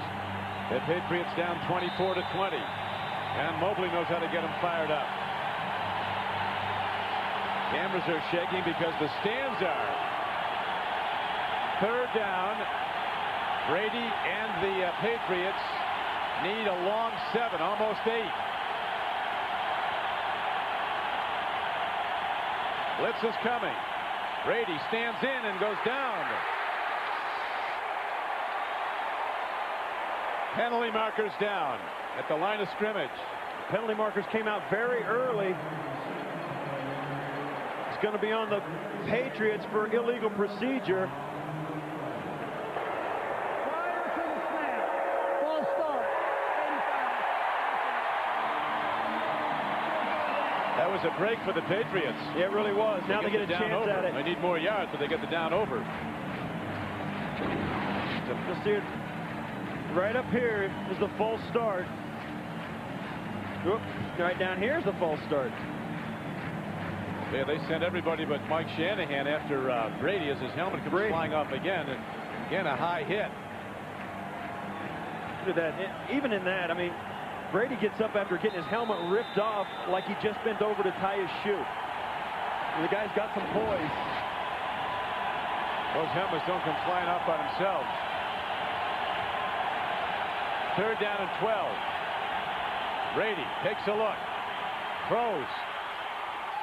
The Patriots down 24-20. And Mobley knows how to get them fired up. Cameras are shaking because the stands are. Third down. Brady and the Patriots need a long 7, almost 8. Blitz is coming. Brady stands in and goes down. Penalty markers down at the line of scrimmage. Penalty markers came out very early. It's going to be on the Patriots for illegal procedure. Prior to the snap, false start, 85. That was a break for the Patriots. Yeah, it really was. Now they get a chance at it. They need more yards, but they get the down over. Just see it right up here is the false start. Oop, right down here is the false start. Yeah, they sent everybody but Mike Shanahan after Brady as his helmet comes flying off again. And again, a high hit. Look at that. Even in that, I mean, Brady gets up after getting his helmet ripped off like he just bent over to tie his shoe. And the guy's got some poise. Those helmets don't come flying off by themselves. 3rd down and 12. Brady takes a look. Throws.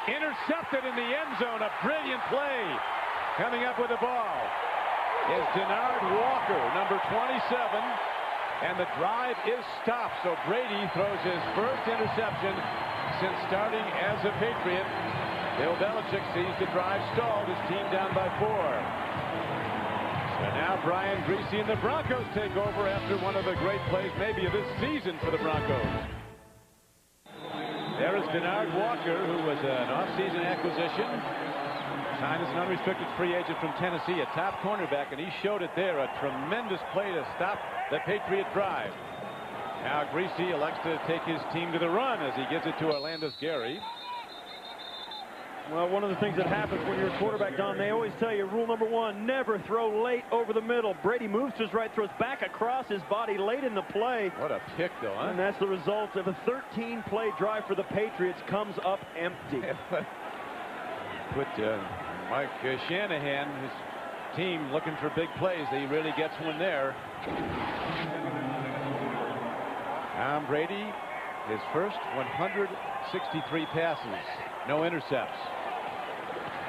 Intercepted in the end zone. A brilliant play. Coming up with the ball is Denard Walker, number 27. And the drive is stopped. So Brady throws his first interception since starting as a Patriot. Bill Belichick sees the drive stalled. His team down by 4. And now Brian Greasy and the Broncos take over after one of the great plays maybe of this season for the Broncos. There is Denard Walker, who was an off-season acquisition. Signed as an unrestricted free agent from Tennessee, a top cornerback, and he showed it there. A tremendous play to stop the Patriot drive. Now Greasy elects to take his team to the run as he gives it to Orlando Gary. Well, one of the things that happens when you're a quarterback, Don, they always tell you, rule number 1, never throw late over the middle. Brady moves to his right, throws back across his body late in the play. What a pick, though, huh? And that's the result of a 13-play drive for the Patriots comes up empty. Put Mike Shanahan, his team, looking for big plays. He really gets one there. Tom Brady, his first 163 passes, no intercepts.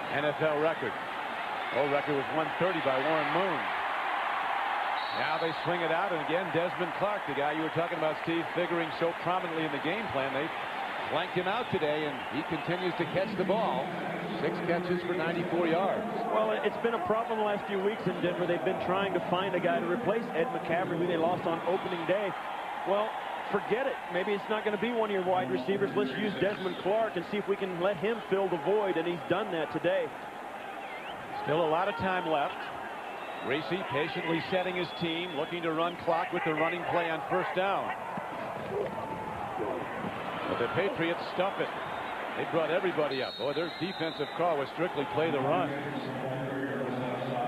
NFL record. Old record was 130 by Warren Moon. Now they swing it out, and again, Desmond Clark, the guy you were talking about, Steve, figuring so prominently in the game plan. They flanked him out today, and he continues to catch the ball. 6 catches for 94 yards. Well, it's been a problem the last few weeks in Denver. They've been trying to find a guy to replace Ed McCaffrey, who they lost on opening day. Well, forget it. Maybe it's not going to be one of your wide receivers. Let's use Desmond Clark and see if we can let him fill the void, and he's done that today. Still a lot of time left. Greasy patiently setting his team, looking to run clock with the running play on 1st down. But the Patriots stuff it. They brought everybody up. Boy, their defensive call was strictly play the run.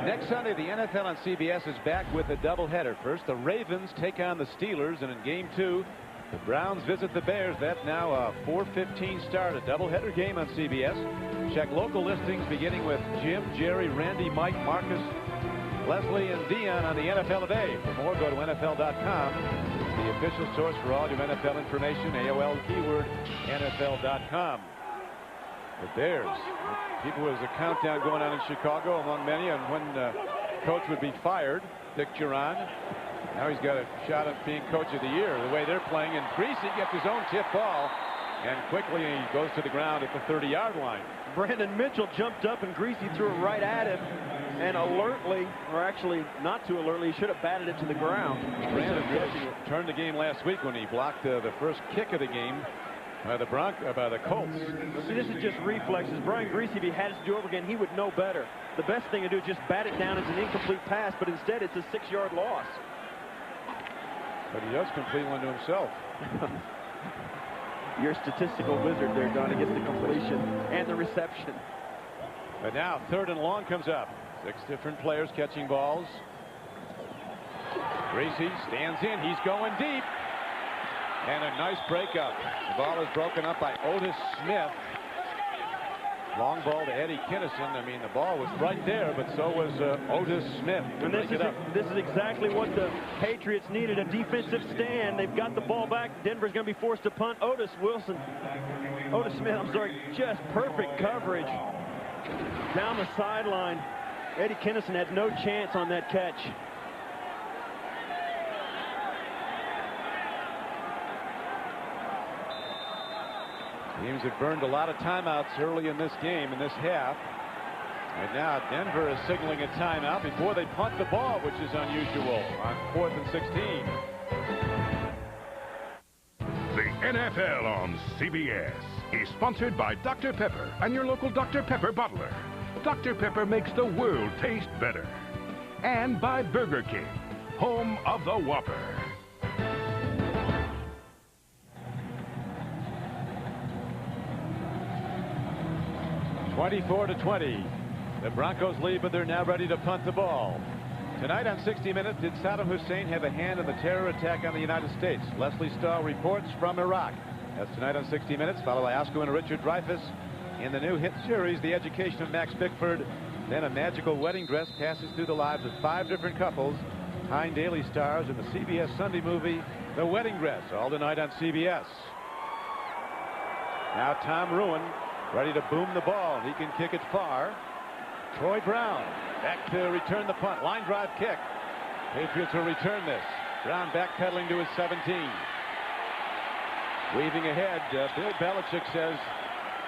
Next Sunday, the NFL on CBS is back with a doubleheader. First, the Ravens take on the Steelers, and in Game 2, the Browns visit the Bears. That's now a 4:15 start, a doubleheader game on CBS. Check local listings beginning with Jim, Jerry, Randy, Mike, Marcus, Leslie, and Dion on the NFL today. For more, go to NFL.com. It's the official source for all your NFL information. AOL keyword NFL.com. The Bears. People, was a countdown going on in Chicago among many on when coach would be fired. Dick Duran. Now he's got a shot at being coach of the year. The way they're playing, and Greasy gets his own tip ball, and quickly he goes to the ground at the 30-yard line. Brandon Mitchell jumped up, and Greasy threw it right at him, and alertly, or actually not too alertly, he should have batted it to the ground. Brandon really turned the game last week when he blocked the first kick of the game by the Colts. See, this is just reflexes. Brian Greasy, if he had to do over again, he would know better. The best thing to do is just bat it down as an incomplete pass, but instead it's a 6-yard loss. But he does complete one to himself. Your statistical wizard there, Don. He gets the completion and the reception. But now 3rd and long comes up. 6 different players catching balls. Greasy stands in. He's going deep. And a nice breakup. The ball is broken up by Otis Smith. Long ball to Eddie Kinnison. I mean, the ball was right there, but so was Otis Smith. And this is exactly what the Patriots needed, a defensive stand. They've got the ball back. Denver's going to be forced to punt. Otis Smith, I'm sorry, just perfect coverage down the sideline. Eddie Kinnison had no chance on that catch. Teams have burned a lot of timeouts early in this game, in this half. And now Denver is signaling a timeout before they punt the ball, which is unusual on 4th and 16. The NFL on CBS is sponsored by Dr. Pepper and your local Dr. Pepper bottler. Dr. Pepper makes the world taste better. And by Burger King, home of the Whopper. 24-20. The Broncos lead, but they're now ready to punt the ball. Tonight on 60 Minutes, did Saddam Hussein have a hand in the terror attack on the United States? Leslie Stahl reports from Iraq. That's tonight on 60 Minutes, followed by Oscar and Richard Dreyfuss in the new hit series, The Education of Max Bickford. Then a magical wedding dress passes through the lives of 5 different couples. Tyne Daly stars in the CBS Sunday movie, The Wedding Dress, all tonight on CBS. Now Tom Ruin ready to boom the ball. He can kick it far. Troy Brown back to return the punt. Line drive kick. Patriots will return this. Brown backpedaling to his 17. Weaving ahead, Bill Belichick says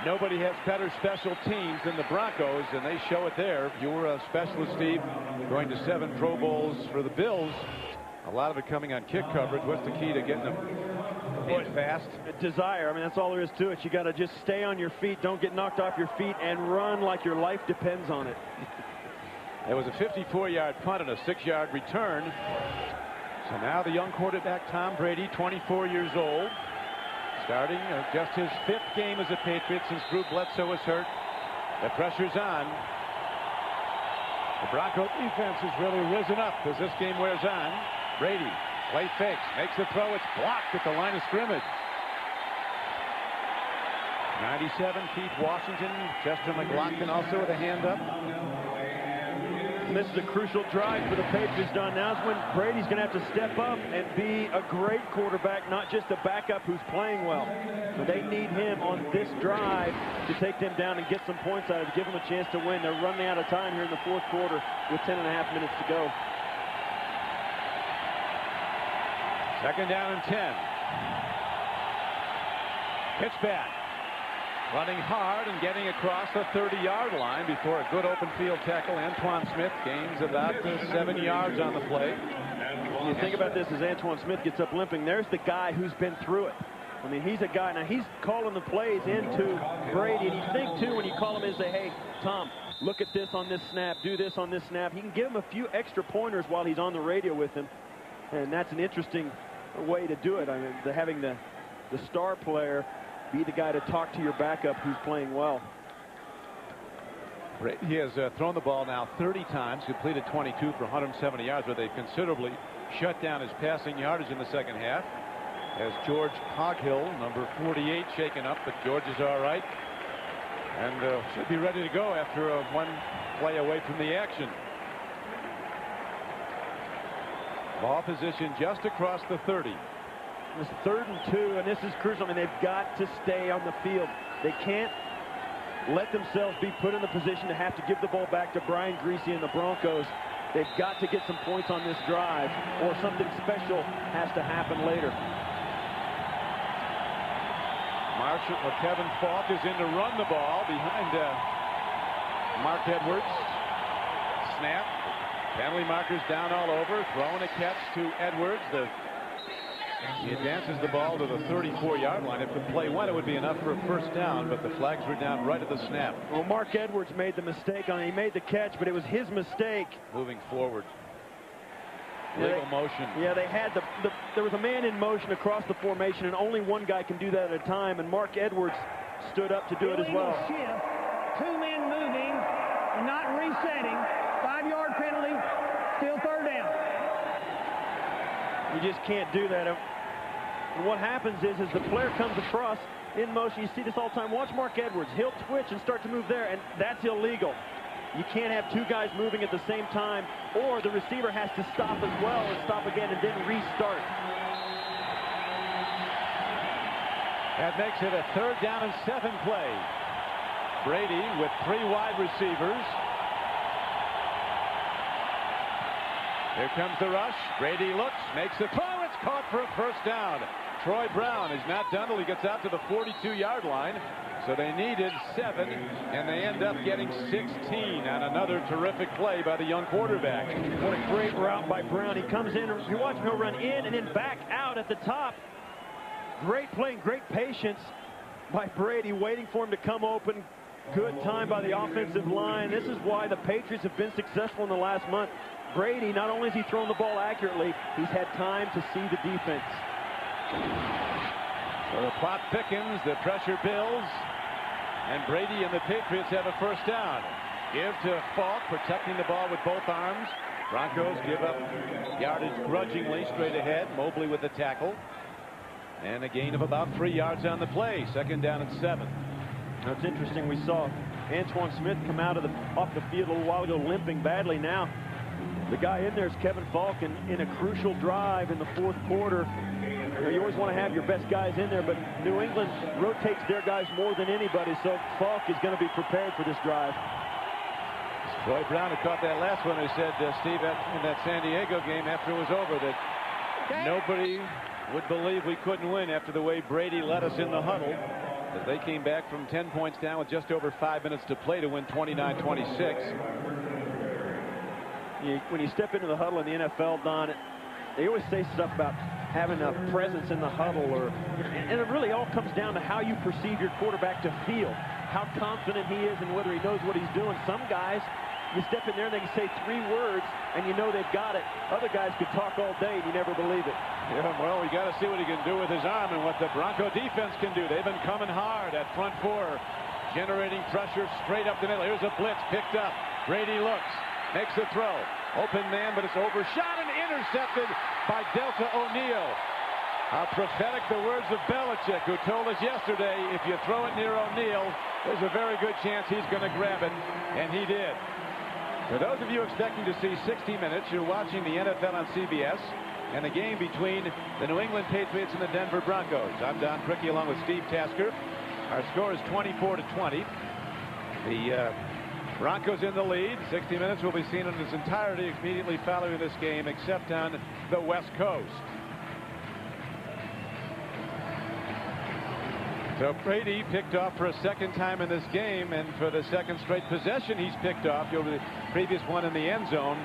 nobody has better special teams than the Broncos, and they show it there. You were a specialist, Steve, going to 7 Pro Bowls for the Bills. A lot of it coming on kick coverage. What's the key to getting them in fast? Desire. I mean, that's all there is to it. You got to just stay on your feet. Don't get knocked off your feet and run like your life depends on it. It was a 54-yard punt and a 6-yard return. So now the young quarterback, Tom Brady, 24 years old, starting just his 5th game as a Patriot since Drew Bledsoe was hurt. The pressure's on. The Bronco defense has really risen up as this game wears on. Brady, play fakes, makes the throw. It's blocked at the line of scrimmage. 97, Keith Washington. Chester McLaughlin also with a hand up. And this is a crucial drive for the Patriots, Don. Now's when Brady's going to have to step up and be a great quarterback, not just a backup who's playing well. So they need him on this drive to take them down and get some points out of it, give them a chance to win. They're running out of time here in the 4th quarter with 10.5 minutes to go. 2nd down and 10. Pitch back. Running hard and getting across the 30-yard line before a good open field tackle. Antoine Smith gains about 7 yards on the play. When you think about this, as Antoine Smith gets up limping, there's the guy who's been through it. I mean, he's a guy, now he's calling the plays into Brady, and you think, too, when you call him and say, hey, Tom, look at this on this snap, do this on this snap. He can give him a few extra pointers while he's on the radio with him, and that's an interesting way to do it. I mean, having the star player be the guy to talk to your backup who's playing well. He has thrown the ball now 30 times, completed 22 for 170 yards, but they've considerably shut down his passing yardage in the second half. As George Coghill, number 48, shaken up, but George is all right and should be ready to go after one play away from the action. Ball position just across the 30. It's 3rd and 2, and this is crucial. I mean, they've got to stay on the field. They can't let themselves be put in the position to have to give the ball back to Brian Griese and the Broncos. They've got to get some points on this drive, or something special has to happen later. Kevin Falk is in to run the ball behind Mark Edwards. Snap. Penalty markers down all over. Throwing a catch to Edwards. He advances the ball to the 34-yard line. If the play went, it would be enough for a first down, but the flags were down right at the snap. Well, Mark Edwards made the mistake on it. He made the catch, but it was his mistake. Moving forward. Legal motion. Yeah, they had there was a man in motion across the formation, and only one guy can do that at a time, and Mark Edwards stood up to do it as well. Shift, 2 men moving and not resetting. 5-yard penalty, still 3rd down. You just can't do that. And what happens is the player comes across in motion. You see this all the time. Watch Mark Edwards. He'll twitch and start to move there, and that's illegal. You can't have 2 guys moving at the same time, or the receiver has to stop as well and stop again and then restart. That makes it a 3rd down and 7 play. Brady with 3 wide receivers. Here comes the rush. Brady looks, makes the throw. It's caught for a first down. Troy Brown is not done till he gets out to the 42-yard line. So they needed 7, and they end up getting 16 on another terrific play by the young quarterback. What a great route by Brown. He comes in, you watch him run in and then back out at the top. Great play and great patience by Brady, waiting for him to come open. Good time by the offensive line. This is why the Patriots have been successful in the last month. Brady, not only has he thrown the ball accurately, he's had time to see the defense. So the clock thickens, the pressure builds, and Brady and the Patriots have a first down. Give to Falk, protecting the ball with both arms. Broncos give up yardage grudgingly straight ahead. Mobley with the tackle. And a gain of about 3 yards on the play. Second down and 7. Now, it's interesting. We saw Antoine Smith come out of off the field a little while ago limping badly. Now the guy in there is Kevin Falk in a crucial drive in the fourth quarter. You always want to have your best guys in there, but New England rotates their guys more than anybody, so Falk is going to be prepared for this drive. Troy Brown had caught that last one. He said, Steve, in that San Diego game after it was over, that nobody would believe we couldn't win after the way Brady led us in the huddle, as they came back from 10 points down with just over 5 minutes to play to win 29-26. When you step into the huddle in the NFL, Don, they always say stuff about having a presence in the huddle, and it really all comes down to how you perceive your quarterback to feel, how confident he is and whether he knows what he's doing. Some guys, you step in there and they can say 3 words and you know they've got it. Other guys could talk all day and you never believe it. Yeah, well, we got to see what he can do with his arm and what the Bronco defense can do. They've been coming hard at front 4, generating pressure straight up the middle. Here's a blitz picked up. Brady looks, makes a throw. Open man, but it's overshot and intercepted by Delta O'Neal. How prophetic the words of Belichick, who told us yesterday, if you throw it near O'Neal, there's a very good chance he's going to grab it, and he did. For those of you expecting to see 60 minutes, you're watching the NFL on CBS and the game between the New England Patriots and the Denver Broncos. I'm Don Criqui along with Steve Tasker. Our score is 24-20. The Broncos in the lead. 60 minutes will be seen in its entirety immediately following this game, except on the West Coast. So Brady picked off for a second time in this game, and for the second straight possession he's picked off over the previous one in the end zone.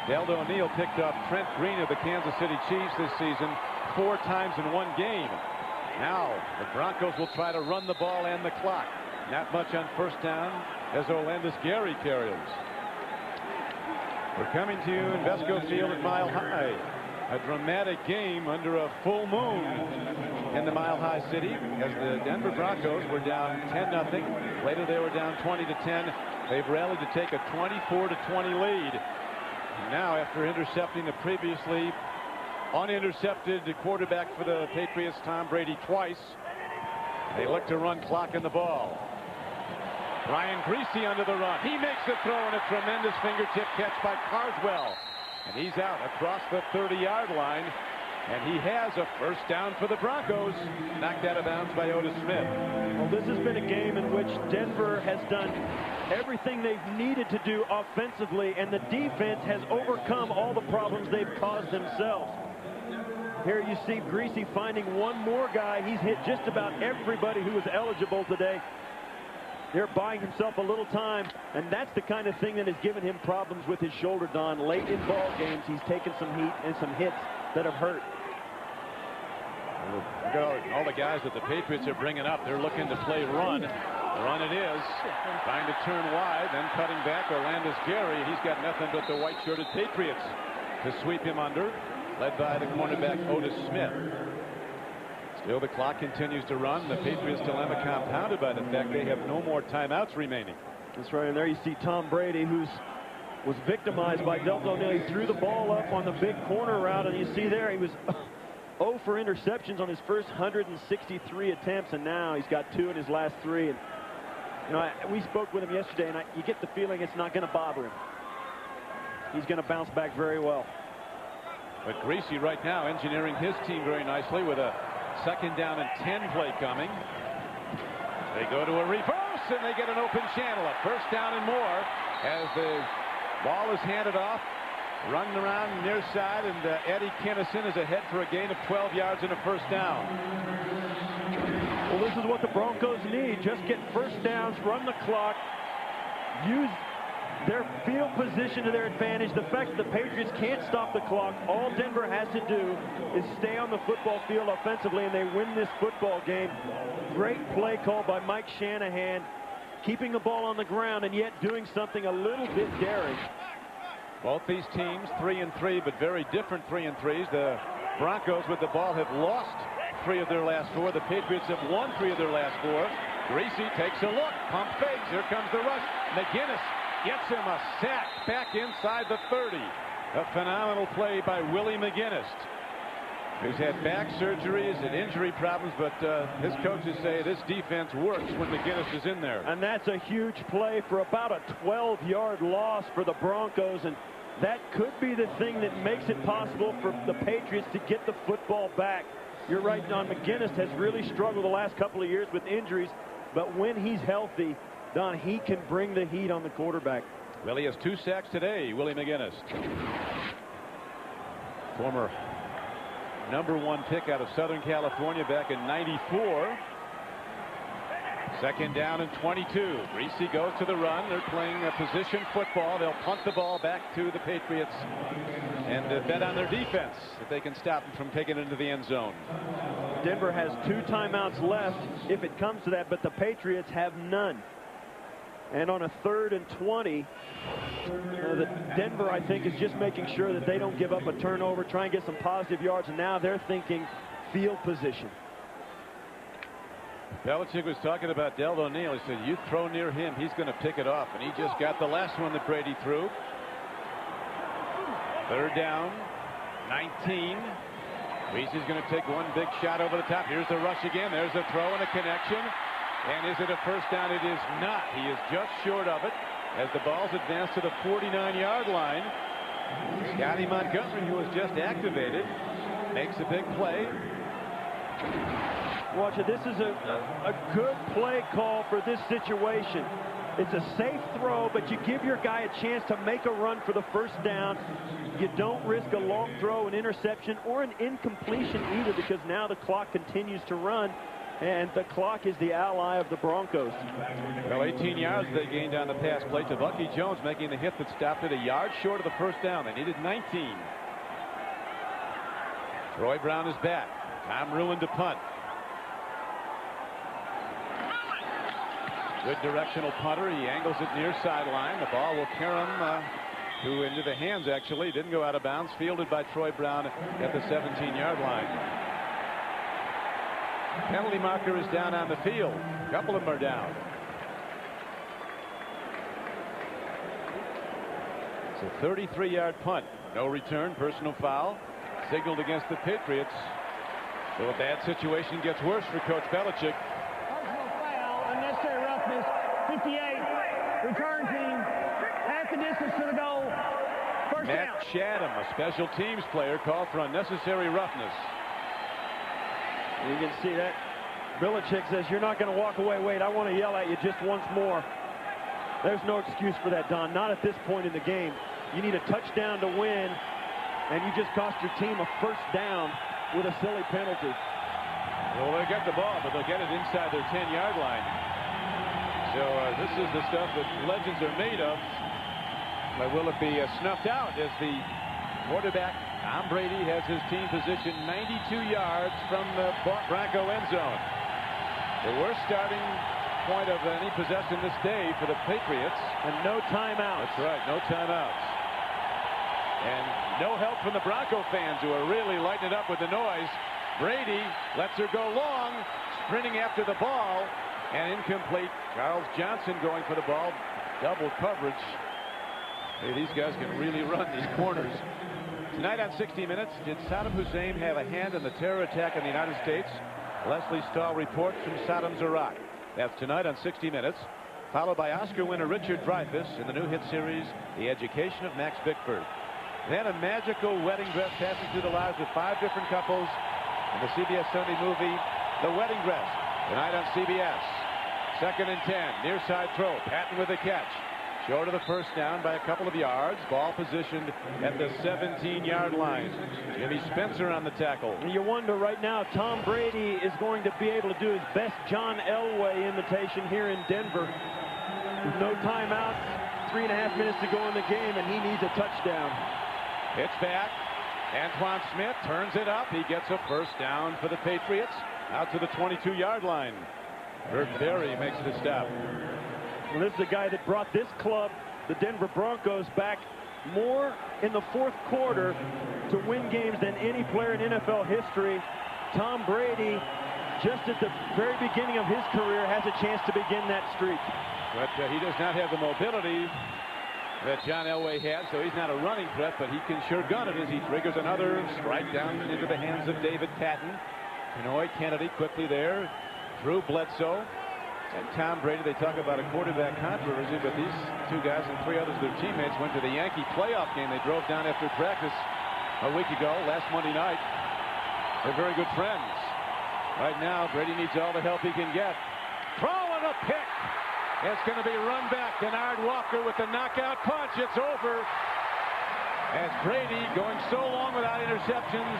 Delta O'Neal picked off Trent Green of the Kansas City Chiefs this season 4 times in one game. Now the Broncos will try to run the ball and the clock. Not much on first down as Orlandis Gary carries. We're coming to you in Vesco Field at Mile High. A dramatic game under a full moon in the Mile High City, as the Denver Broncos were down 10-0. Later they were down 20-10. They've rallied to take a 24-20 lead. And now, after intercepting the previously unintercepted quarterback for the Patriots, Tom Brady, twice, they look to run clock in the ball. Ryan Greasy under the run. He makes the throw, and a tremendous fingertip catch by Carswell. And he's out across the 30-yard line. And he has a first down for the Broncos. Knocked out of bounds by Otis Smith. Well, this has been a game in which Denver has done everything they've needed to do offensively, and the defense has overcome all the problems they've caused themselves. Here you see Greasy finding one more guy. He's hit just about everybody who was eligible today. They're buying himself a little time, and that's the kind of thing that has given him problems with his shoulder, Don. Late in ball games, he's taken some heat and some hits that have hurt. Look at all the guys that the Patriots are bringing up. They're looking to play run. Run it is. Trying to turn wide, then cutting back. Orlandis Gary. He's got nothing but the white-shirted Patriots to sweep him under, led by the cornerback Otis Smith. Still, the clock continues to run. The Patriots' dilemma compounded by the fact they have no more timeouts remaining. That's right, and there you see Tom Brady, was victimized by Delta O'Neal. He threw the ball up on the big corner route, and you see there he was 0 for interceptions on his first 163 attempts, and now he's got 2 in his last 3. And you know, we spoke with him yesterday, and you get the feeling it's not going to bother him. He's going to bounce back very well. But Greasy right now engineering his team very nicely with a second down and 10 play coming. They go to a reverse, and they get an open channel. A first down and more as the ball is handed off running around near side, and Eddie Kinnison is ahead for a gain of 12 yards and a first down. Well, this is what the Broncos need. Just get first downs, run the clock, use their field position to their advantage. The fact that the Patriots can't stop the clock, all Denver has to do is stay on the football field offensively, and they win this football game. Great play call by Mike Shanahan, keeping the ball on the ground and yet doing something a little bit daring. Both these teams 3-3, but very different 3-3s. The Broncos with the ball have lost 3 of their last 4. The Patriots have won 3 of their last 4. Greasy takes a look. Pump fakes. Here comes the rush. McGinnis gets him a sack back inside the 30. A phenomenal play by Willie McGinnis, who's had back surgeries and injury problems, but his coaches say this defense works when McGinnis is in there. And that's a huge play for about a 12-yard loss for the Broncos, and that could be the thing that makes it possible for the Patriots to get the football back. You're right, Don. McGinnis has really struggled the last couple of years with injuries, but when he's healthy, Don, he can bring the heat on the quarterback. Willie has 2 sacks today, Willie McGinnis. Former #1 pick out of Southern California back in '94. Second down and 22. Greasy goes to the run. They're playing a position football. They'll punt the ball back to the Patriots and bet on their defense if they can stop them from taking it into the end zone. Denver has 2 timeouts left if it comes to that, but the Patriots have none. And on a 3rd and 20, Denver, I think, is just making sure that they don't give up a turnover, try and get some positive yards, and now they're thinking field position. Belichick was talking about Del O'Neill. He said, you throw near him, he's going to pick it off. And he just got the last one that Brady threw. 3rd down, 19. Greasy's going to take one big shot over the top. Here's the rush again. There's a throw and a connection. And is it a first down? It is not. He is just short of it as the ball's advanced to the 49-yard line. Scotty Montgomery, who was just activated, makes a big play. Watch it. This is a good play call for this situation. It's a safe throw, but you give your guy a chance to make a run for the first down. You don't risk a long throw, an interception, or an incompletion either, because now the clock continues to run, and the clock is the ally of the Broncos. Well, 18 yards they gained on the pass play to Bucky Jones, making the hit that stopped it a yard short of the first down. They needed 19. Troy Brown is back. Tom Ruin to punt. Good directional punter. He angles it near sideline. The ball will carry him into the hands, actually. Didn't go out of bounds. Fielded by Troy Brown at the 17-yard line. Penalty marker is down on the field. A couple of them are down. It's a 33-yard punt. No return. Personal foul. Signaled against the Patriots. So a bad situation gets worse for Coach Belichick. Personal foul, unnecessary roughness, 58, return team, half the distance to the goal, first down. Matt Chatham, a special teams player, called for unnecessary roughness. You can see that. Belichick says, you're not going to walk away. Wait, I want to yell at you just once more. There's no excuse for that, Don. Not at this point in the game. You need a touchdown to win, and you just cost your team a first down with a silly penalty. Well, they got the ball, but they'll get it inside their 10-yard line. So this is the stuff that legends are made of. But will it be snuffed out as the quarterback, Tom Brady, has his team positioned 92 yards from the Bronco end zone? The worst starting point of any possession this day for the Patriots. And no timeouts. That's right, no timeouts. And no help from the Bronco fans, who are really lighting it up with the noise. Brady lets her go long, sprinting after the ball, and incomplete. Charles Johnson going for the ball. Double coverage. Hey, these guys can really run these corners. Tonight on 60 Minutes, did Saddam Hussein have a hand in the terror attack in the United States? Leslie Stahl reports from Saddam's Iraq. That's tonight on 60 Minutes, followed by Oscar winner Richard Dreyfuss in the new hit series, The Education of Max Bickford. Then a magical wedding dress passing through the lives of 5 different couples in the CBS Sunday movie, The Wedding Dress, tonight on CBS. 2nd and 10, near side throw, Patton with a catch. Short of the first down by a couple of yards. Ball positioned at the 17-yard line. Jimmy Spencer on the tackle. You wonder right now, Tom Brady is going to be able to do his best John Elway imitation here in Denver. With no timeouts, 3.5 minutes to go in the game, and he needs a touchdown. Pitch back. Antoine Smith turns it up. He gets a first down for the Patriots out to the 22-yard line. Bert Berry makes the stop. Well, this is the guy that brought this club, the Denver Broncos, back more in the fourth quarter to win games than any player in NFL history. Tom Brady, just at the very beginning of his career, has a chance to begin that streak. But he does not have the mobility that John Elway had, so he's not a running threat, but he can sure gun it as he triggers another strike down into the hands of David Patton. Benoit Kennedy quickly there. Drew Bledsoe. And Tom Brady, they talk about a quarterback controversy, but these two guys and three others, their teammates, went to the Yankee playoff game. They drove down after practice a week ago, last Monday night. They're very good friends. Right now, Brady needs all the help he can get. Throwing a pick. It's going to be run back. Denard Walker with the knockout punch. It's over. As Brady, going so long without interceptions,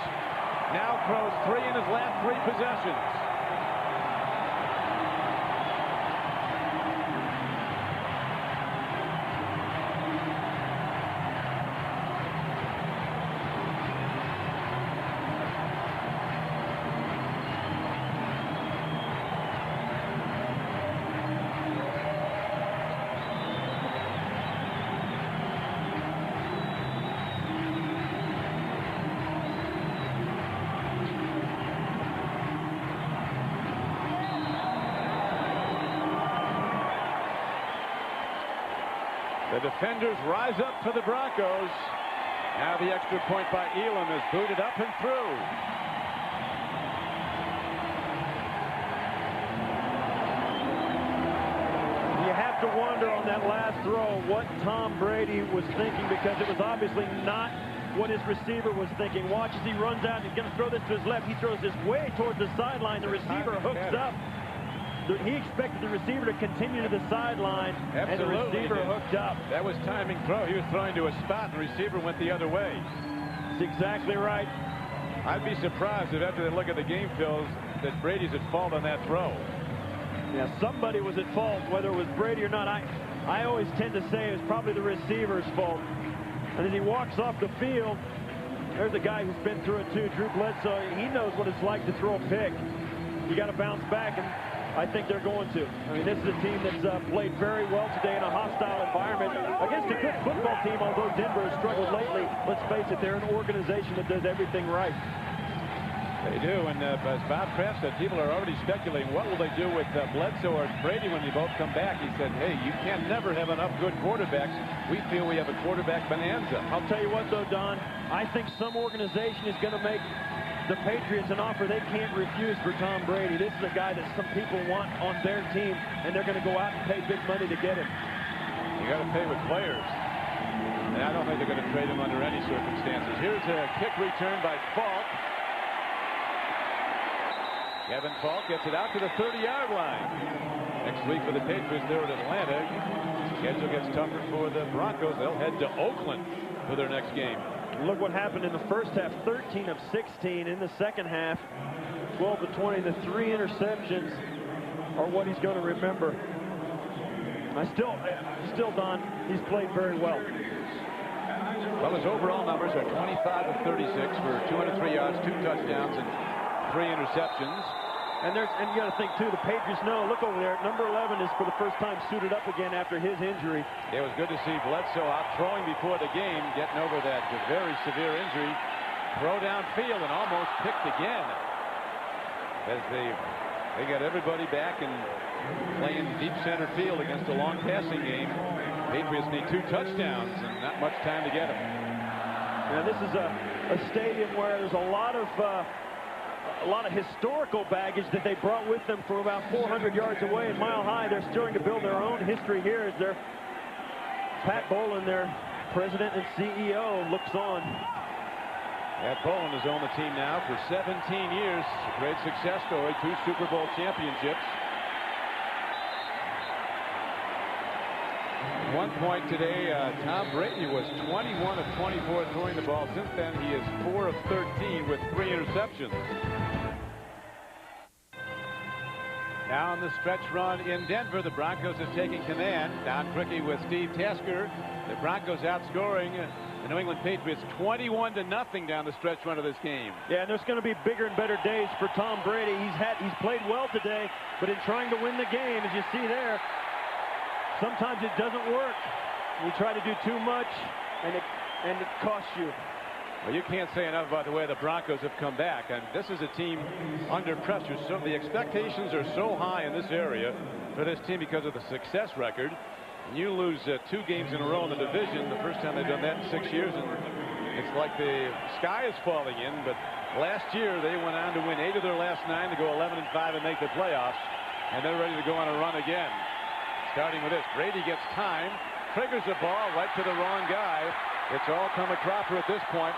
now throws 3 in his last 3 possessions. The defenders rise up for the Broncos. Now the extra point by Elam is booted up and through. You have to wonder on that last throw what Tom Brady was thinking, because it was obviously not what his receiver was thinking. Watch as he runs out and he's going to throw this to his left. He throws this way towards the sideline. The receiver hooks up. He expected the receiver to continue to the sideline, and the receiver hooked up. That was timing throw. He was throwing to a spot, and the receiver went the other way. That's exactly right. I'd be surprised if after they look at the game films that Brady's at fault on that throw. Yeah, somebody was at fault, whether it was Brady or not. I always tend to say it was probably the receiver's fault. And as he walks off the field, there's a guy who's been through it too, Drew Bledsoe. He knows what it's like to throw a pick. You got to bounce back, and I think they're going to. I mean, this is a team that's played very well today in a hostile environment against a good football team, although Denver has struggled lately. Let's face it, they're an organization that does everything right. They do, and as Bob Kraft said, people are already speculating what will they do with Bledsoe or Brady when they both come back. He said, hey, you can never have enough good quarterbacks. We feel we have a quarterback bonanza. I'll tell you what, though, Don, I think some organization is going to make the Patriots an offer they can't refuse for Tom Brady. This is a guy that some people want on their team, and they're going to go out and pay big money to get him. You got to pay with players, and I don't think they're going to trade him under any circumstances. Here's a kick return by Falk. Kevin Falk gets it out to the 30-yard line. Next week for the Patriots, they're at Atlanta. Schedule gets tougher for the Broncos. They'll head to Oakland for their next game. Look what happened in the first half, 13 of 16. In the second half, 12 of 20. The 3 interceptions are what he's going to remember. Still, Don, he's played very well. Well, his overall numbers are 25 of 36 for 203 yards, 2 touchdowns, and 3 interceptions. And you got to think, too, the Patriots know, look over there, number 11 is for the first time suited up again after his injury. It was good to see Bledsoe out throwing before the game, getting over that very severe injury. Throw downfield and almost picked again. As they got everybody back and playing deep center field against a long passing game. Patriots need 2 touchdowns and not much time to get them. Now, this is a stadium where there's a lot of historical baggage that they brought with them from about 400 yards away in Mile High. They're starting to build their own history here as Pat Bowlen, their president and CEO, looks on. Pat Bowlen has owned the team now for 17 years. A great success story, 2 Super Bowl championships. one point today, Tom Brady was 21 of 24 throwing the ball. Since then, he is 4 of 13 with 3 interceptions. Now on the stretch run in Denver, the Broncos have taken command. Don Criqui with Steve Tasker. The Broncos outscoring the New England Patriots 21-0 down the stretch run of this game. Yeah, and there's going to be bigger and better days for Tom Brady. He's played well today, but in trying to win the game, as you see there, sometimes it doesn't work. You try to do too much, and it costs you. Well, you can't say enough about the way the Broncos have come back, and this is a team under pressure. So the expectations are so high in this area for this team because of the success record. And you lose 2 games in a row in the division, the first time they've done that in 6 years, and it's like the sky is falling in. But last year they went on to win 8 of their last 9 to go 11-5 and make the playoffs, and they're ready to go on a run again. Starting with this, Brady gets time, triggers the ball right to the wrong guy. It's all come a cropper at this point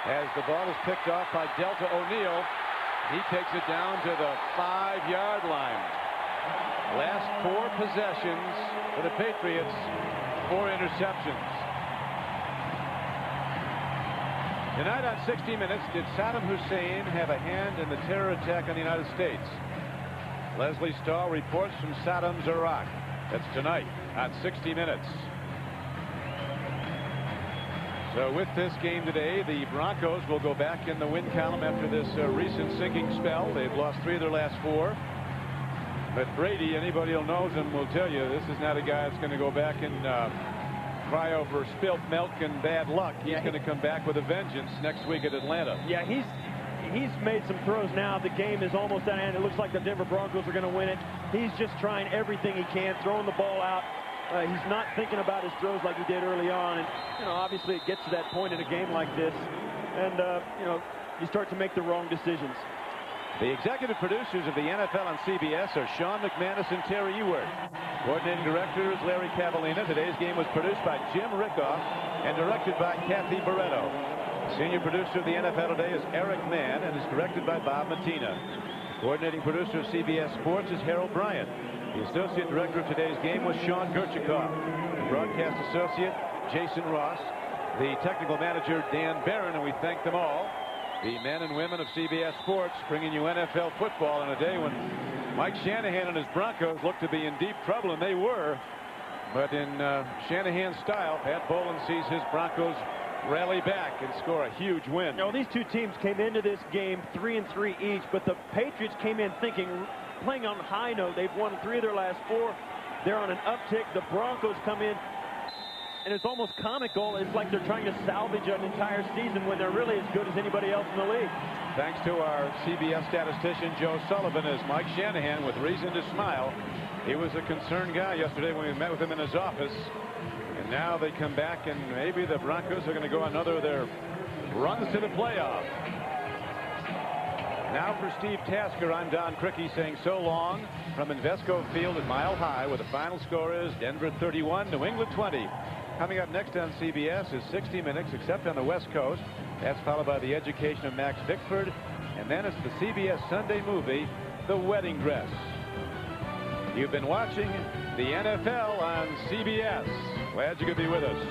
as the ball is picked off by Delta O'Neal. He takes it down to the 5-yard line. Last 4 possessions for the Patriots, 4 interceptions. Tonight on 60 Minutes, did Saddam Hussein have a hand in the terror attack on the United States? Leslie Stahl reports from Saddam's Iraq. That's tonight on 60 Minutes. So with this game today, the Broncos will go back in the win column after this recent sinking spell. They've lost 3 of their last 4. But Brady, anybody who knows him will tell you this is not a guy that's going to go back and cry over spilt milk and bad luck. He's going to come back with a vengeance next week at Atlanta. Yeah, he's made some throws now. The game is almost at an end. It looks like the Denver Broncos are going to win it. He's just trying everything he can, throwing the ball out. He's not thinking about his throws like he did early on. And, obviously it gets to that point in a game like this. And, you start to make the wrong decisions. The executive producers of the NFL on CBS are Sean McManus and Terry Ewert. Coordinating director is Larry Cavallina. Today's game was produced by Jim Rickoff and directed by Kathy Barretto. Senior producer of the NFL Today is Eric Mann and is directed by Bob Mattina. Coordinating producer of CBS Sports is Harold Bryant. The associate director of today's game was Sean Gerchikoff. The broadcast associate, Jason Ross. The technical manager, Dan Barron, and we thank them all. The men and women of CBS Sports bringing you NFL football on a day when Mike Shanahan and his Broncos looked to be in deep trouble, and they were. But in Shanahan's style, Pat Bowlen sees his Broncos rally back and score a huge win. These 2 teams came into this game 3-3 each, but the Patriots came in thinking, playing on a high note. They've won 3 of their last 4. They're on an uptick. The Broncos come in, and it's almost comical. It's like they're trying to salvage an entire season when they're really as good as anybody else in the league. Thanks to our CBS statistician Joe Sullivan, as Mike Shanahan with reason to smile. He was a concerned guy yesterday when we met with him in his office. And now they come back, and maybe the Broncos are going to go another of their runs to the playoffs. Now for Steve Tasker, I'm Don Criqui saying so long from Invesco Field at Mile High, where the final score is Denver 31, New England 20. Coming up next on CBS is 60 Minutes, except on the West Coast. That's followed by The Education of Max Bickford. And then it's the CBS Sunday movie, The Wedding Dress. You've been watching the NFL on CBS. Glad you could be with us.